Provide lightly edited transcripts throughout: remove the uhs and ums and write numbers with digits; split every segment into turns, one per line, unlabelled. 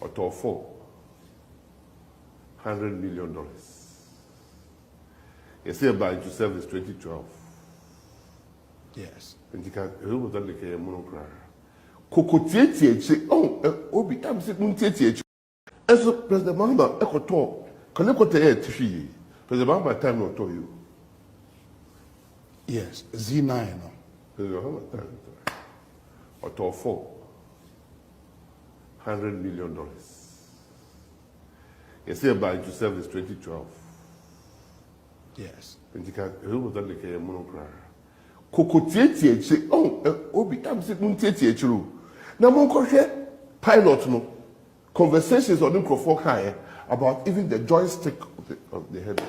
or $400 million. You see about into service 2012.
Yes.
And you can who that like a monocra. Cocotier, Obi, I'm saying Tiet. As President Mahama, Echo talk, Connecticut Tishi. President Mahama time not told you.
Yes, Z9.
President Mahama time. Or $400 million. You see about into service 2012.
Yes.
And you can who that like a monocra. Cocotier, Obi, I'm saying Tiet. Now, Moncoche pilot no conversations on the about even the joystick of the head.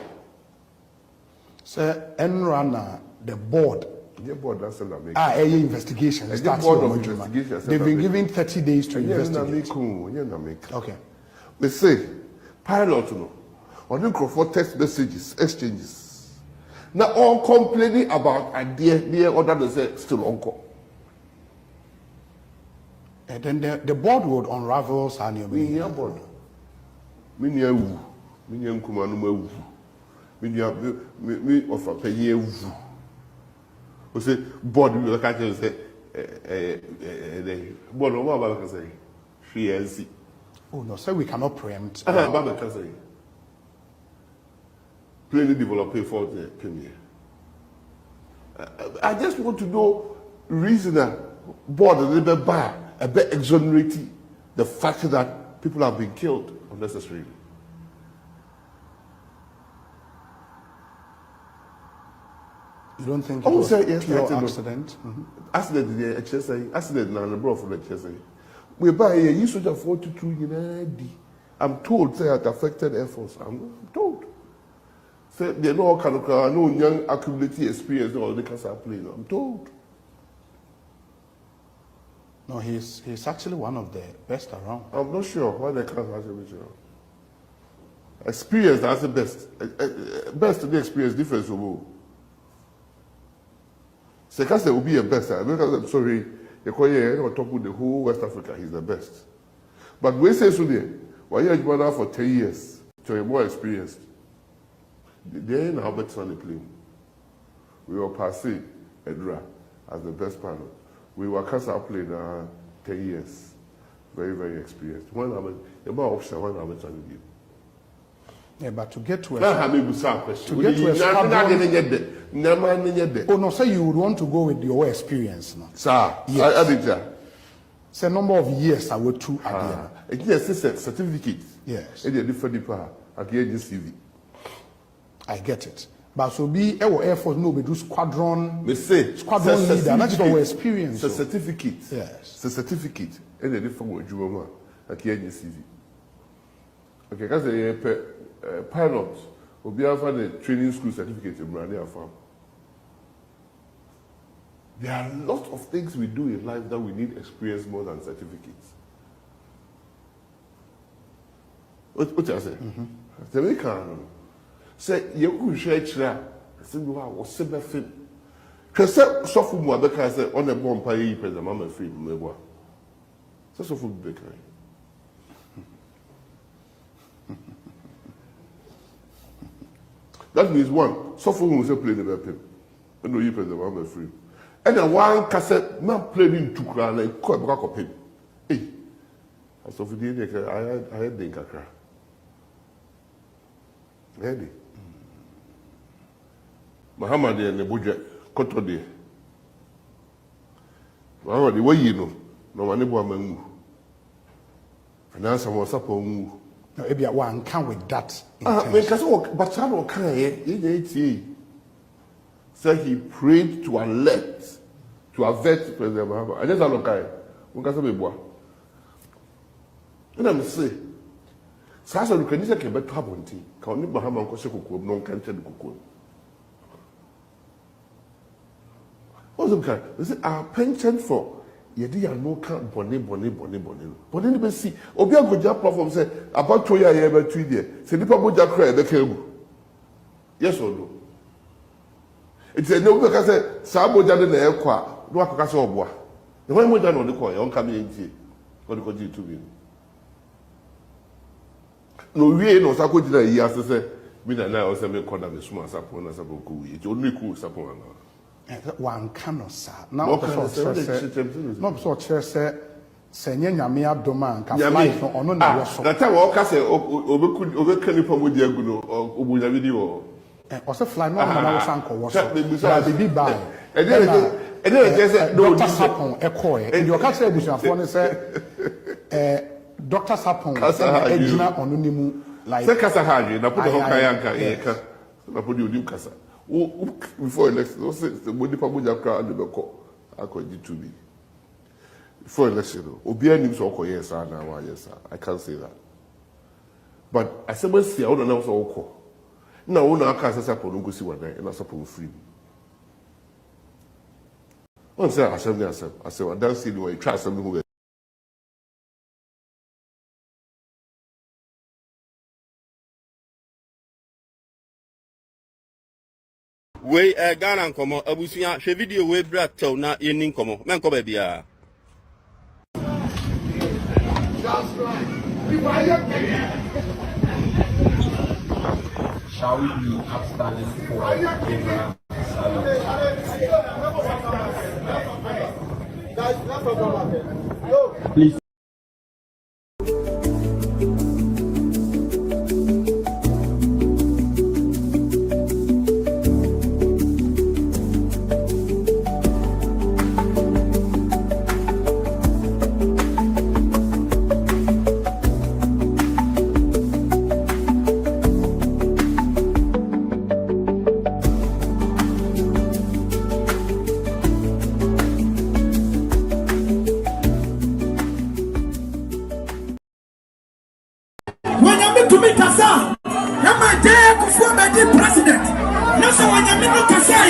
Sir, Enrana, the board.
The board that's an
investigations. They've been given 30 days to investigate. Okay.
They say pilot no on the text messages exchanges. Now all complaining about idea near other than say still uncle.
And then the board would unravel Sanyo.
Me board. Me kumanu me offer pay we say board we look at you say board no Baba can say FLC.
Oh no, so we cannot preempt.
Baba can say plainly developer for the premier. I just want to know reason that board a little bit bad. A bit exonerating the fact that people have been killed unnecessarily.
You don't think it was a pure accident?
Accident na number of the HSA. We buy a use of 42 in I'm told say it affected Air Force. I'm told. Say they know no young accumulating experience or the cancer plane. I'm told.
No, he's actually one of the best around.
I'm not sure why they can't actually be sure. Experience, that's the best. Best to the experience difference will. Sekase will be a best. I'm sorry, you call here on top of the whole West Africa, he's the best. But we say so there, why you have for 10 years, so you're more experienced. They ain't how better on the plane. We were passing Edra as the best pilot. We were cancer playing 10 years. Very, very experienced. One hour, about option, 1 hour trying to give.
Yeah, but to get to a oh no, so you would want to go with your experience now.
Sir,
yes.
I did that.
It's a number of years I would two again.
It is a certificate.
Yes.
It is different people at the CV.
I get it. But so be Air Force no be do squadron.
Me say
squadron leader. That's our experience.
It's a certificate.
Yes.
It's a certificate. It is different with you at the CV. Okay, because a pilot will be offered a training school certificate in Brania Farm. There are a lot of things we do in life that we need experience more than certificates. What I say? The way can say you could share chira. Say you was super fit. Because so for more because on a bomb pay president mama free me boy. So for bakery. That means one, so for who say play the pay. And no you president mama free. And then one cassette man played in two crown like quite back up him. Hey, as of the day I had the kakra. Ready. Muhammad and the budget koto de. Muhammad the way you know, no one ever mangu. And now someone suppose
no, maybe one can with that.
Because but I don't care. So he prayed to alert, to avert President Mahama. I just don't care. We can't say boy. And I'm saying. Sasa lukanisa kebe tabonti ka oni Bahama nko se kokoro no nkante de kokoro. What's the kind? They say our penchant for yedi ya no kan bone. Bone ni be si obi agoja platform say about 2 years e be 2 there. Say nipa boja kra e be ka egu. Yes or no? It's a no because say sa boja de na e kwa no akaka se oboa. The one moja no de ko e on ka me ntie. What do you do? no we no sako dina yi asese mi na na o se me koda me suma sapo na sapo ku yi o ni ku sapo na
one cannot sir now so chese se nya nyame adoma nka flight no ono na so
that time o ka se obeku ni pomo di agu no obunya bi di wo
o se fly no na wo sanko wo so be by
e dey chese no
Dr. Sapon ekoe and your catch ebusuafo ne se Dr. Sapon ejina ono ni mu like
se kasa haje na put ho kan anka e ka na put odi kasa before election o se body pomo ja kra de beko akoji to be before election, Obi and so okay, yes, yes, I can't say that. But I said, well, see, I don't know so okay. Now, I can't say upon go see one day, and I suppose free. One say, I said, well, that's the way, try something who.
We Ghana komo abusuya hwe video we bra na yenin komo men ko ba bia.
Shall we be upstanding for Abraham? Please.
President. No, so when you look at say,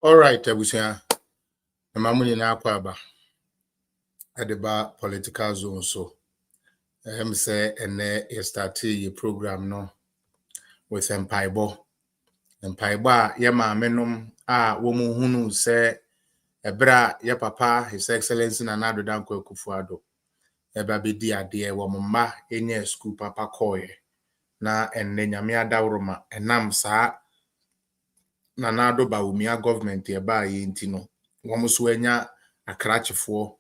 all right, Abusia. The mamuni na akwaba. Adeba political zone so. Say and you start your program no with Empaibo. Empaibo ye ma menum womu hunu say ebra ye papa His Excellency Nana Danko Kufuado. Eba be di ade wo mma enye school papa koye na enne nyame adawroma enam saa Nana Bawumia government eba yi ntino wo so anya akrachefo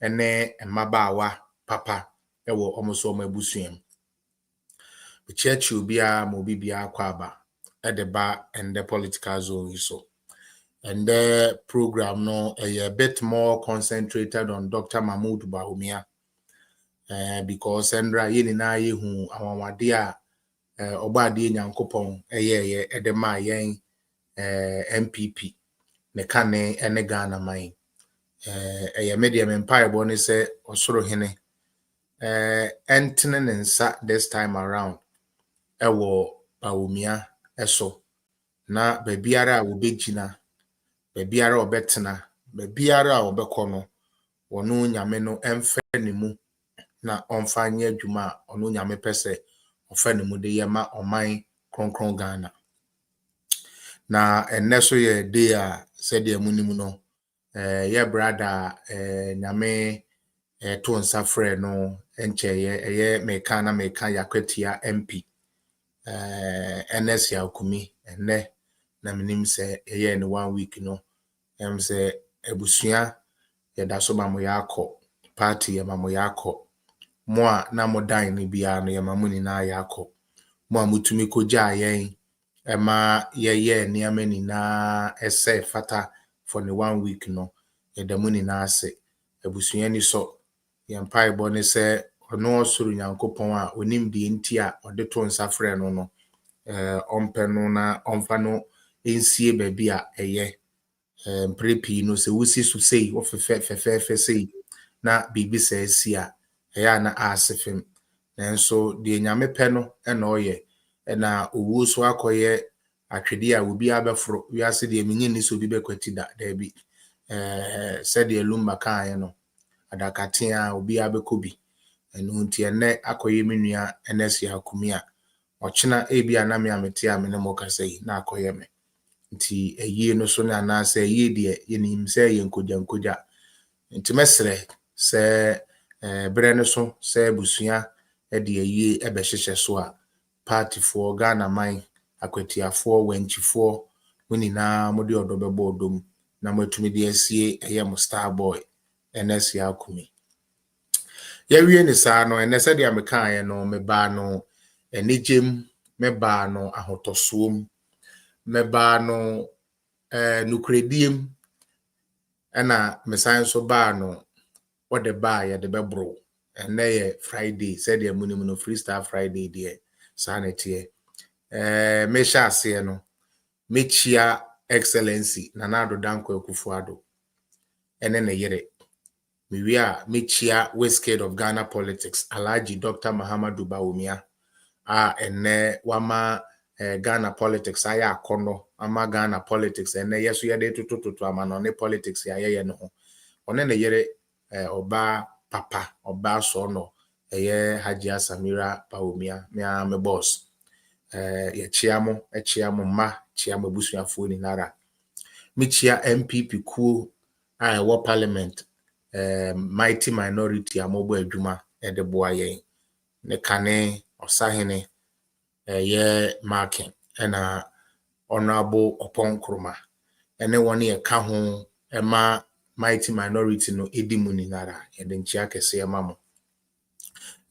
ene mmabaawa papa ewo omoso mabusuam chechi obia ma obi bia kwaba edeba and the political zone so and the program no a bit more concentrated on Dr. Mahmoud Bawumia because Sandra yini na yehu awawade a obade nyankopon eye edema yen MPP ne kane ene Ghana man media empire boni se osoro hene entene nsa this time around ewo Bawumia eso na bebiara a wobegina bebiara obetena bebiara a obekono wono nyame no emfe ne mu na onfanye adwuma ono nyame pese ofa ne mu de yema oman kronkron Ghana na enneso ye de a said de amunim no ye brother nyame to nsa frɛ no enche meka na meka yakwatia MP NS Yakumi enne na minim se ye ne 1 week no se ebusua ye da so ba mo yakọ party ye ma mo yakọ mo a na mo dan ni bia no ye ma mo ni na yakọ mo a mutumi koja yen ema ye ni amani na ese fata for the 1 week no ye da mo ni na ase ebusua ni so ye mpai bo ne se ono osuru nyankopon a onim de nti a ode to nsa frɛ no no ompe no na omfa no ensie ba bi a eye mprepi no se wusi so sei wo fefe sei na bibi se sia eya na asefem nanso de nyame pɛ no na oye na owu so akoye atwede a obi abɛforo wiase de menye ni so bi bekwati da bi se de lumba kan no adakate a obi abɛkobi enu nti ene akoye menua NS Yakumi a ochina ebia na me amete a me ne mo kasai na akoye me nti eyie no so na na se eyie de yenim se ye nkoja nti mesre se bre no so se busua de eyie ebe hyehye so a party for Ghana man akwatiafo wanchifo woni na mode odo bebo odom na matumi de asie eye mo star boy NS Yakumi yawie ni sa no enese de ameka ye no meba no enijem meba no ahotosom meba no nukrediem ena mesan so ba no wode ba ye de bebro ene ye Friday said ye munim no freestyle Friday de sanete me sha ase no mechia excellency Nana Danko Akufo-Addo ene ne yere we are mechia Westgate of Ghana politics Alhaji Dr. Muhammadu Bawumia ene wama Ghana politics aya akono ama Ghana politics ene yeso yede tututu amano ne politics ya ye no ho one ne yere oba papa oba so no Haji Samira Bawumia me boss ye chiamo ma chiamo busuafo ni nara me chia MPP ku wo parliament mighty minority amobo adwuma de boa yen ne kane osahene ye marking ena honorable Oponkroma ene woni ye ka ho ema mighty minority no edimuni nara ye de nchia kese ye mamo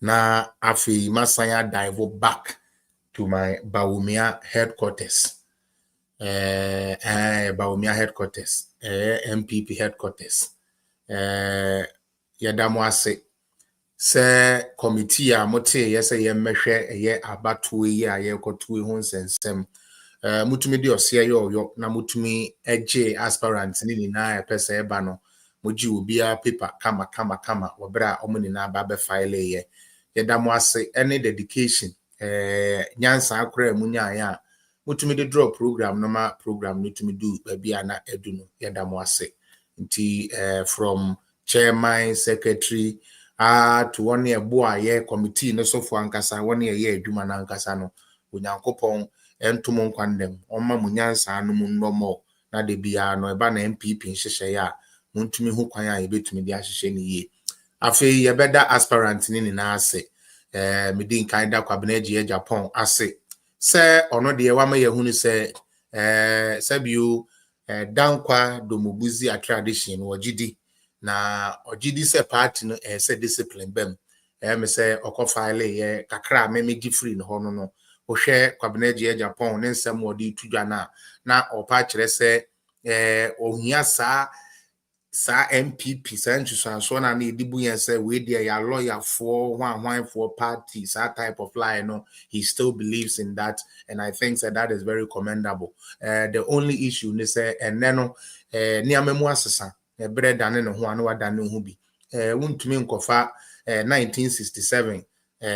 na afi masanya dive back to my Bawumia headquarters Bawumia headquarters MPP headquarters yadamo ase se committee a mote yese ye mehwe ye abatoe ye ayekotoe ho nsensem mutumi de osia yo na mutumi eje aspirants ni na epese eba no moji obi a paper kama wobra omuni na ba be file ye yadamo ase any dedication nyansa akora munya ya mutumi de draw program no ma program mutumi do bia na edu no yadamo ase nti from chairman secretary to one year boa ye committee no so for ankasa one year adwuma na ankasa no onyankopon entomo nkwandem omma munyansa anu mu nnomo na de bia no eba na MPP nhyehyɛ ya muntumi hu kwan a yebetumi de ahyehyɛ ne yie afei yebeda aspirant ni na ase medin kanda kwabena Agyapong ase se ono de wa ma yehunu se sabio dankwa domobuzi a tradition wajidi na ogidi se party no say discipline bem me say okofile ye kakra me free no hono no ohwe kwabenaji Agyapong ne nsem odi tudwa na opa kire se ohia sa MPP sa ntusanso na edibu yen say we there ya lawyer for one for party that type of lie no he still believes in that, and I think that is very commendable. The only issue ne say eneno niamemu asesa ebre dane no ho anu wadane ho bi wuntumi nkofa 1967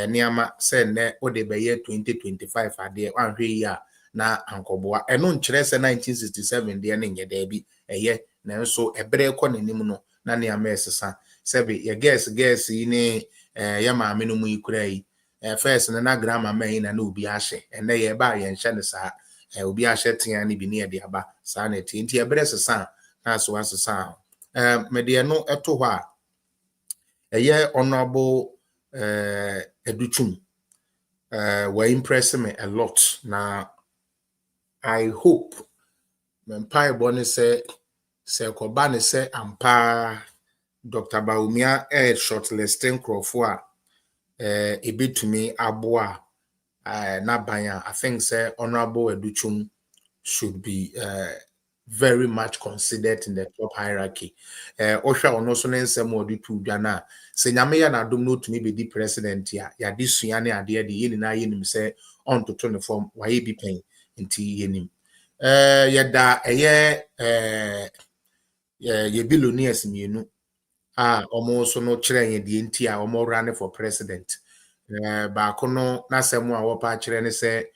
niama say ne ode beye 2025 ade anhwe ya na ankoboa eno nkyere se 1967 de ne nye da bi eye na so ebre ko nanim no na niama esesa sebe ye guess yi ne ya maame no mu ikura yi first na grandma man na obi ahye ene ye ba ye nhye ne sa obi ahye tia ne bi ne ye de aba sa na ti nti ebre sesa na so asesa me de no eto ho a eye honorable Educhum were impressing me a lot. Now I hope Mpai Bonnie say Kobane say ampa Dr. Bawumia shortlisting Crawford a bit to me aboa nabanya. I think say honorable Educhum should be very much considered in the top hierarchy. Osha ono so nsem odi tu dwana se nyame ya na dom no tumi be di president ya di suane ade ade yeni na yenim se on to ne form waye bi pen nti yenim yeda ye billionaires mienu omo so no kire yen die nti a omo run for president ba kono na semu a wo pa kire ne se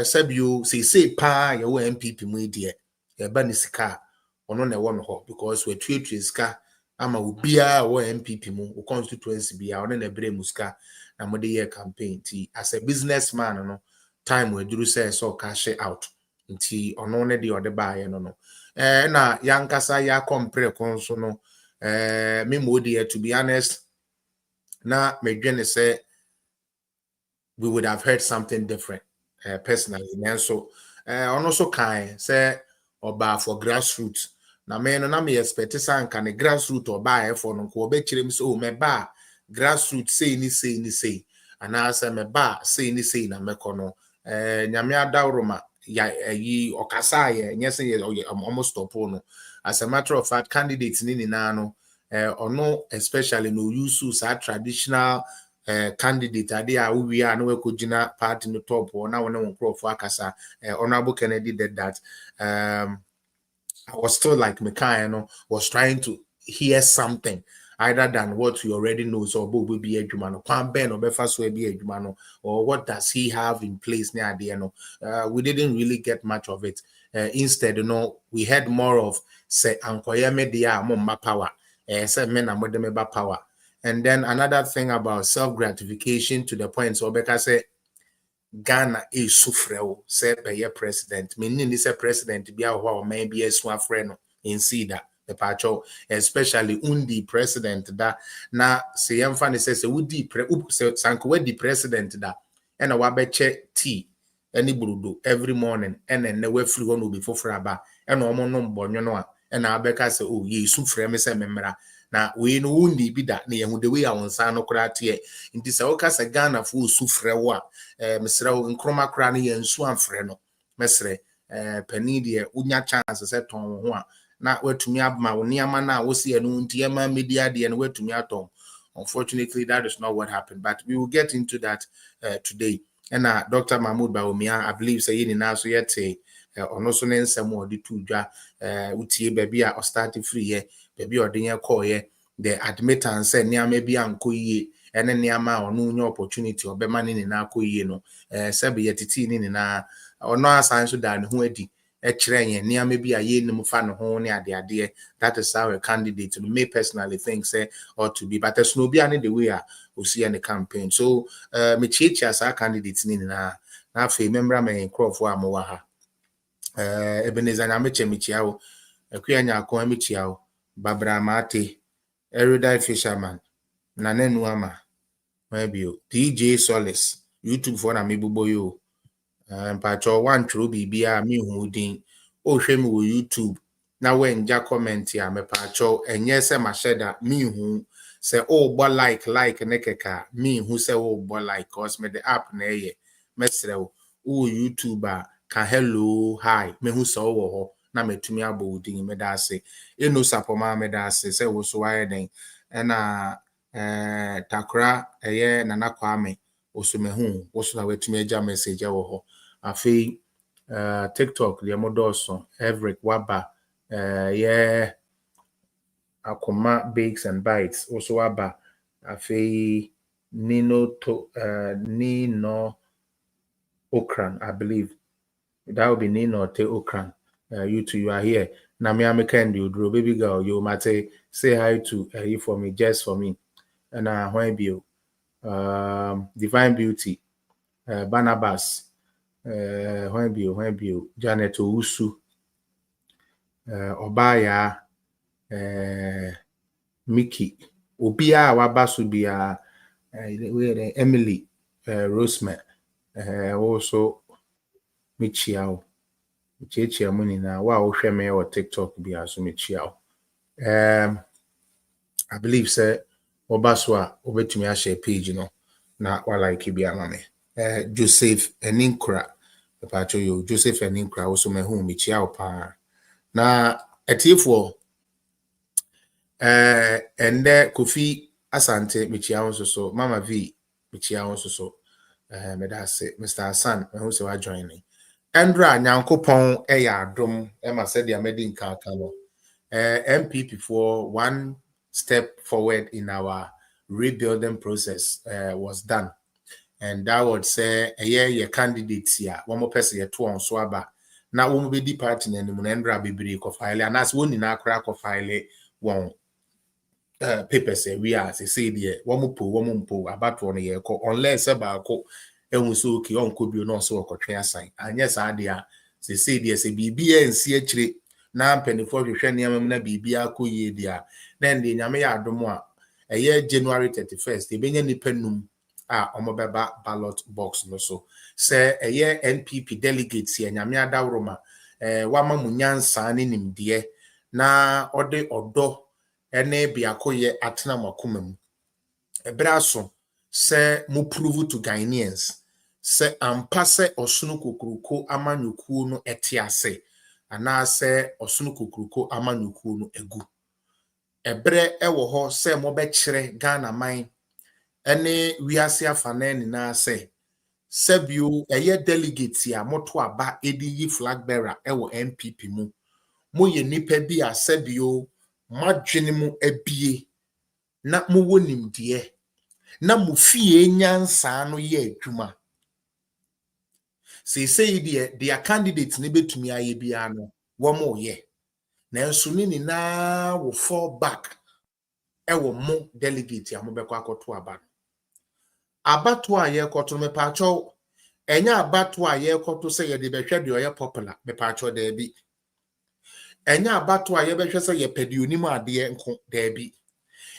sabio say pa ye wo MPP mu die eba ni sika ono na ewo no ho because we tuetue sika ama obia wo MPP mu o constituency bia ono na bre mu sika na mo de ye campaign ti as a businessman no time we duru say so cash out nti ono ne de ode ba ye no na yankasa ya compare konso no me mo de to be honest na me dwene say we would have heard something different personally and so also kind say oba for grassroots na me no na me expect say kan grassroots oba for no ko be kire mi so me ba grassroots say ni and I say me ba say ni na me kono nyame adawroma ya yi okasa ye nyese ye almost stop no as a matter of fact candidates ni na no ono especially no use sa traditional candidate ade a we are no ekogina party no top or na won won for akasa honorable Kennedy did that. I was still like Mekai was trying to hear something either than what we already know, so Bobo be a Jumano, Quan Ben or Befaso be a Jumano, or what does he have in place near the end? We didn't really get much of it. Instead, we had more of say Ankoyame dia mumma power, say men and modemeba power. And then another thing about self-gratification to the point, so Becca say Ghana is sufreo, say by your president, meaning this a president be our maybe a swafreno in Cedar. The pacho, especially undi president that na say yamfani says udi sanko di president that and a wabeche tea any burudo every morning and then the way free one will be for fraba and no bonyono and I beka say oh ye sufre me say memra na we no undi bi da na ye hu the way awon san no kra tie nti se woka se Ghana fu sufre wo a mesra wo nkroma kra na ye nsu amfre no mesre pani de unya chance se ton ho a na watumi abma wo niama na wo se enu nti ema media de na watumi aton. Unfortunately that is not what happened, but we will get into that today. And Dr. Mahmoud Bawumia, I believe say ni na so yete ono so ne nsem o de tudwa utie baby a start free ye baby o de yen call ye the admittance say niama bi anko yie ene niama ono nya opportunity obema ni na akọ yie no sebe yetiti ni na ono asan so da ne ho adi ekire niama bi a ye nim fa ne ho ne ade that is how a candidate to me personally think say ought to be, but there's no be any the way we see in the campaign. So me chechi as our candidates ni na fe member me crofo amowa ha Ebenezer na meche michiao akuanya akon michiao Babra Mate Erudite Fisherman na nenu ama maybe DJ Solace YouTube for na mebubo yo mpacho one true bibia mi hu din o hwe mi wo YouTube na when ja comment ya me pacho enye se masheda mi hu se oh bo like nekeka mi hu se oh bo like cause me the app na ye mesre o YouTuber ka hello hi me hu so wo ho na metumi abodin me da se eno sapoma me da se wo so waye den na takra eye nana kwame oso me hu wo so na wetumi agya message wo ho afi TikTok the modoso Everett Waba yeah akoma bakes and bites also waba afi Nino Okran, I believe that would be Nino Te Okran. You two, you are here. Namiame Kendi Udro, baby girl, you mate say hi to you for me, just for me. And when you Divine Beauty, Barnabas, when you Janet Usu, Obaya, Mickey, Obia Wabasu bia Emily, Rosemary, also Michiao. Chichi money na wa wo hwe me o TikTok bi aso me chiao I believe say obaso a obetumi a share page no na wa like bi ama me Joseph Eninkra pacho yo Joseph Eninkra also me hu me chiao pa na etiefo ende Kofi Asante me chiao so Mama V me chiao so me da say Mr. Hassan me hu say wa join me Andra Nyankopon adom ma said the American Kakano. MPP for one step forward in our rebuilding process was done. And that would say a year your candidates here, one more person here two on swaba. Now we be party and Munendra be file and that's one in our crack of file one paper say we are say the one more about 1 year unless about so okay on could be no so ko sign and yes idea say there say bibia nsi akire na mpanifo hwehwe niam na bibia akoyie dia then the nyame ya adom a eye January 31st e benya nipanum a omobeba ballot box no so say eye NPP delegates ye nyame adawroma wama munyansa ne nimde na ode odo ene bia koye atena makomam ebraso say mu prove to Ghanaians se ampase osunu kokuruko amanyuku no etiase ana se osunu kokuruko amanyuku no egu ebre ewo ho se mo be kire Ghana man ene wiase afana ni na se sebio eye delegate a moto aba edi yi flag bearer ewo NPP mu mo ye nipa bi a sebio madwene mu abie na mo wonimde na mo fie nyansa no ye adwuma say their candidates ne betumi aye bia no wo mo ye na nso ni na wo fall back e wo mo delegate a mo bekọ akoto abato a ye koto me paacho enya abato a ye koto say ye de behwe de oye popular me paacho da bi enya abato a ye behwe say ye pedi onim ade nko da bi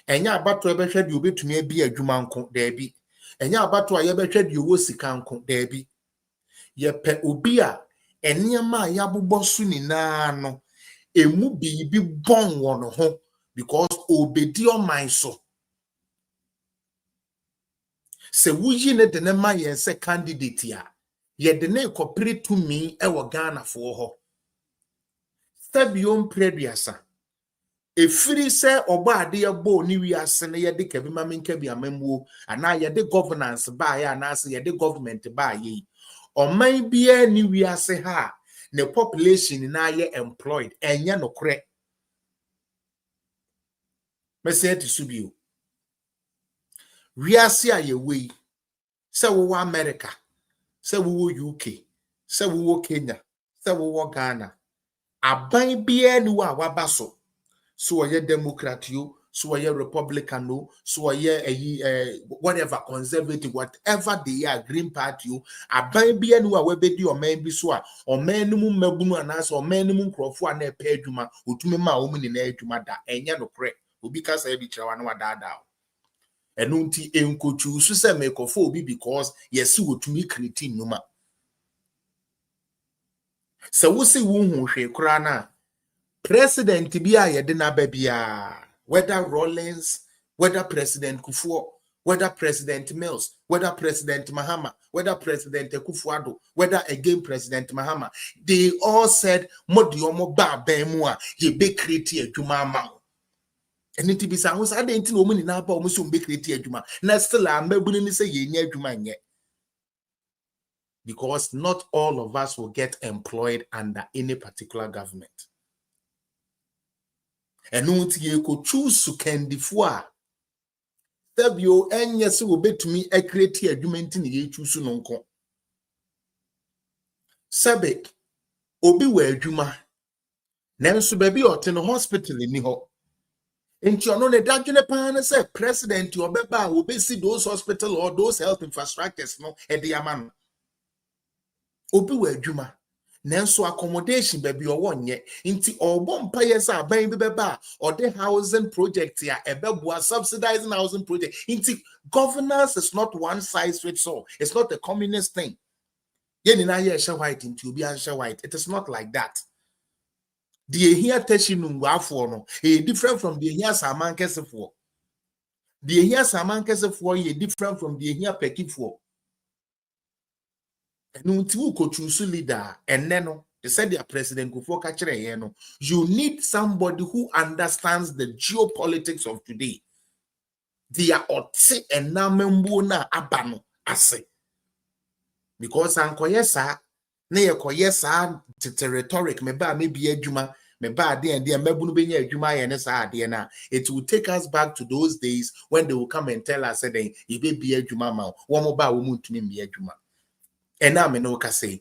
enya abato e behwe de obetumi abi adwuma nko da bi enya abato a ye behwe de owo sika nko da bi yepe obi a eniema ya bobọ su ni na no emu bibi bon wono ho because obedi o man so se wuyi ne de ne ma ye se candidate ya ye de ne kopere to mi e wo Ghana fo ho stabium preduasa efiri se oba ade ye bo ni wiase ne ye de kabi ma menka bi amamuo ana ye de governance ba ya ana se ye de government ba ye oman bia ni wiase ha ne population na ye employed enye no kre mese ti subio wiase a ye wei se wo America se wo UK se wo Kenya se wo Ghana aban bia ni wa wabaso so ye democrat you so ye republican no so ye whatever conservative whatever they are green party you aban bia ni wa webedi o man bi so a o man no mu mabunu anase o man no mu nkrofo a na epa adwuma otumi ma o mu ni na adwuma da enye no kre obi ka sa bi kire wa na wadada enu nti enkochu su se mekofo obi because yes otumi kriti nnuma se wo se wo hu hwe kra na president bi a yede na ba bia, whether Rawlings, whether President Kufuor, whether President Mills, whether President Mahama, whether President Kufuado, whether again President Mahama, they all said modiomo ba bemua ye be create adwuma ma. And it be sa I didn't know money now about musum be create adwuma. Na still am mabuni ni say ye nya adwuma nye. Because not all of us will get employed under any particular government. And unti ye could choose to candidacy. Tabio enye se obetumi create argument ni ye choose no nko. Sabe obi wa adwuma. Nanso baby ote no hospital ni ho. Enti ono ne dadwene pa na say president obeba obesi those hospital or those health infrastructures no e de ama no. Obi wa adwuma. Nanso accommodation baby owonye nti obo mpaye sa aban bi beba or the housing project ya ebebua subsidizing housing project nti governance is not one size fits all. It's not a communist thing. Yeni na ye sha white nti obi an sha white. It is not like that. The here teshinungu afo no different from the here samankesefo. The here samankesefo ye different from the here pekifo. Leader and then they said their president you need somebody who understands the geopolitics of today. They are otse and namembuna abano ase because ankoyesa na yekoyesa rhetoric meba maybe adwuma meba de and mebunu benya adwuma ye ne sa ade na it will take us back to those days when they will come and tell us say then e be adwuma ma wo mo ba wo muntumi me adwuma. And now I know say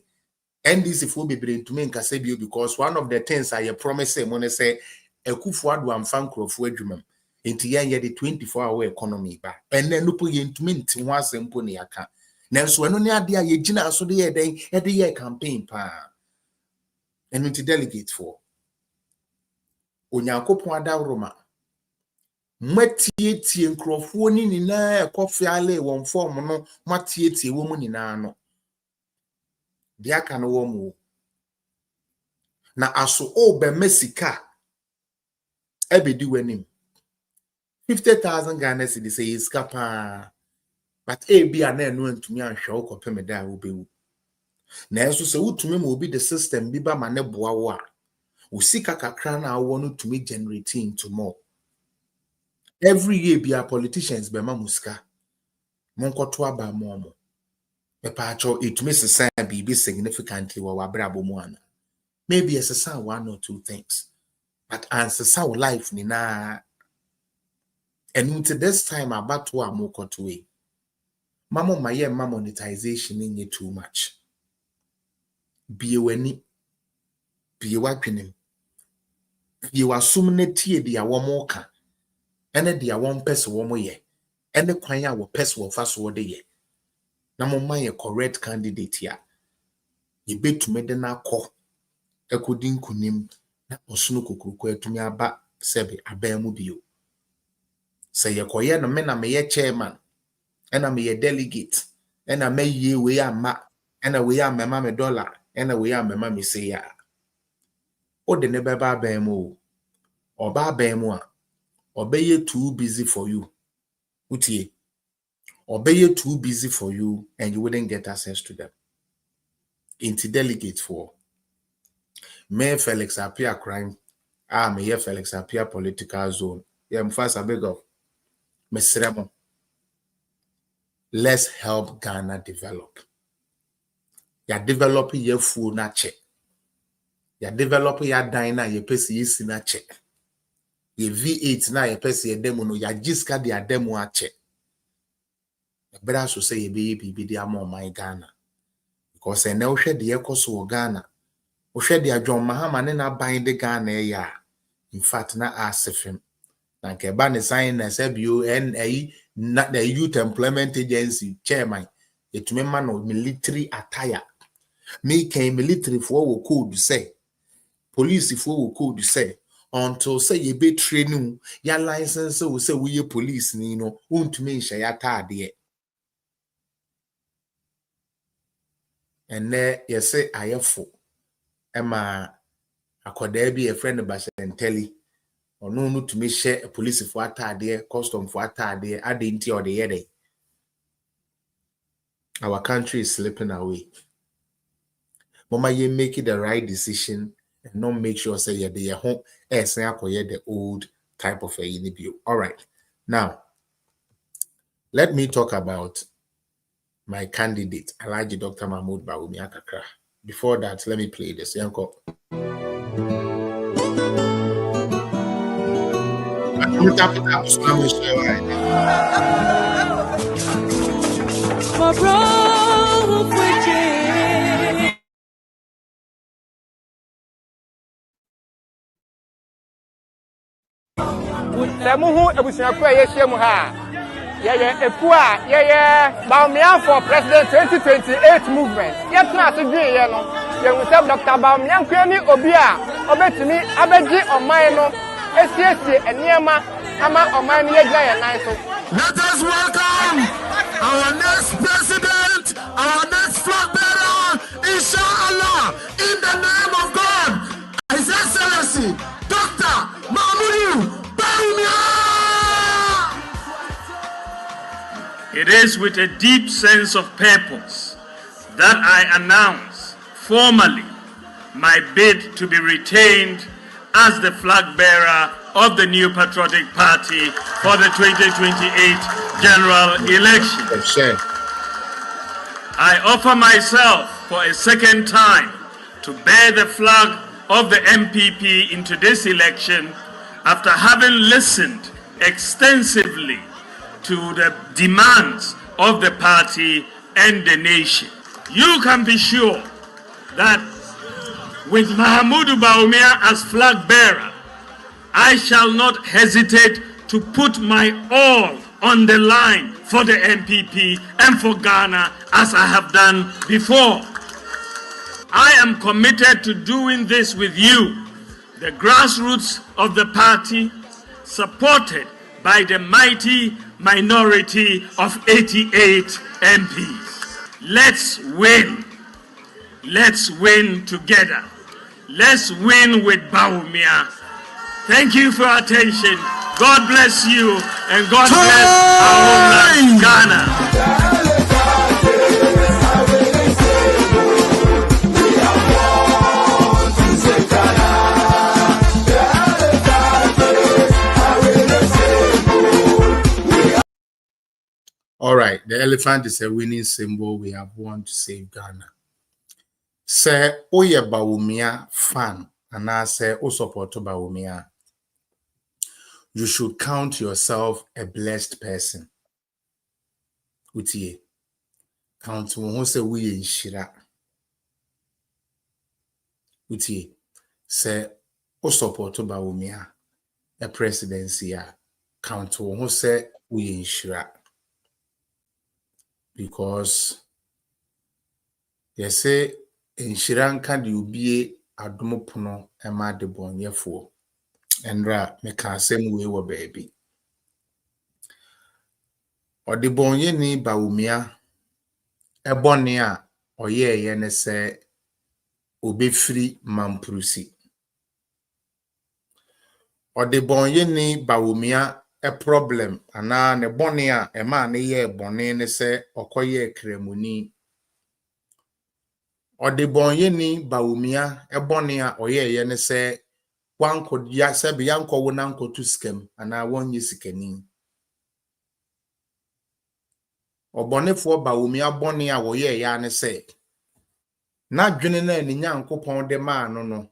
NDC for be bring to me nkase because one of the things I promise him when I say Ekufuado am fan crofo adwuma enti yen ye the 24-hour economy ba and then no put yen to me nti ho asempo ne aka nanso eno ne ade a ye gina so de ye den e de ye campaign pa and nti delegate for Onyankopon adawroma matietie nkrofo ni nyina ekofiale won form no matietie wo mu nyina no diaka no womu na aso obe mesika ebedi wanim 50,000 Ghana cedis say is kapa but bi ana enu antumi anhwe okopem da obewu na enso se wutumi ma obi the system bi ba ma ne boa wo a usika kakra na awo no tumi generating to more every year bi a politicians be ma musika monkoto aba mo Epacho it misses be significantly wa brabo muana. Maybe as a sound one or two things. But answer sound life ni na and until this time about to a moko to way. Mamo my monetization in you too much. Be weni be wakening. You assume ne tie dia one more can and dia one person one more ye. And the choir will pass will fast what the ye. Namo my correct candidate here. Ye bet to me na ko ekudin kunim na osunu kokuruko etumi aba sebe abamu bio. Say ye koye no me na me ye chairman and me ye delegate and me ye we ama and we am mema me dollar and we am mema me say ya. O de ne beba abamu oba abamu a obeye too busy for you. Utie obeye too busy for you and you wouldn't get access to them. Inti delegate for me Felix appear crime. Me here Felix appear political zone. Yeah, first a beg of Mesremo. Let's help Ghana develop. Ya develop your food na check. Ya develop your diner ye pesi yesi na check. Ye V8 na ye pesi ye demo no ya jiska dia demo a check. Better so say ye be the among my Ghana. Because I know share the ekoso Ghana. O share the John Mahama ne na bind the Ghana ya. In fact na asefem. Na ke ba ne sign na sebio na the Youth Employment Agency chairman. Etumi ma no military attire. Me can military for wo code say. Police for wo code say. Until say ye be training ya license so say we police ni no untumi nhye ya taade. And there, you say, I have full. Emma akoda bi a friend Bashentelli or no to me share a police for atade, custom for atade, adinti or the yede. Our country is slipping away. Mama, you make it the right decision and not make sure say you're the home the old type of a interview. All right. Now, let me talk about my candidate, Alhaji Dr. Mahmoud Bawumia Kakra. Before that, let me play this. Yanko.
Bawumia for President 2028 movement. Yes, not to do it. You will tell Dr. Bawumia Kwemi Obia, Obetumi, Abeji or Mino, SCSC, and Niama, Ama or Mine Yagaya Nice.
Let us welcome our next president, our next flag bearer, inshallah, in the name of God, His Excellency, Dr. Mahmoud Bawumia.
It is with a deep sense of purpose that I announce formally my bid to be retained as the flag bearer of the New Patriotic Party for the 2028 general election. I offer myself for a second time to bear the flag of the MPP into this election after having listened extensively to the demands of the party and the nation. You can be sure that with Mahmoud Bawumia as flag bearer, I shall not hesitate to put my all on the line for the MPP and for Ghana as I have done before. I am committed to doing this with you, the grassroots of the party, supported by the mighty minority of 88 MPs. Let's win. Let's win together. Let's win with Bawumia. Thank you for your attention. God bless you and God bless our homeland, Ghana.
All right, the elephant is a winning symbol. We have won to save Ghana. Say, Oye Bawumia fan, and I say, O support Bawumia. You should count yourself a blessed person. Utie, count who say we in Shira. Utie, say, O support Bawumia, a presidency. Count who say we in Shira. Because they say in Shiranka di ubie adomopono ema de bonyefo enra meka asem we wo baby ode bonye ni Bawumia ebone a oyeye ne se obefiri mamprusi ode bonye ni Bawumia a problem ana ne bone a ema ne ye bone ne se okoye kremuni ode bonye ni Bawumia ebone a oyeye ne se wanko ya se be yanko wo nanko tu skem ana wonye sikani obonefo Bawumia bone a woye ya ne se na dwene na ni nyankopon de ma no no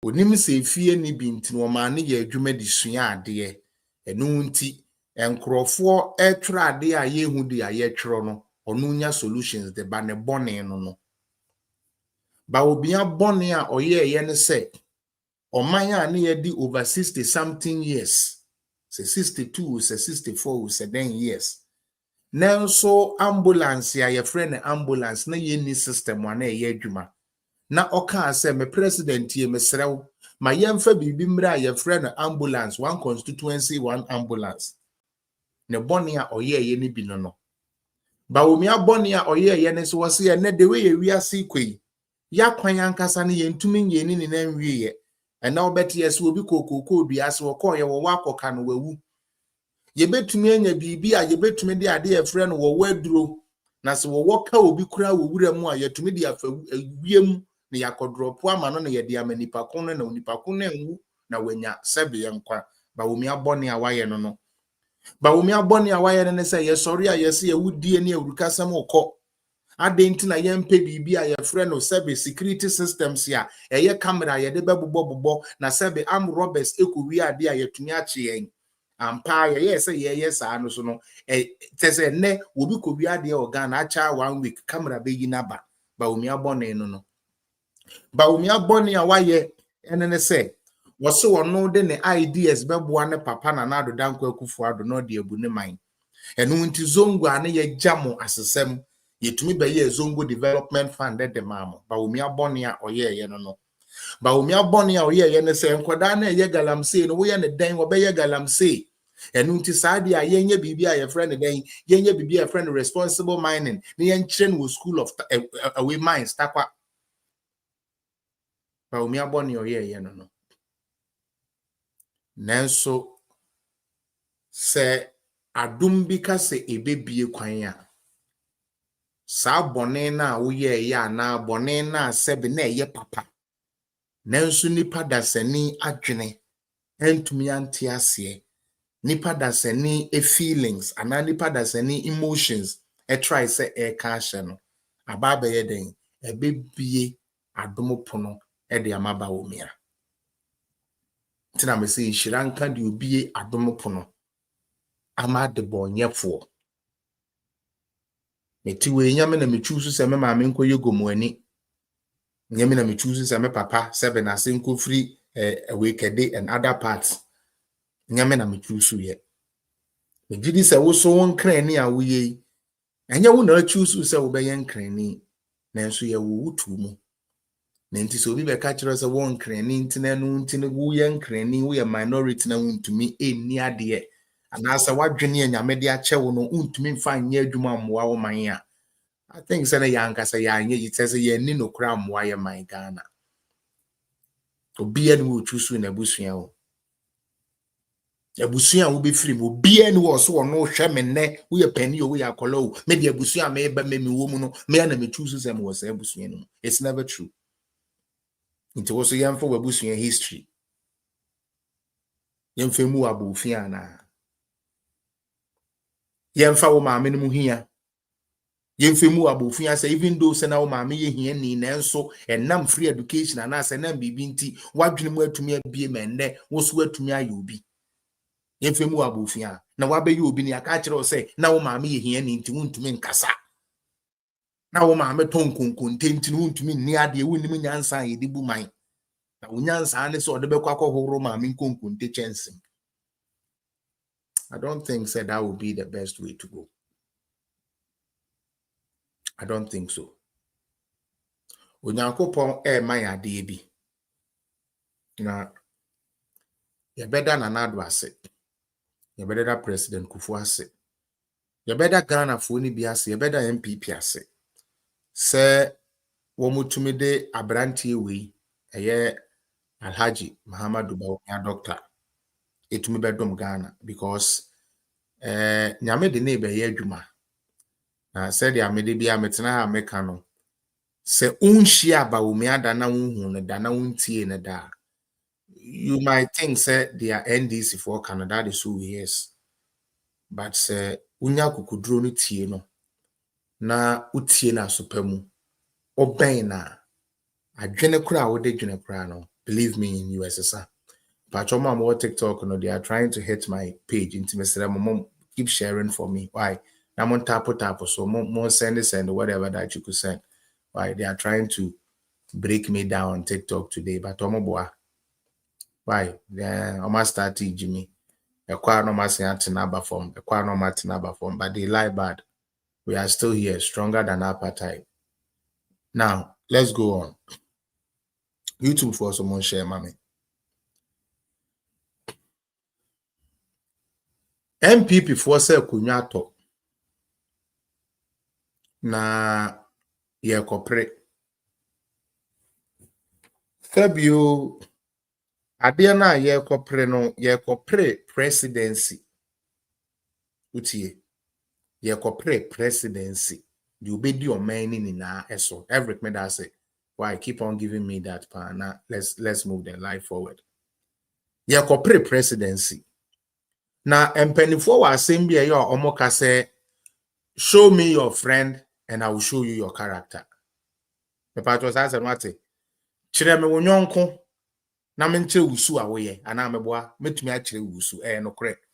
onim se fie ni binti no ma ne ye adwuma di sua ade enu nti enkrofo etwra ade a yehu di ayetwro no onu nya solutions de ba ne bone no no Bawumia bone a oyeye ne se omanya na ye di over 60 something years say 62 say 64 say 10 years Nelso ambulance ya your friend ambulance na ye ni system wa na ye adwuma na oka ase me president ye mesrew ma yemfa bibi mra your friend ambulance one constituency one ambulance ne bone a oyeye ni bi no no Bawumia bone a oyeye ne so wose ye ne de we ye wiase kwei ya kwan ankasa ne ye ntumi ye ni na nwie ye and now bet yes will be cocoa be as or call your walk or can we. Ye bet me and ye be a ye bet me the idea friend or word drew. Nas will walk out will be crowd with more yet to me the yem near drop one man on ye dear many pacone no nipacone na when ya sebi and qua. Bawumia Bonnie a wire no. Bawumia Bonnie a wire and say, yes, sorry, I see a wood DNA would cast some more call. I didn't na yem pay be a friend of Sebi security systems ya. A ye camera ye de bobo na Sebi am robbers eku we are dear ye tuniachi. Empire, yes, yes, I know so no. A ne will be could be a dear organ, a child 1 week, camera baby naba. Bawumia Bonnie no. Bawumia Bonnie a wire and then say. Was so no then the ideas bebuane papa na nado danko akufuado no de abu ne man enu nti zongo ane ye jamo asesem yetumi be ye zongo development fund de mamo Bawumia Bonnie a oye ye no Bawumia Bonnie a oye ye ne se nkoda na ye galamsey no wo ye ne den wo be ye galamsey enu nti saade a ye nya bibia ye friend den ye nya bibia friend responsible mining ne ye nkyere no school of away mines takwa Bawumia Bonnie oye ye no Nanso se adum bi ka se ebebie kwan a sa bone na wo ye ya na bone na sebe na eye papa nanso nipa dasani adwene entumi ante ase nipa dasani feelings ana nipa dasani emotions try se ka hye no ababa ye den ebebie adum pono de amaba Bawumia tina me se shiranka de obie adum pono ama de bonyefo meti we nyame na me choose se me maame nko yegomu ani nyame na me choose se me papa 7 asenko free we kede and other parts nyame na me choose ye me gidi se wo so won krani a wo ye enya wo na choose se wo be yen krani na nso ye wo wutu mu na nti so bi be ka kire se won krani ntina no ntine wo yen krani wo ye minority na wontumi enni ade anasa wadwene nyame de ache wo no untumi mfa nye adwuma mmoa wo man a I think say na yanka say yanye it says ye ni no kra mmoa ye man Ghana obi enu wo chusu na abusua wo abusua wo be free mo obi enu wo so no hwe me ne wo ye pani wo ye akola wo me de abusua me ba me wo mu no me na me chusu say mo say abusua no it's never true it was so yam for abusua history yam femu abofia na yemfa wo maame no mu hia yemfemu abofia say even though say na wo maame ye hia ni na enso enam free education ana say na bibi nti wadwene mu atumi abie menne wo so atumi aye obi yemfemu abofia na wabe ye obi ni aka kire wo say na wo maame ye hia ni nti wontumi nkasa na wo maame tonkonkonte nti wontumi nni ade wonnim nyansa ye di bu man na wonyansa ne so de bekwa akohoro maame nkonkonte chense I don't think say that would be the best way to go. I don't think so. Onyankopon ma ya de bi. Na ye beda na nado ase. Ye beda President Kufu ase. Ye beda Ghana fo ni bi ase, ye beda MPP ase. Se wo mutumi de abrantie wi eye Alhaji Muhammadu Bawumia doctor. Etumi bedom Ghana because nyame de na be ye adwuma. Na said ya mede bia metena ha meka no se unhia Bawumia da na unhu ne da na untie ne da you might think say they are NDC for Canada is who he is but se unya kukudro no tie no na utie na sopamu oben na adwene kura wo de dwene kura no believe me in USSR but choma mo TikTok no they are trying to hit my page into Mr. Mom keep sharing for me why I'm on tap so more send whatever that you could send. Why they are trying to break me down on TikTok today, but Omoboa. Why? They almost start teaching me. A choir no matinaba form, a choir no matinaba form, but they lie bad. We are still here, stronger than apartheid. Now, let's go on. YouTube for someone share, mommy. MPP for say kunyato. Na ye kopre Febio Adeɛ na yɛkɔpre no yɛkɔpre presidency. Utie. Yɛkɔpre presidency. The obedi ɔman ni nyinaa ɛso. Every me that say, why keep on giving me that power? Now let's move the life forward. Yɛkɔpre presidency. Now mpanimfoɔ wɔ asɛm bi a ɛyɛ a ɔmo ka sɛ, show me your friend and I will show you your character. The part was answered what say. Kyerɛ me wo nyɔnko na menkyerɛ wusu a woyɛ ana meboa metumi akyerɛ wusu no correct.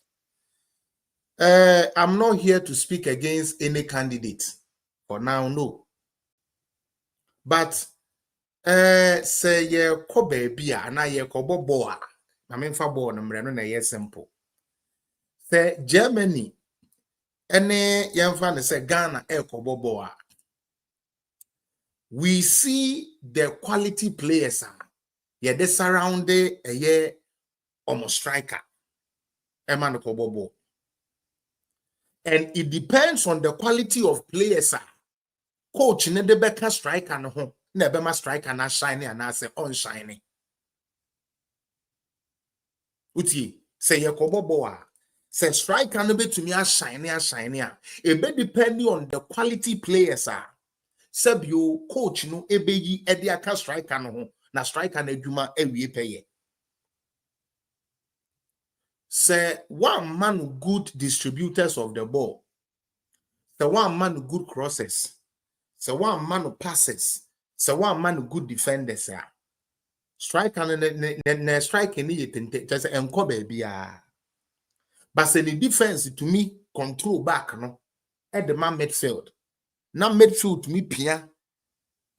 I'm not here to speak against any candidate for now, no. But say ye ko baabi a na ye ko bobo a na memfa bo no mre no na ye simple. Say Germany ene yemfa ne say Ghana ko bobo a we see the quality players ye de surround a ye almost striker man ko bobo. And it depends on the quality of players. Coach ne de beka striker no ho na be ma striker na shine and na say unshine. Uti say ye kobobo a say striker no betumi a shine a e be depending on the quality players Sebio coach no ebeyi e de aka striker no ho na striker na adwuma awie peye. Say one man good distributors of the ball. Say one man good crosses. Say one man passes. Say one man good defenders. Striker ne striker ni yetente just enko baby but say the defense to me control back no at the man midfield. Now midfield to me pia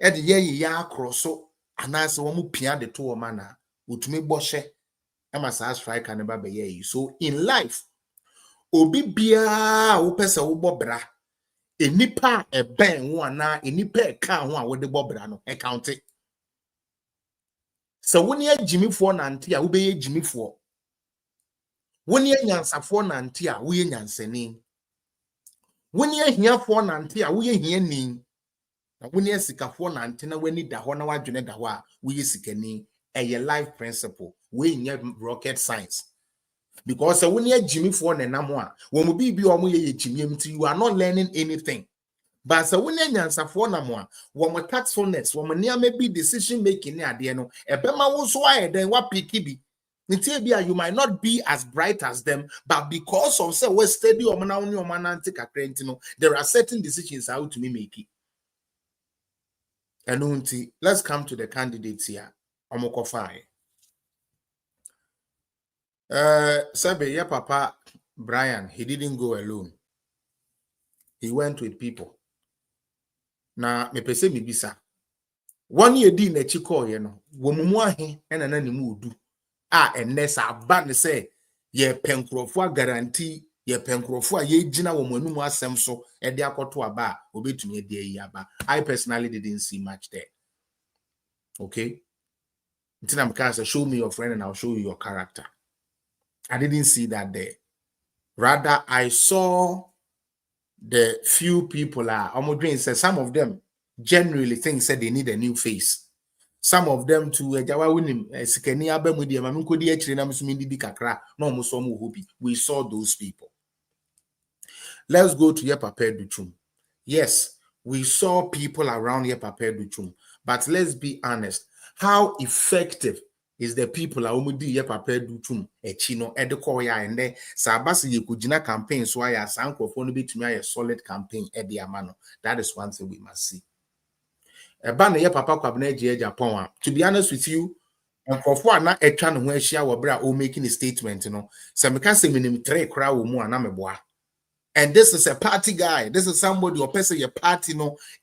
at the ya cross so and as one pia the two man to me boshe am as striker never be ye. So in life obi bia wo pese wo bobra enipa e ben wo ana enipa e ka ho a wo de bobra no e count it. So when you Jimmy for nantia, we be Jimmy for. When you nyansa for nantia, we nyanseni. When you here for nantia, we here ni. When you sika for nantina, we need da hona wa dwene da wa, we sikani. A life principle. We need rocket science. Because when you Jimmy for nanamwa, when we be omo ye Jimmy, you are not learning anything. But so when you answer for namwa, when tactfulness, when you may be decision making near the no, a bema was why then what picky you might not be as bright as them, but because of say we steady or there are certain decisions how to be making. And let's come to the candidates here. Omokofai. Sabe, yeah, Papa Brian, he didn't go alone. He went with people. Na me pese mi bisa 1 year di na chiko ye no wo mumu ahe na na ni mu odu enesa aba ne se ye penkrofo guarantee ye penkrofo a ye gina wo manum asem so e de akoto aba obetumi e de yi aba. I personally didn't see much there. Okay, until I'm kind of show me your friend and I'll show you your character. I didn't see that there. Rather, I saw the few people said some of them generally think said they need a new face. Some of them to we saw those people. Let's go to Yepape Duchum. Yes, we saw people around Yepape Duchum, but let's be honest, how effective is the people umudi Yepape Duchum chino edekoya and there sabasi yekujina campaign so I sanko for no bit me a solid campaign amano. That is one thing we must see. Eba na Yepapa kwabena Agyapong. To be honest with you, nkofo ana etwa no ho ahia wo bra o making a statement no. Se meka se minim 3 kra wo mu ana meboa. And this is a party guy. This is somebody or person your party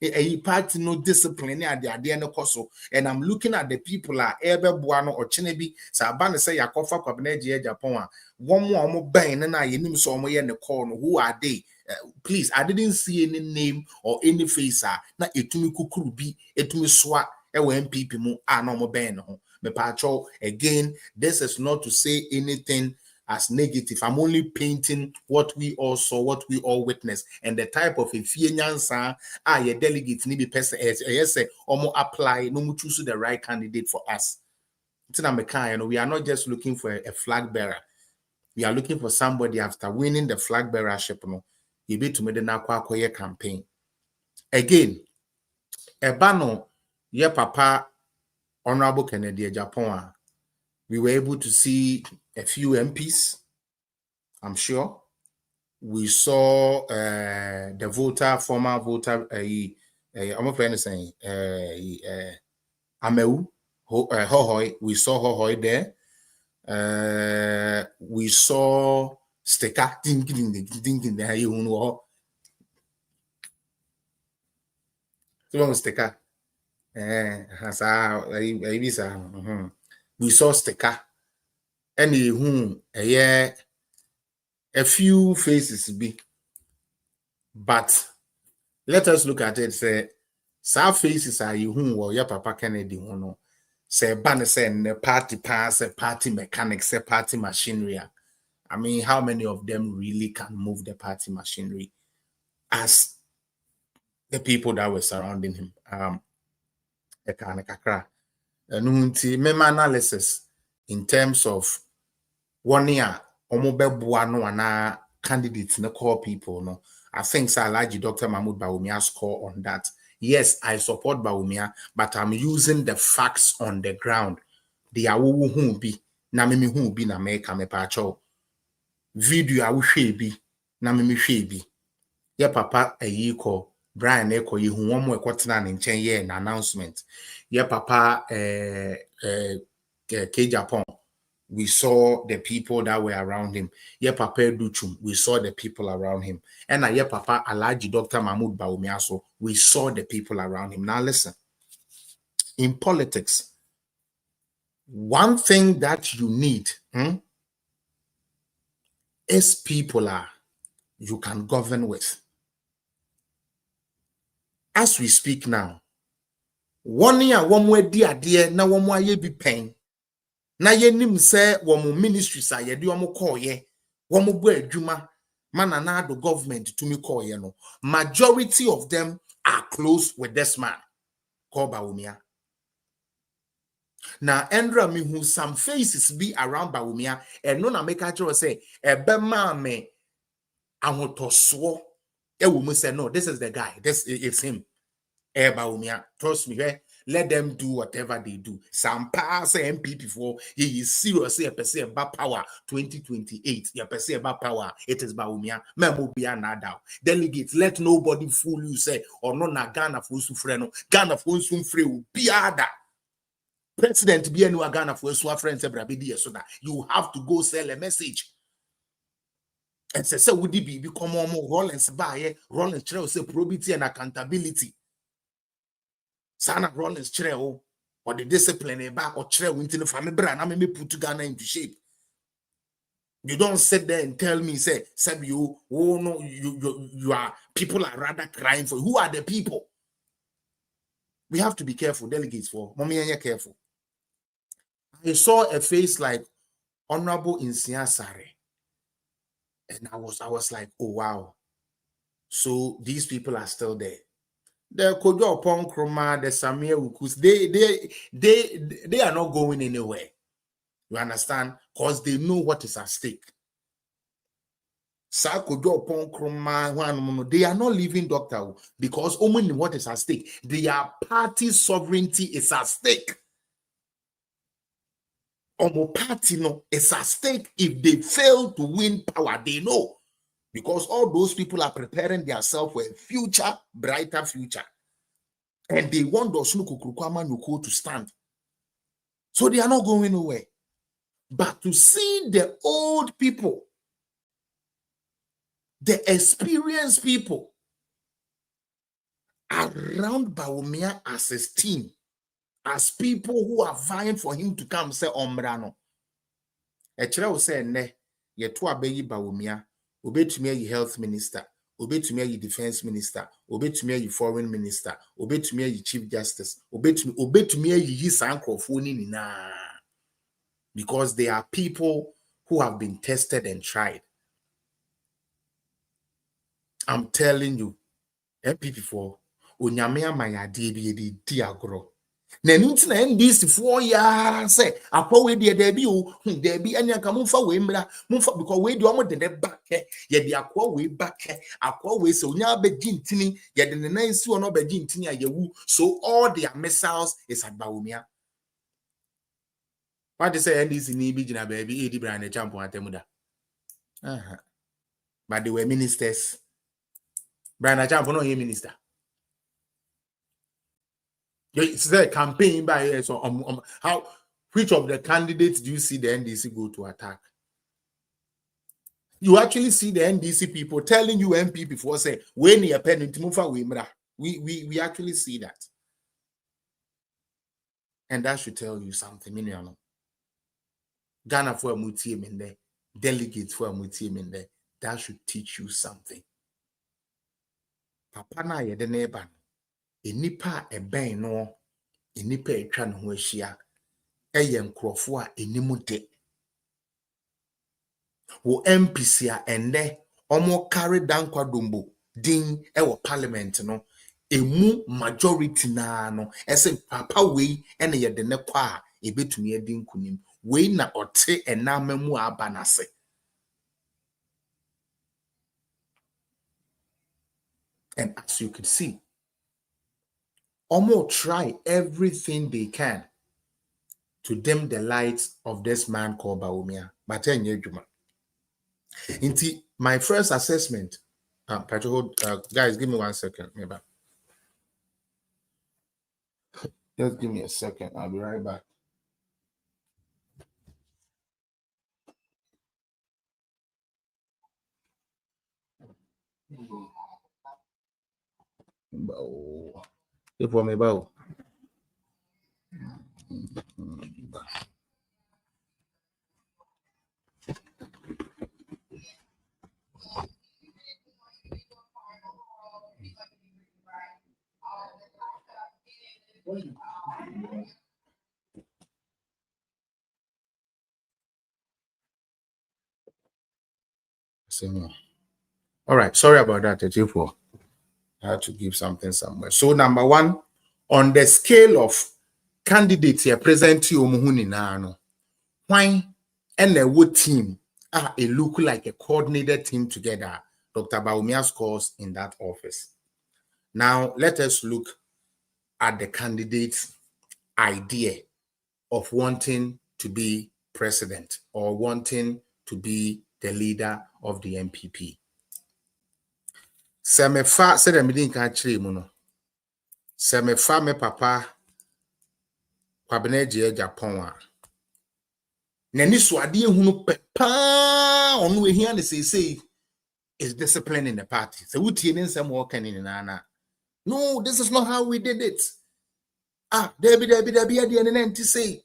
a party discipline no koso. And I'm looking at the people ebe buano or chinebi sabana say yakofa kwabena Agyapong. One more bang na yenim so mo ye ne call no. Who are they? Please, I didn't see any name or any face na etumi kukuru bi etumi swa ewe MPP mu no mo bang no. Me pacho again, this is not to say anything as negative. I'm only painting what we all saw, what we all witnessed, and the type of efficiency your delegates need be person yes omo apply no mu choose the right candidate for us. We are not just looking for a flag bearer. We are looking for somebody after winning the flag bearership. You be to me the campaign. Again, Ebano, ye papa, Honorable Kennedy Agyapong, we were able to see a few MPs, I'm sure. We saw the former voter, I'm saying, Ameu, Hohoi. We saw Hohoi there. We saw Sticker, Sticker. We saw Sticker. And a few faces be. But let us look at it. Say, some faces are you who your Papa Kennedy no. Say ban say party pass, party mechanics, party machinery. I mean, how many of them really can move the party machinery as the people that were surrounding him? Analysis in terms of 1 year, candidates no call people no. I think Salaji Dr. Mahmoud Bawumia score on that. Yes, I support Bawumia, but I'm using the facts on the ground. The awu who be na mimi who be na make me pacho. Video awu bi na mimi bi. Ye papa call Brian Eko ye who one more kwatena ne nchen ye an announcement. Ye papa Agyapong. We saw the people that were around him. Ye Papa Duchum, we saw the people around him. And ye Papa Alaji Dr. Mahmoud Bawumia, so we saw the people around him. Now listen, in politics, one thing that you need is people you can govern with. As we speak now, 1 year, one more dear, now 1 more year be pain. Na yenim say womo ministries a yede omo call ye womo bo adwuma mana na do government to me call ye no majority of them are close with this man called Bawumia. Now Endra me who some faces be around Bawumia and no na make actually say ebe ma me ahotoso e wo mu say no, this is the guy, it's him. Bawumia, trust me, let them do whatever they do. Some pass MPP for he is seriously a person about power 2028. Your person about power, it is Bawumia. Memo be another. Delegates, let nobody fool you, say, or no na Ghana for Sufreno. Ghana for Sufre will be other. President be any Ghana for Sufren so that you have to go sell a message. And say, would it be become more Rollins by Rollins trail say probity and accountability. Sana Rollins trail or the discipline back or trail into the family brand. I mean, put Ghana into shape. You don't sit there and tell me, say, you, oh no, you are, people are rather crying for. Who are the people? We have to be careful, delegates for. Mommy, and you're careful. I saw a face like Honorable Insia Sare. And I was like, oh wow. So these people are still there. The Agyapong Kroma, the Samir Wukus, they are not going anywhere. You understand? Because they know what is at stake. Agyapong Kroma, they are not leaving Doctor because only what is at stake. Their party sovereignty is at stake. Omo party no is at stake if they fail to win power. They know. Because all those people are preparing themselves for a future, brighter future. And they want those Nuku to stand. So they are not going nowhere. But to see the old people, the experienced people around Bawumia as his team, as people who are vying for him to come say Omrano. Echira will say, ne, ye to abeyi Bawumia. Obetumi ayi health minister, obetumi ayi defense minister, obetumi ayi foreign minister, obetumi ayi chief justice, obetumi ayi sankrofo ni nina. Because they are people who have been tested and tried. I'm telling you, MPP4, onyame amaya di agro. Nanunti na NDC 4 years say akwa we de there be o there be any aka mumfa we mra mumfa because we de omo de back ye de akwa we back akwa we so nya be gintini ye de ne nan si ono be gintini ayewu so all their missiles is at Bawumia. What they say NDC ni bi gina baby edi brand e champion atemuda. But they were ministers. Brand champion no minister. It's the campaign by so how which of the candidates do you see the NDC go to attack? You actually see the NDC people telling you MP before say when you pen we actually see that. And that should tell you something. Ghana for a mutim in there, delegates for a mutim in there. That should teach you something. Papa na ye de neighbor. Enipa eben no enipa etwa no ho ahia eye nkrofo a enimu de wo MPC a ende omo carry down kwadombo din ewo parliament no emu majority na no ese papa we ene ye de ne kwa a ebetumi edi nkunim we na ote enamamu abanase. And as you can see, Omo try everything they can to dim the lights of this man called Bawumia. But my first assessment, guys, give me 1 second. Maybe. Just give me a second. I'll be right back. If for me, bow. All right, sorry about that, Agyapong. I had to give something somewhere. So number one, on the scale of candidates here present to you, why and the wood team it look like a coordinated team together. Dr. Bawumia scores in that office. Now let us look at the candidate's idea of wanting to be president or wanting to be the leader of the MPP. Semefa said me din kan kire mu no. Semefa me papa kwabena Agyapong a. Nani so ade ehunu pepa onu ehia ne say is discipline in the party. So wutie ne nsem wo kan ni na. No, this is not how we did it. Debi ade ne nti say.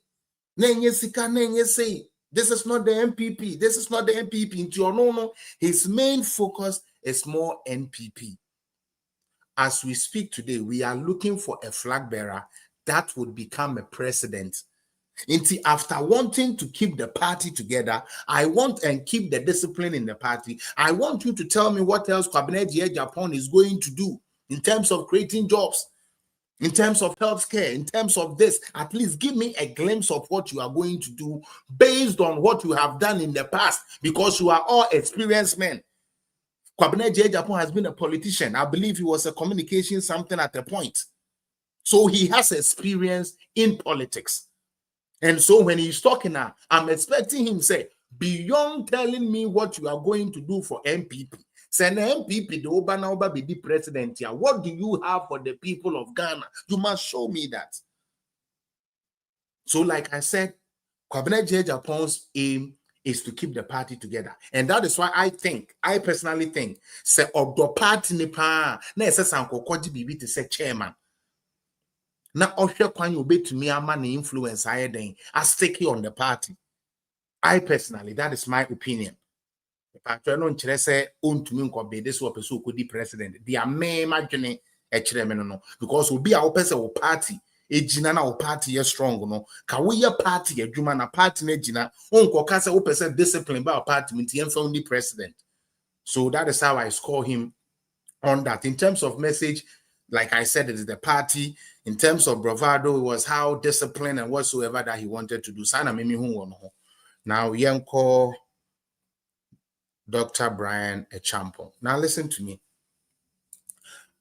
Nenye sika nenye say. This is not the MPP. This is not the MPP. Into no. His main focus is more NPP. As we speak today, we are looking for a flag bearer that would become a president. After wanting to keep the party together, I want and keep the discipline in the party. I want you to tell me what else Agyapong is going to do in terms of creating jobs, in terms of healthcare, in terms of this. At least give me a glimpse of what you are going to do based on what you have done in the past, because you are all experienced men. Agyapong has been a politician. I believe he was a communication something at a point. So he has experience in politics. And so when he's talking now, I'm expecting him to say, beyond telling me what you are going to do for MPP, send MPP the Oba be the president here. What do you have for the people of Ghana? You must show me that. So like I said, Agyapong's aim is to keep the party together. And that is why I personally think, say, of the party nipa, na sanko koji bibi to say chairman. Na ohwe kwan you bet to me ama na influence higher than I stick on the party. I personally, that is my opinion. If I try no nkyere say on to me nko be this one person could be president. They may imagine a chairman no, because will be our person or party. Ejina na o party is strong no. Ka we ye party adwuma na party na ejina onko ka say o person discipline by our party nti yem found the president. So that is how I score him on that. In terms of message, like I said, it is the party. In terms of bravado, it was how disciplined and whatsoever that he wanted to do. Now, Yanko Dr. Brian Agyapong. Now, listen to me.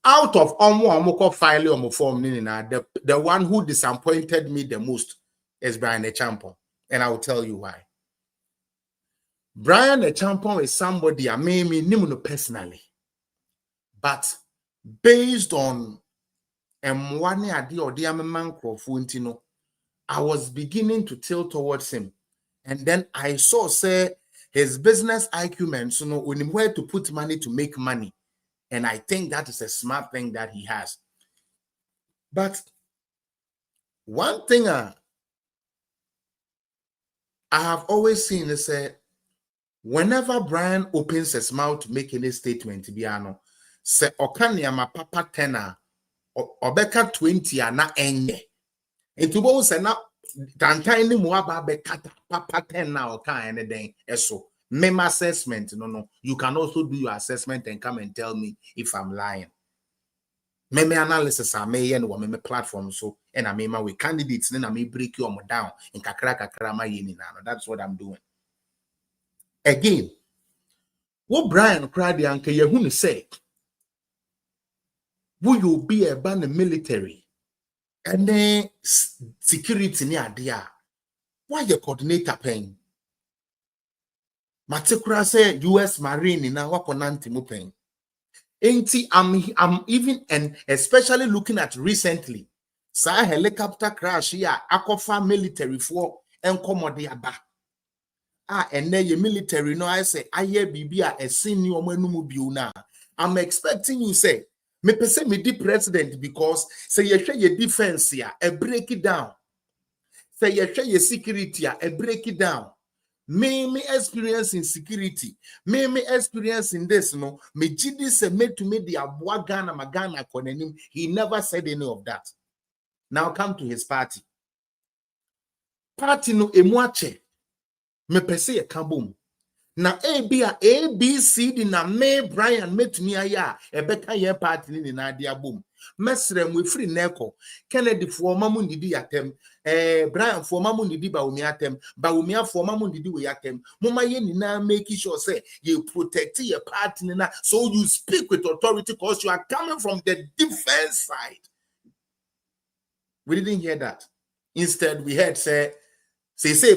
Out of Omoko filing form, the one who disappointed me the most is Brian Agyapong. And I will tell you why. Brian Agyapong is somebody I may know personally, but based on I was beginning to tilt towards him. And then I saw, say, his business acumen, so where to put money to make money. And I think that is a smart thing that he has. But one thing I have always seen is whenever Brian opens his mouth to make any statement, say Okanyama Papa 10 or Becca 20 na enye. And to both say now Tantine Muaba Becca Papa 10 now or anything eso. Meme assessment, no. You can also do your assessment and come and tell me if I'm lying. Meme analysis I may and meme platform so and I may with candidates, then I may break you down in kakra ma yeni na. That's what I'm doing. Again, what Brian cried the uncle Yehuni said, will you be a band military and then security near there? Why your coordinator paying? Matikura say US Marine in our Ponanti Mupeng. I'm even and especially looking at recently. Sa helicopter crash here, Akofa military for and Komodiaba. And then your military no I say aye bibia a senior manumu biuna. I'm expecting you say me pese me the president because say you share your defense here, a break it down. Say you share your security here, a break it down. Me experience in security. Me experience in this, no. Me jidi se made to me the abwa Ghana magana konenim. He never said any of that. Now come to his party. Party no emwache. Me pese ye kabum. Na ABC na me Brian met me aya. Ebeka ye party ni na dia boom. Mesrem we free neko. Kennedy for mamu ndidi yatem. Brian for mamu ndidi Bawumia tem. Bawumia for mamu ndidi we yatem. Mama ye ni na make sure say you protect your party na. So you speak with authority because you are coming from the defense side. We didn't hear that. Instead, we heard say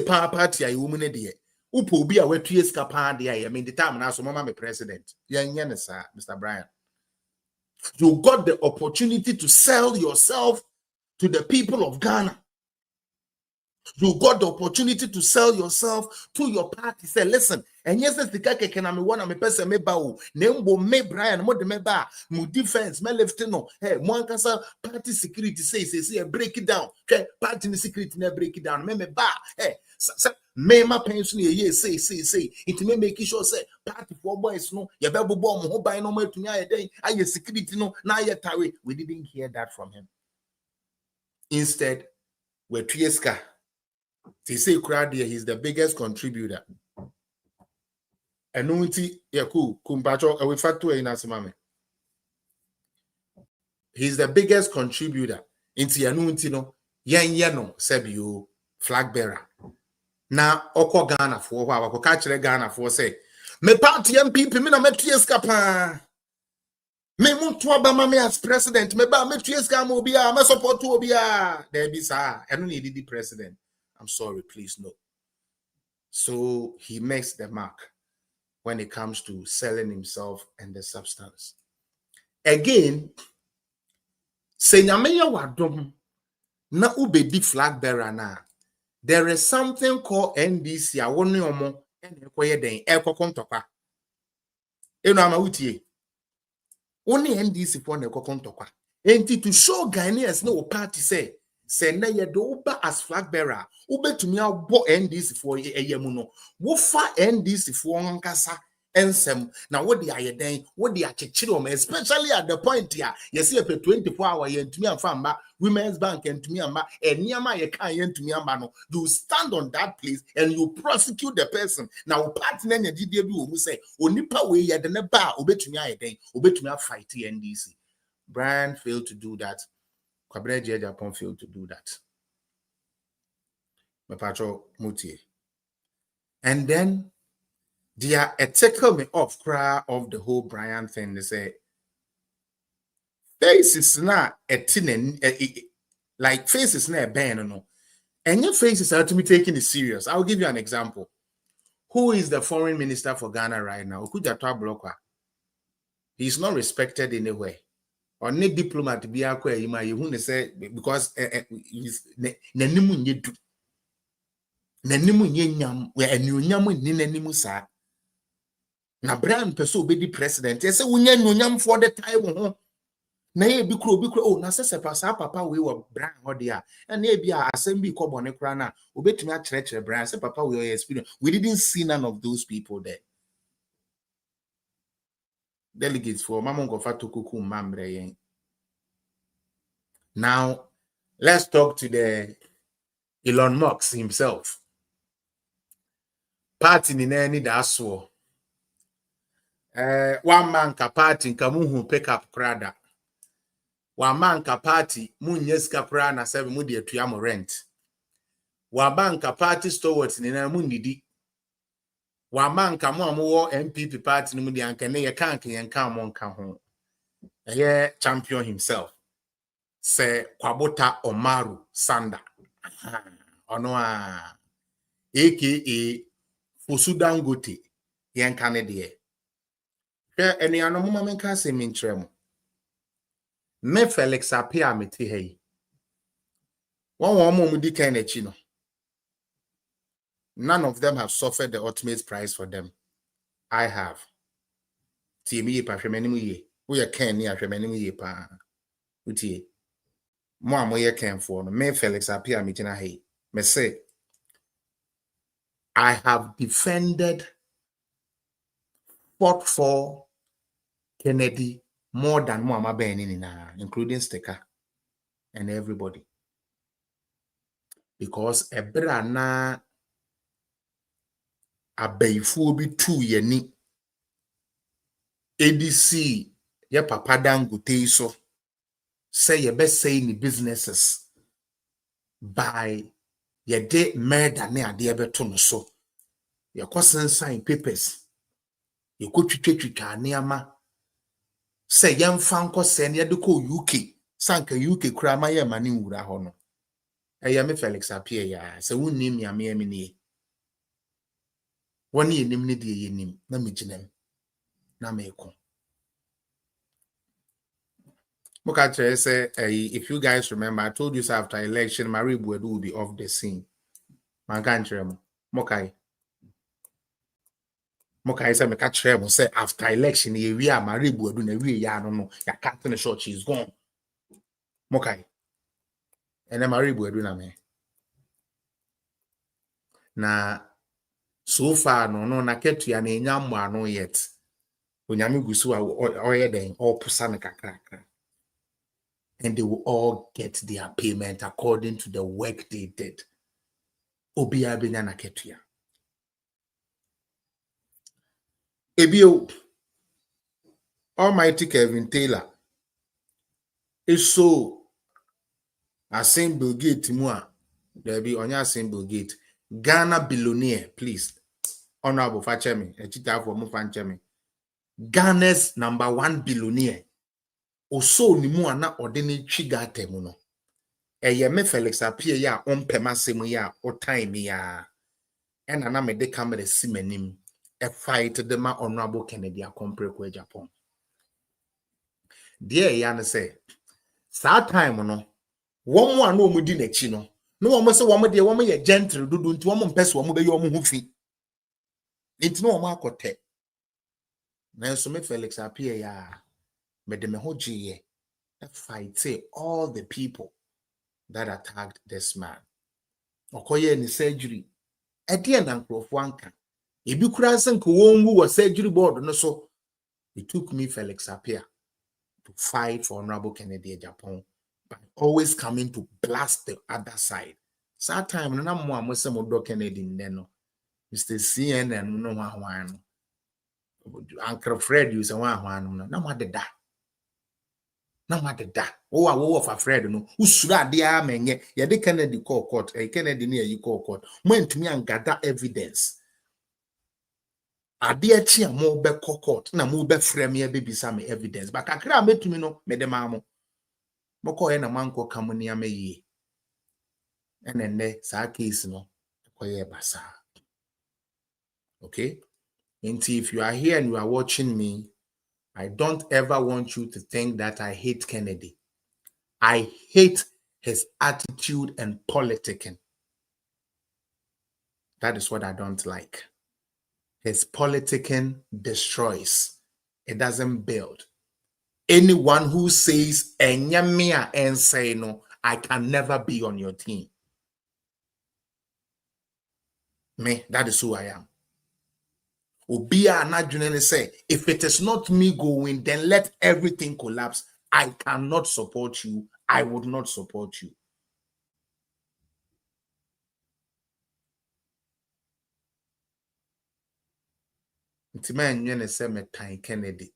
party ya woman de. Upo be a wet years capand de. I mean the time now so mama me president. Mr. Brian. You got the opportunity to sell yourself to the people of Ghana. You got the opportunity to sell yourself to your party. Say, listen, and yes, the kake can I'm one of my person me bao. Nembo me Brian, mo de me ba, mo defense, me left no. Hey, one kasa party security say, break it down. Okay, party security ne break it down. Me ba. Hey, me ma pension ye say. It may make sure say party for boys no. Ya be bo mo ho ban no ma tumi aye den. Aye security no na aye tawe. We didn't hear that from him. Instead, we Trieska. They say he's the biggest contributor. Anunti yaku kumbacho we fatu in asimame. He's the biggest contributor. Inti anunti no no sebio flag bearer. Na oko Ghana for wa ko kachire Ghana for say me party MPP me na me Trieska pa. Me muntu abama me as president me ba me Trieska mo bia me support to bia. There be sir. I don't need the president. I'm sorry, please no. So he makes the mark when it comes to selling himself and the substance. Again, Senyameya wadom na ubedi flag bearer na. There is something called NDC. I want you more and ekoye den ekokontokwa. Eno amawutie. Only NDC for ne ekokontokwa. Enti to show Ghanaians no party say na ye do ba as flag bearer ubetumi abo NDC for eyemu no wo fa NDC for nkasa ensem na wo de ayeden wo de achechire o especially at the point here you see a 24 hour ye ntumi amfa mba Women's Bank ntumi amba eniama ye kan ye ntumi amba no you stand on that place and you prosecute the person now party na nyadie bi wo say onipa we ye de ne ba obetumi ayeden obetumi fight NDC. Brian failed to do that. Kwabena Agyapong failed to do that. And then they are taking me off cry of the whole Brian thing. They say faces not a tin like faces not a ban no. And your faces are to be taken serious. I'll give you an example. Who is the foreign minister for Ghana right now? He's not respected anywhere. Or any diplomat be a you might say because he's nanimu nyedu. Nanimu nyam where a new nyamu ninanimu sa. Na Brian Peso be the president. Yes, we nyam for the time. Na ye bi kro oh na se pasa papa we were Brian hodia and ye bi assembly ko bone kra na obetumi a kire Brian se papa we experience. We didn't see none of those people there. Delegates for Mamon Fatukuku Mambre yen. Now let's talk to the Elon Musk himself. Party ni nani da so. One man ka party nkamuhu pick up krada. One man ka party munyeska pra na 7 mu de atua mo rent. One man ka party stewards ni na munidi. One man ka mo amowo MPP party ni mu de anka ne ye kan yen kan mo nka ho. Champion himself. Se Kwabota Omaru Sanda. Ono aka Fosudangote yen kanede. Eni anomuma menka se mintrem. Me Felix Apia meti hei. One mu di kan echi no. None of them have suffered the ultimate price for them. I have. Timi pa hwemanimu ye. Wo ye kan ni ahwemanimu ye pa. Utie. Mo amoye kan for no. Me Felix Apia meti na hei. Me say I have defended, fought for Kennedy more than Muammar Benin, including Sticker and everybody. Because Ebrana Abeifubi 2 yeni ADC ye papa dangote so say ye best say in the businesses by ye de murder ne ade beto no so ye kwasen sign papers ye kotwitwitwa neama say yem fan kwose ne de ko UK sanka UK kura ma ye mane wura ho no eye me Felix Apia ya se wunni mi ame ame ne woni enim ne de ye nim na meginem na meko. Say, if you guys remember, I told you so after election, Marie Buedu will be off the scene. Mokai say, me catch him say after election, we are Marie Buedu, ne we ya no, ya captain the short, she's gone. Mokai. And then Marie Buedu na me. Na so far no na ketu ya ne nyamwa no yet. Onyame gusu a oye den all pusane kakra. And they will all get their payment according to the work they did. Obia benyana ketuya. Ebio Almighty Kevin Taylor is so a symbol gate mua. There be on your symbol gate. Ghana billionaire, please. Honorable Fachemi, a chita for Mufanchemi. Ghana's #1 billionaire. Oso ni mu ana ordinary chiga temuno. Eye me Felix Apia ya ompema semu ya o time ya. Ena na me de camera simenim. A fight the ma Honorable Kennedy Agyapong kwa Agyapong. Dear yana say, sa time no, one more no mudi na chi no. No one must say one de one ye gentle do nti one mpese one be yo mo hufi. Nti no one akote. Na so me Felix Apia ya me de me hoji fight say all the people that attacked this man. Okoye ni surgery. Ede na nkrofo anka. Ebi kura senko wonwu wa surgery board no so. It took me Felix Apia to fight for Honorable Kennedy Agyapong by always coming to blast the other side. So time na mo amose mo do Kennedy no. Mr. CNN no hwan no. Uncle Fred you say hwan no na mo adeda. na madeda wo a wo of afraid no usura de a menye ye de Kennedy call court Kennedy ne yi call court mo ntumi angada evidence ade achi a mo be court na mo be frame ye be bisa me evidence ba kakra metumi no me de ma mo moko ye na manko kamuni amayi enenne sa case no koye basa. Okay, and if you are here and you are watching me, I don't ever want you to think that I hate Kennedy. I hate his attitude and politicking. That is what I don't like. His politicking destroys. It doesn't build. Anyone who says enyamia and say no, I can never be on your team. Me, that is who I am. Obia Anajunene say, if it is not me going, then let everything collapse. I cannot support you. I would not support you. Ntiman say me tan Kennedy.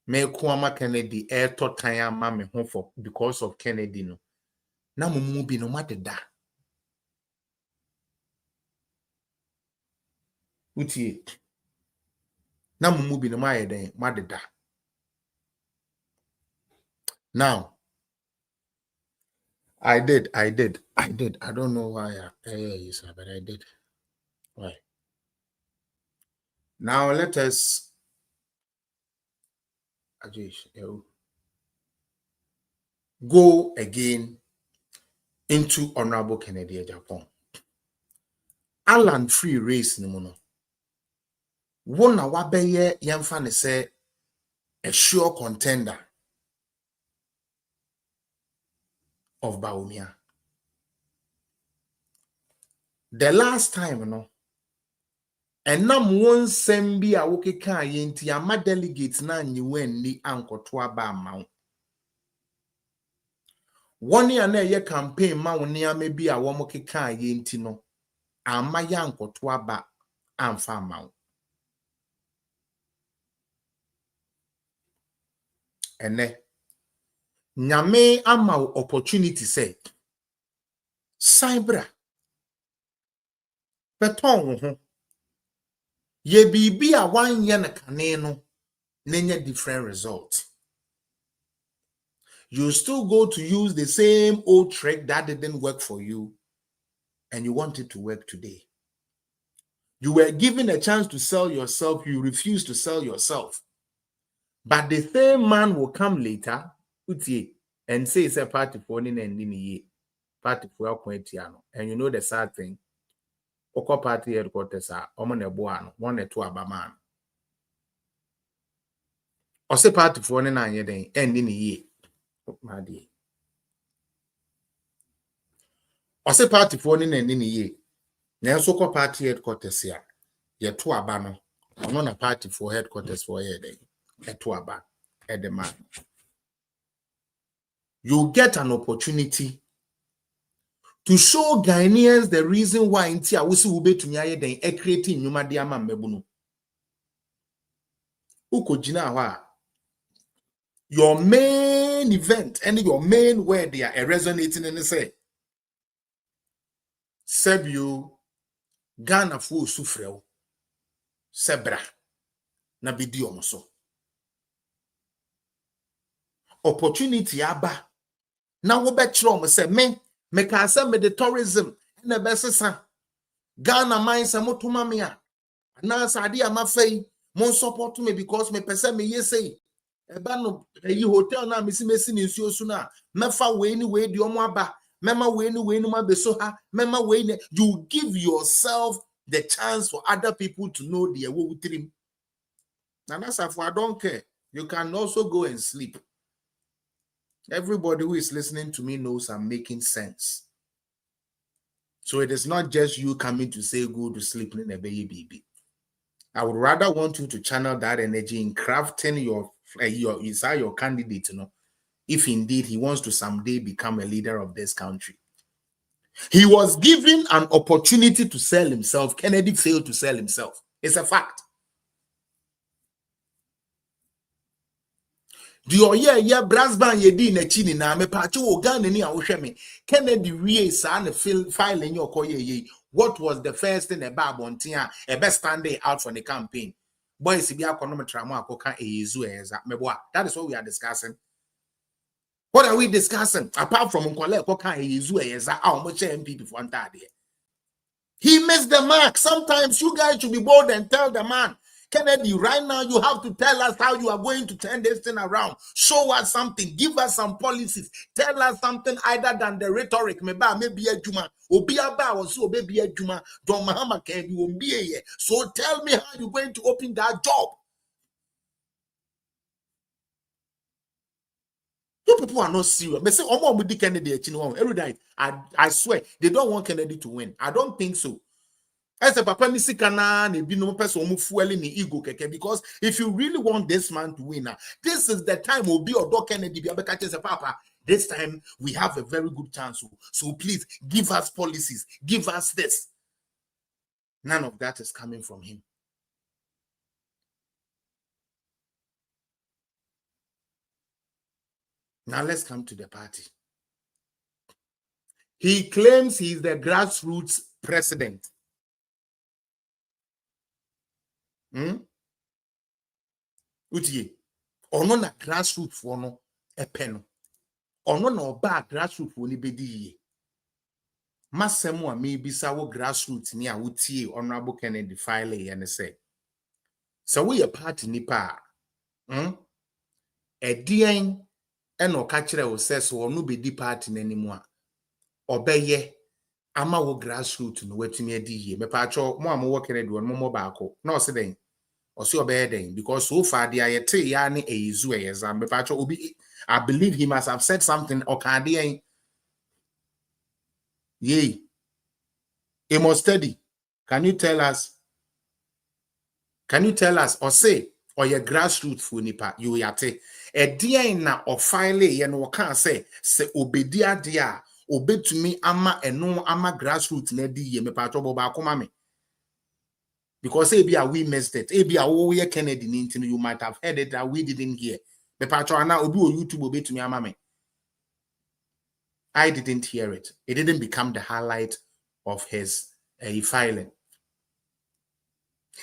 Me kuama Kennedy to tan ama me ho for because of Kennedy no. Na mumu bi no madeda. Utie. Na mumu bi no mayeden madeda. Now, I did. I don't know why but I did. Why? Now let us go again into Honorable Kennedy Agyapong. Alan free race ni mono. One na wabeye yemfa ne say a sure contender of Bawumia. The last time, no, and nam one sembi a woke kan yenti ama delegates na nyiwen ni ankoto aba amount. One year na ye campaign ma woni amebi a wo moke kan yenti no ama ya ankoto aba amfa amount. Ene nyame ama opportunity say Cybra beton ho ye bibi a 1 year na kane no nenya different result. You still go to use the same old trick that didn't work for you and you want it to work today. You were given a chance to sell yourself, you refused to sell yourself. But the same man will come later and say it's a party for party for and you know the sad thing. Oko party headquarters are one or two abaman. Or say party for any end in a year. My dear. Or say party for any end in a year. Now so party headquarters here. Ye two abano. I'm on a party for headquarters for a day. A two aban at the man. You get an opportunity to show Ghanaians the reason why inti awusi ube to nyaye den e creating nyuma dia ma mebunu. Uko jina wa your main event and your main word they are resonating in the say Sebio Ghana fu sufreo sebra na bidio moso opportunity aba na wo betro mo say me ka say me the tourism na besesa Ghana mine say motuma me a na sade amafai mon support me because me pese me yesei eba no yi hotel na mesi ni nsuo su na mefa we ni we di omo aba mema we ni ma beso ha mema we ni you give yourself the chance for other people to know the way we dream. And that's I don't care. You can also go and sleep. Everybody who is listening to me knows I'm making sense. So it is not just you coming to say go to sleep in a baby. I would rather want you to channel that energy in crafting your candidate, you know, if indeed he wants to someday become a leader of this country. He was given an opportunity to sell himself. Kennedy failed to sell himself. It's a fact. The yeah brass band ye di na chini na me pa cho Ghana ni a wo hwe me Kennedy wie sa na filing your koye ye. What was the first thing about Bontia a best standing out for the campaign? Boys be econometra mo akoka eyezu eza meboa. That is what we are discussing. What are we discussing? Apart from Nkole akoka eyezu eza a omo che MP before ntade. He missed the mark. Sometimes you guys should be bold and tell the man, Kennedy, right now you have to tell us how you are going to turn this thing around. Show us something. Give us some policies. Tell us something other than the rhetoric. Maybe a juma. Obiaba or so baby a juma. Don Mahama can you be here. So tell me how you're going to open that job. You people are not serious. They say, "Oh, with the Kennedy, every day." I swear they don't want Kennedy to win. I don't think so. As a papa nisikana ne bi no person mu fueli ni ego keke, because if you really want this man to win, this is the time will be or Kennedy be abeka say papa. This time we have a very good chance. So please give us policies, give us this. None of that is coming from him. Now let's come to the party. He claims he is the grassroots president. Utie, ono na grassroots for no epeno. Ono na oba grassroots for ni bedi. Masemu a maybe sawo grassroots ni a utie Honorable Kennedy file and say. So we a party nipa. Edien eno kachire o se so ono bedi party n'animu a obeye ama wo grassroots no wetumi adi ye. Me pa cho mo am wo Kennedy won mo baako. Na o se den. Or see obeying because so far the ayete yani eyizu eyeza me pacho obi. I believe he must have said something or can ye he must study. Can you tell us or say or your grassroots for nipa you yate e dia na or file ye no can say obedia dia obetumi ama eno ama grassroots na di ye me pacho boba akoma me. Because we missed it. We Kennedy, you might have heard it that we didn't hear. The patron now obi YouTube obi to me amame. I didn't hear it. It didn't become the highlight of his filing.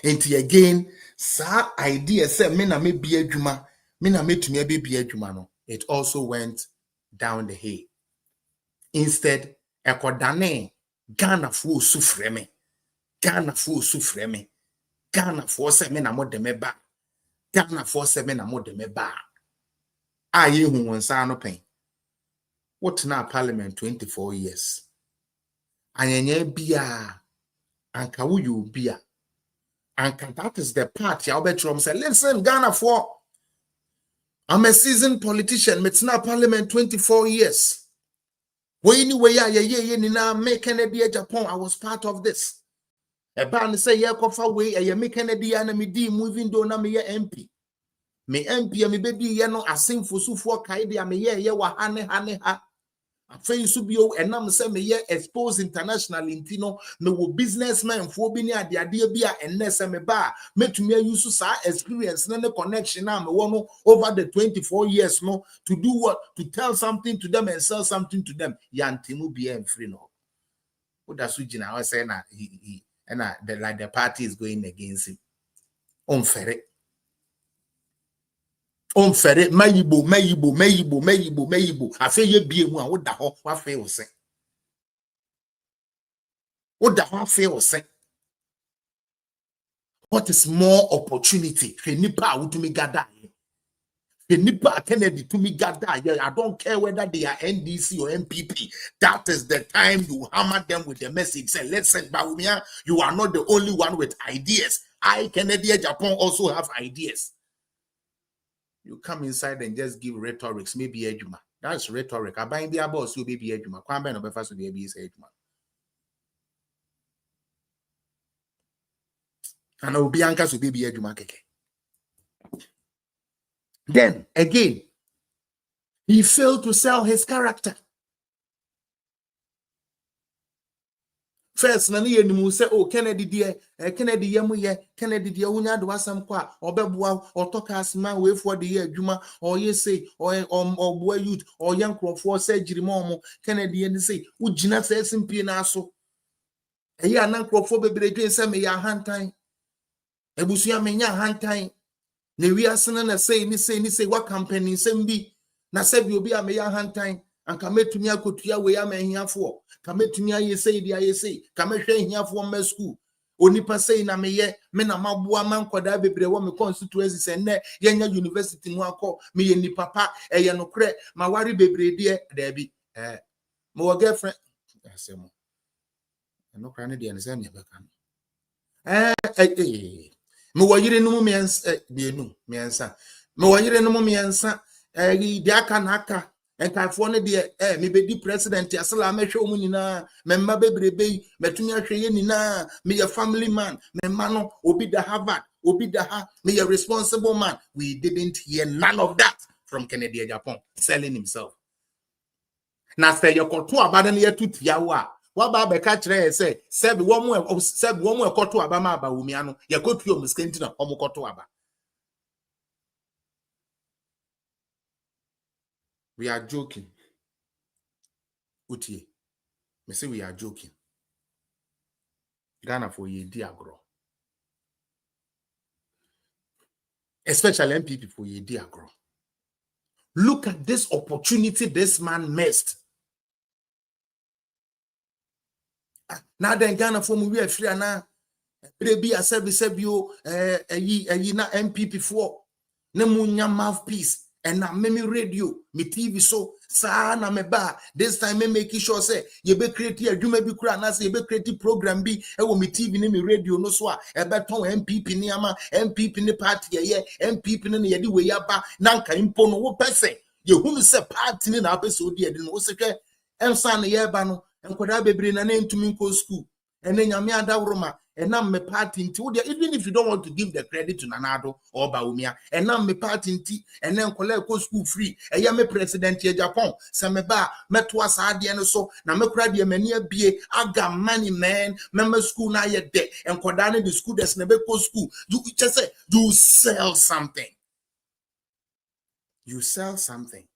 And again, sa idea said me na me be adwuma, me na me to me be adwuma no. It also went down the hill. Instead, ekodane Ghana fu sufreme. Ghana fu sufreme. Ghana for 7 na mo de meba. Ghana for 7 na mo de meba. Aye hu wonsa no pen. What na parliament 24 years. Anyenye bia anka wo you bia. Anka that is the part ya obetrom say listen Ghana for I'm a seasoned politician. It's na parliament 24 years. Well anyway ye ni na make Agyapong. I was part of this. A ban say ye kofa way a me Kennedy and me di moving do na me MP. Me MP me baby ye no asim fusu for kaide me ye wa hane ha. Afei so bio enam say me ye expose international intino me wo businessmen for bi ni ade bi a enne say me ba metumi use sa experience na connection na me wo over the 24 years no to do what, to tell something to them and sell something to them yantimu bi en free no. What does you na say na he and the party is going against him. Unfair. Mayibo. I feel you be one. What the hell? What fail say? What the hell fail say? What is more opportunity? Nipa to me gather. Nipa Kennedy to me gather. I don't care whether they are NDC or MPP. That is the time you hammer them with the message. Say, listen, Bawumia, you are not the only one with ideas. I, Kennedy, Agyapong also have ideas. You come inside and just give rhetorics, maybe Ejuma. That's rhetoric. I bind the boss, you baby Ejuma. Kwambe no befa so the baby say Ejuma. And Obianka so baby Ejuma keke. Then again, he failed to sell his character. first na ne yenimu say oh Kennedy dear Kennedy yemu ye Kennedy dear unya do asam kwa obebua otokas man we for the year adwuma or ye say or boy youth or young crop for surgery mom Kennedy and say ugina say simple na so eyi anan crop for bebre dwen say me ya hantan ebusua menya hantan na wi asena na say ni say what company sembi na say bi obi a me ya hantan anka metumi akotua we ya mahiafo ka metumi aye say dia aye say ka mehwe hiafo ma school onipa say na meye me na maboa mankoda bebre wo me constituency say ne yenya university mu akọ me ye ni papa eye no kre ma ware bebre de da bi me wo girlfriend asemo no kra ne de ne say me beka me wo yire no mu bienu miensa me wo yire no mu miensa di aka na aka enkafo ne de me be di president asala mehwe omu nyina me mma bebrebe metumi ahwe ye nyina me ye family man me mma no obi da Harvard obi da ha me ye responsible man. We didn't hear none of that from Kennedy Agyapong selling himself. Na say your koto abada ne yetutia wo a wa ba be ka kire say sebi wo mu ekoto aba ma Bawumia no ye kotuo muskenti na omo koto aba. We are joking. Utie. Me say we are joking. Ghana for ye diagro. Especially MPP for ye diagro. Look at this opportunity this man missed. Now then Ghana for we are free na be a service you na MPP for na munya mouthpiece and na me radio me TV so sa na me ba this time me make sure say ye be create adwuma bi kura na say ye be create program bi e wo me TV ni me radio no so a e be ton MPP ni ama MPP ni party ye MPP ni ye di we ya ba na nka impo no wo pese ye hunu se party ni na pese odi edi no wo se hwe ensa na ye ba no enkoda bebre na ntumi nko school ene nyame adawroma enam me party nti even if you don't want to give the credit to Nanado or Bawumia enam me party nti ene nkola ko school free eya me president Agyapong se me ba meto asa de no so na me kura de mani abie aga money man member school na ye de enkoda ne the school des na be ko school you just say you sell something. You sell something.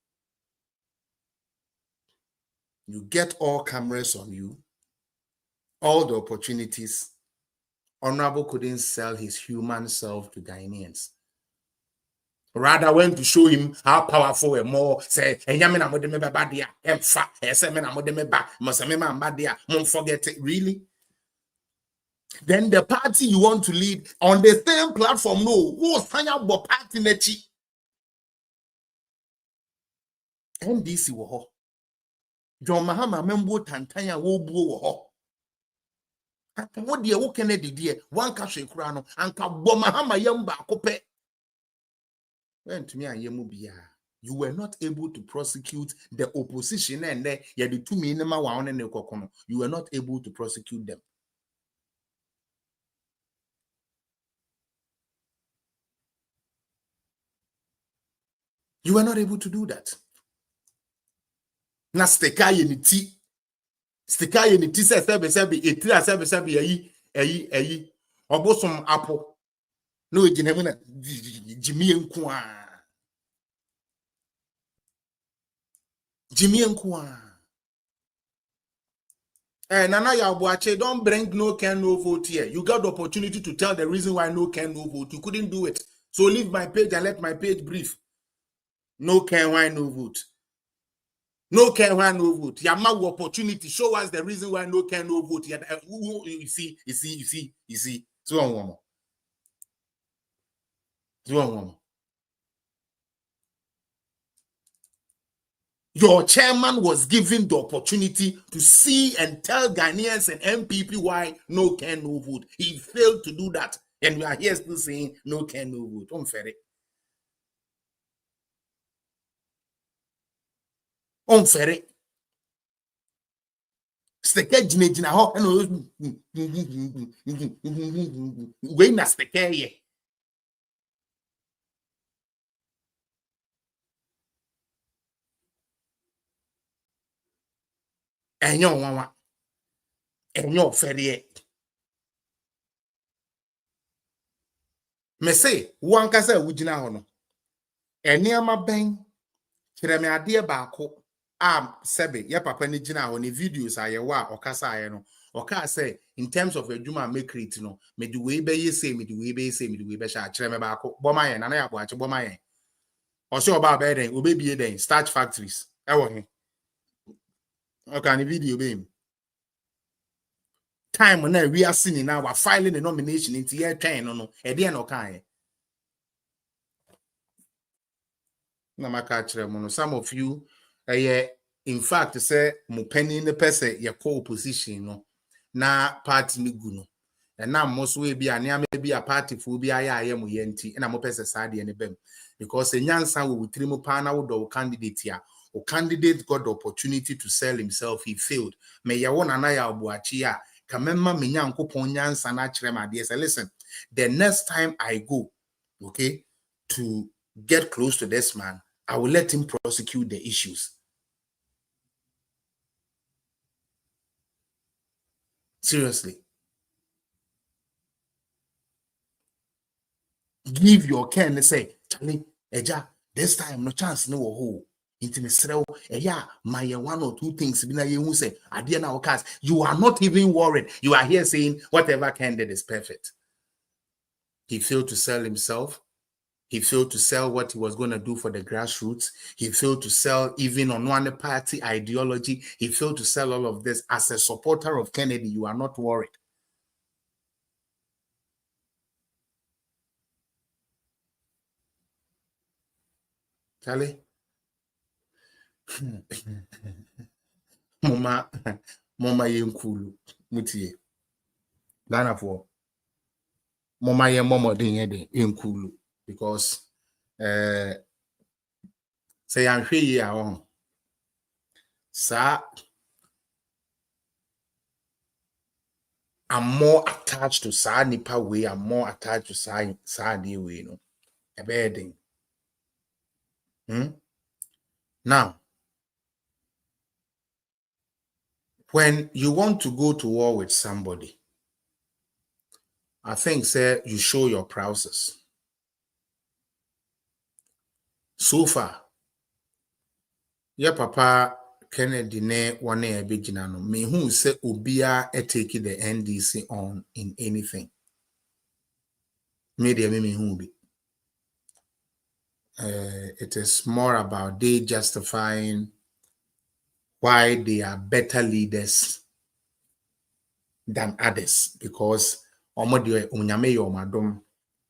You get all cameras on you, all the opportunities. Honorable couldn't sell his human self to Ghanaians. Rather went to show him how powerful and more say, and Yamina Modeme Badia, and fat, and Semina Modeme Ba, Mosamema Badia, won't forget it, really. Then the party you want to lead on the same platform, no, who's Tanya Bo Party Nechi? NDC wo John Mahama membo Tantanya wo buo wo what dear wo Kennedy dear one cash kura no anka bo Mahama yam ba kope when to me and yemu bia you were not able to prosecute the opposition and there you the two minima wa on ne kokono you were not able to prosecute them. You were not able to do that. Na steka ye ni ti se sebe etira sebe yi obosom apo no ejina mu na jimi enku Nana Yabuache, don't bring no can no vote here. You got the opportunity to tell the reason why no can no vote. You couldn't do it. So leave my page and let my page brief. No can why no vote. No can why no vote. Yama opportunity. Show us the reason why no can no vote. You see. So on one. Your chairman was given the opportunity to see and tell Ghanaians and MPP why no can no vote. He failed to do that. And we are here still saying no can no vote. Unfair. Steke jina ho eno we na steke ye enyo nwanwa enyo fere me say one kasa wugina ho no eniama ben kireme ade baako sebe ya papa ni gina ho ni videos ayewo a okasa aye no oka say in terms of adwuma make create no me the way be say me the way be say me the way be sha kireme baako boma ye na na ya bo ache boma ye o se oba be den obebie den starch factories ewo he oka ni video be time na we are seeing now we filing the nomination into year 10 no e de na oka ye na maka kire mo no some of you in fact say mo penny ne pese ye call opposition no na party ni gu no e na mo so e bi ania ma bi a party fu bi aye mo ye nti na mo pese saa de ne bem because enyansa we witiri mo pa na wo do candidate ya o candidate got the opportunity to sell himself, he failed me ye wona na ya obuachi ya kamemma me nyankopon nyansa na kire ma de say listen, the next time I go okay to get close to this man, I will let him prosecute the issues. Seriously. Give your care and say, Charlie, Eja, this time no chance no ho. Intimate my 1 or 2 things. You are not even worried. You are here saying whatever candidate is perfect. He failed to sell himself. He failed to sell what he was going to do for the grassroots. He failed to sell even on one party ideology. He failed to sell all of this. As a supporter of Kennedy, you are not worried. Charlie? Mama yenkulu mutie. Ghana for Mama ye momo den yenkulu because say I'm here on sir, I'm more attached to sa nipa way. I'm more attached to sa way, you know. A bedding. Now, when you want to go to war with somebody, I think, sir, you show your prowess. So far, your papa Kennedy ne one bigina no me who say obia take the NDC on in anything. Media me who be. It is more about they justifying why they are better leaders than others because omo de onyame yo madom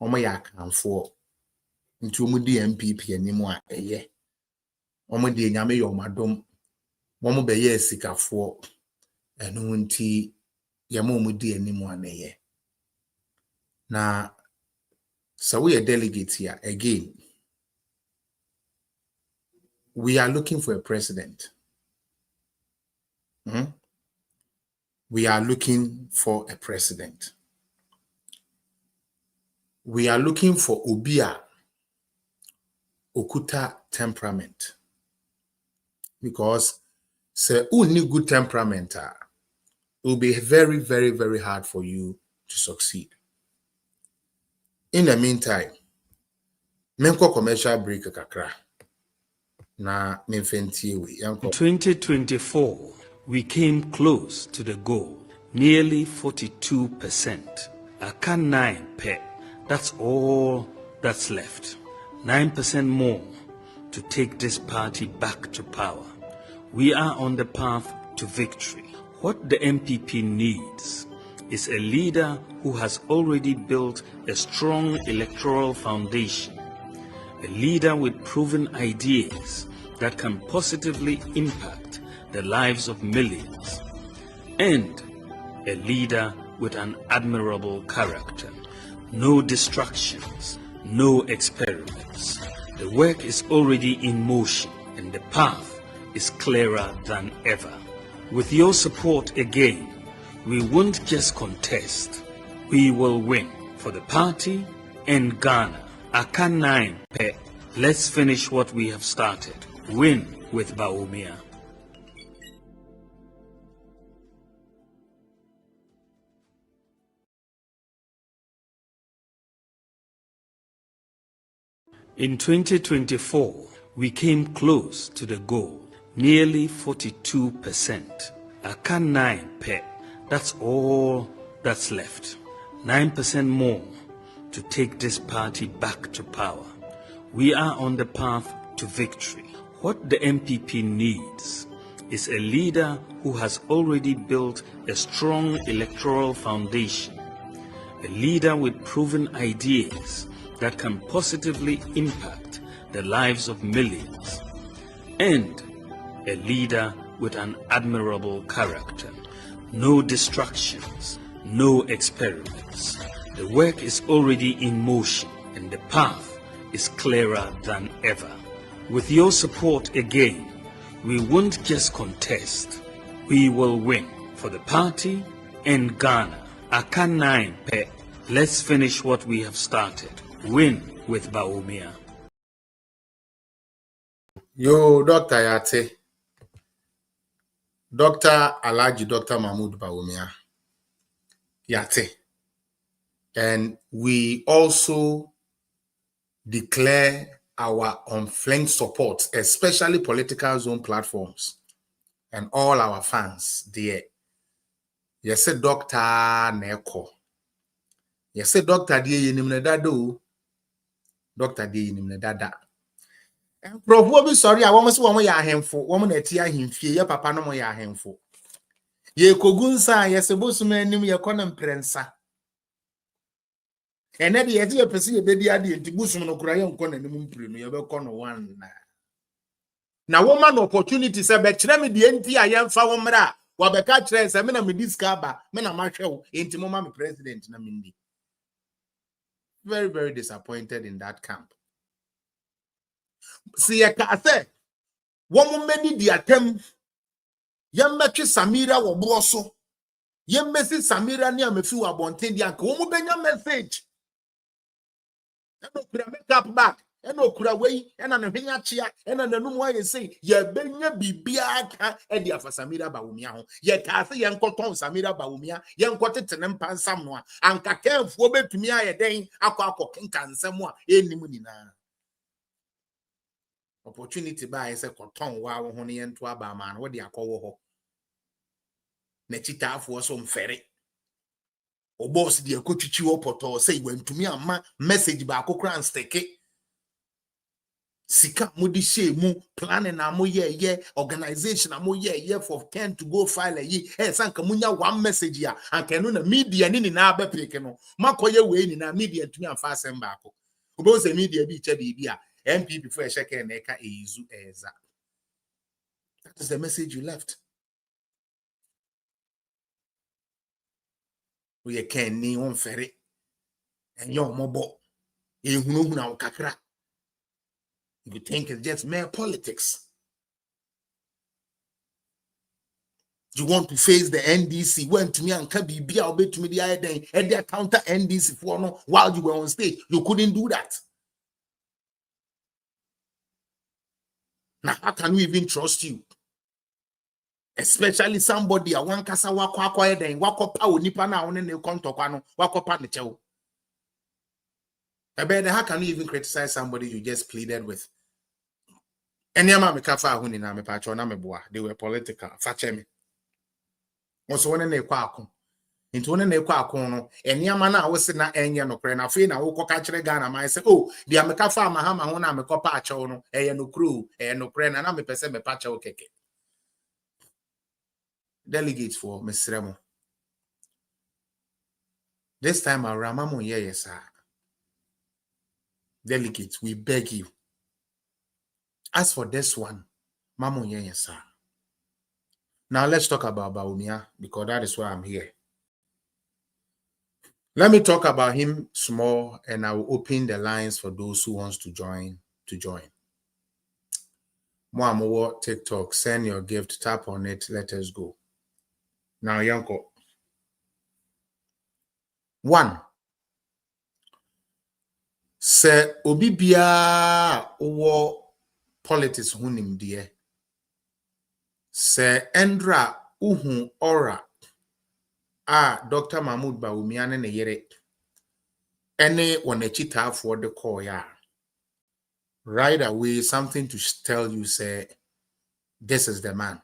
omo ya kanfo nti omo di MPP animu a eye omo de nyame yo madom omo be ye sikafo enu nti yama omo di animu a eye na so we a delegate here again. We are looking for a president. We are looking for a president. We are looking for Obia Okuta temperament. Because say only good temperament will be very, very, very hard for you to succeed. In the meantime, menko commercial break kakra. Na
In 2024, we came close to the goal, nearly 42%. Aka 9 pe. That's all that's left. 9% more to take this party back to power. We are on the path to victory. What the MPP needs is a leader who has already built a strong electoral foundation. A leader with proven ideas that can positively impact the lives of millions. And a leader with an admirable character. No distractions, no experiments. The work is already in motion and the path is clearer than ever. With your support again, we won't just contest, we will win for the party and Ghana. Aka 9 pe. Let's finish what we have started. Win with Bawumia. In 2024, we came close to the goal, nearly 42%. Aka 9 pet, that's all that's left. 9% more to take this party back to power. We are on the path to victory. What the MPP needs is a leader who has already built a strong electoral foundation, a leader with proven ideas that can positively impact the lives of millions, and a leader with an admirable character. No distractions, no experiments. The work is already in motion and the path is clearer than ever. With your support again, we won't just contest, we will win for the party and Ghana. Aka 9 pet. Let's finish what we have started. Win with Bawumia.
Yo, Dr. Yate. Dr. Alhaji Dr. Mahmoud Bawumia. Yate. And we also declare our unflanked support, especially political zone platforms and all our fans there. Yes, Dr. Neko. Yes, Dr. Die Nimnedado. Dr. Die Nimnedada. Bro, be sorry, I want to say one ya hemfo, woman etia himfie, ya papa no mo ya hemfo. Ye kogunsa, yes, bosume nim ye konam prensa. And then the idea person baby adi nti busum no kura ye nkɔ na nim mpire no ye be kɔ no one na woman opportunity say be kire me de nti a ye mfa wo mra wa be ka kire say me na me discover me na ma hwe wo nti mo ma me president na me ndi. Very, very disappointed in that camp. See ye ka say wo many di atem ye metwe Samira wo broso ye mesi Samira ni amefi wo abonten di anka wo benya message. No kura make up back, and no kura way, and an opinion chia, and an anum you say, ye benya bibia and the Samira Bawumia, ye Cathy and Cotton Samira Bawumia, young cotted to them pan someone, and Kakem forward to me a day, aqua can someone, any munina. Opportunity by a cotton wow honey and to man, what they are called Nechita for some ferry. O boss di ekochichi opoto say went to me a message ba akokra nsteke sika mudi she mu planning na mo ye organization na mo ye for 10 to go file yi sanka munya one message ya anka no na media ni na abepeke no makoye we ni na media ntumi amfa asem ba ako o boss media bi che bi a MPP for sheke na eka eyizu eza. That is the message you left. We can ni on ferry and your mobile. You think it's just mere politics. You want to face the NDC? Went to me and can be obey to me the idea and they counter NDC for no while you were on stage. You couldn't do that. Now, how can we even trust you? Especially somebody a one kasa wako akwa den wako pa onipa na one ne kontokwa no wako pa ne chewo. How can you even criticize somebody you just pleaded with? Enyama me kafa ahu ni na me pa cho na me boa. They were political. Fache me. Onso one na ekwa akon. Into one na ekwa akon no enyama na wo se na enye no kre na fe na wo koka kire Ghana man say oh dia me kafa amahama ho na me kopa acho no eye no kru no kre na me pese me pa cho keke. Delegates for Mesremo. This time around, Mamo yes, sir. Delegates, we beg you. As for this one, Mamo yes, sir. Now let's talk about Bawumia because that is why I'm here. Let me talk about him small, and I will open the lines for those who wants to join. Moamowo TikTok, send your gift, tap on it, let us go. Now, Yanko. 1. Se obi bia owo politics hunim die. Se endra uhu ora Dr. Mahmoud Bawumia ne yere ene wanachita for the call ya. right away something to tell you, say, this is the man.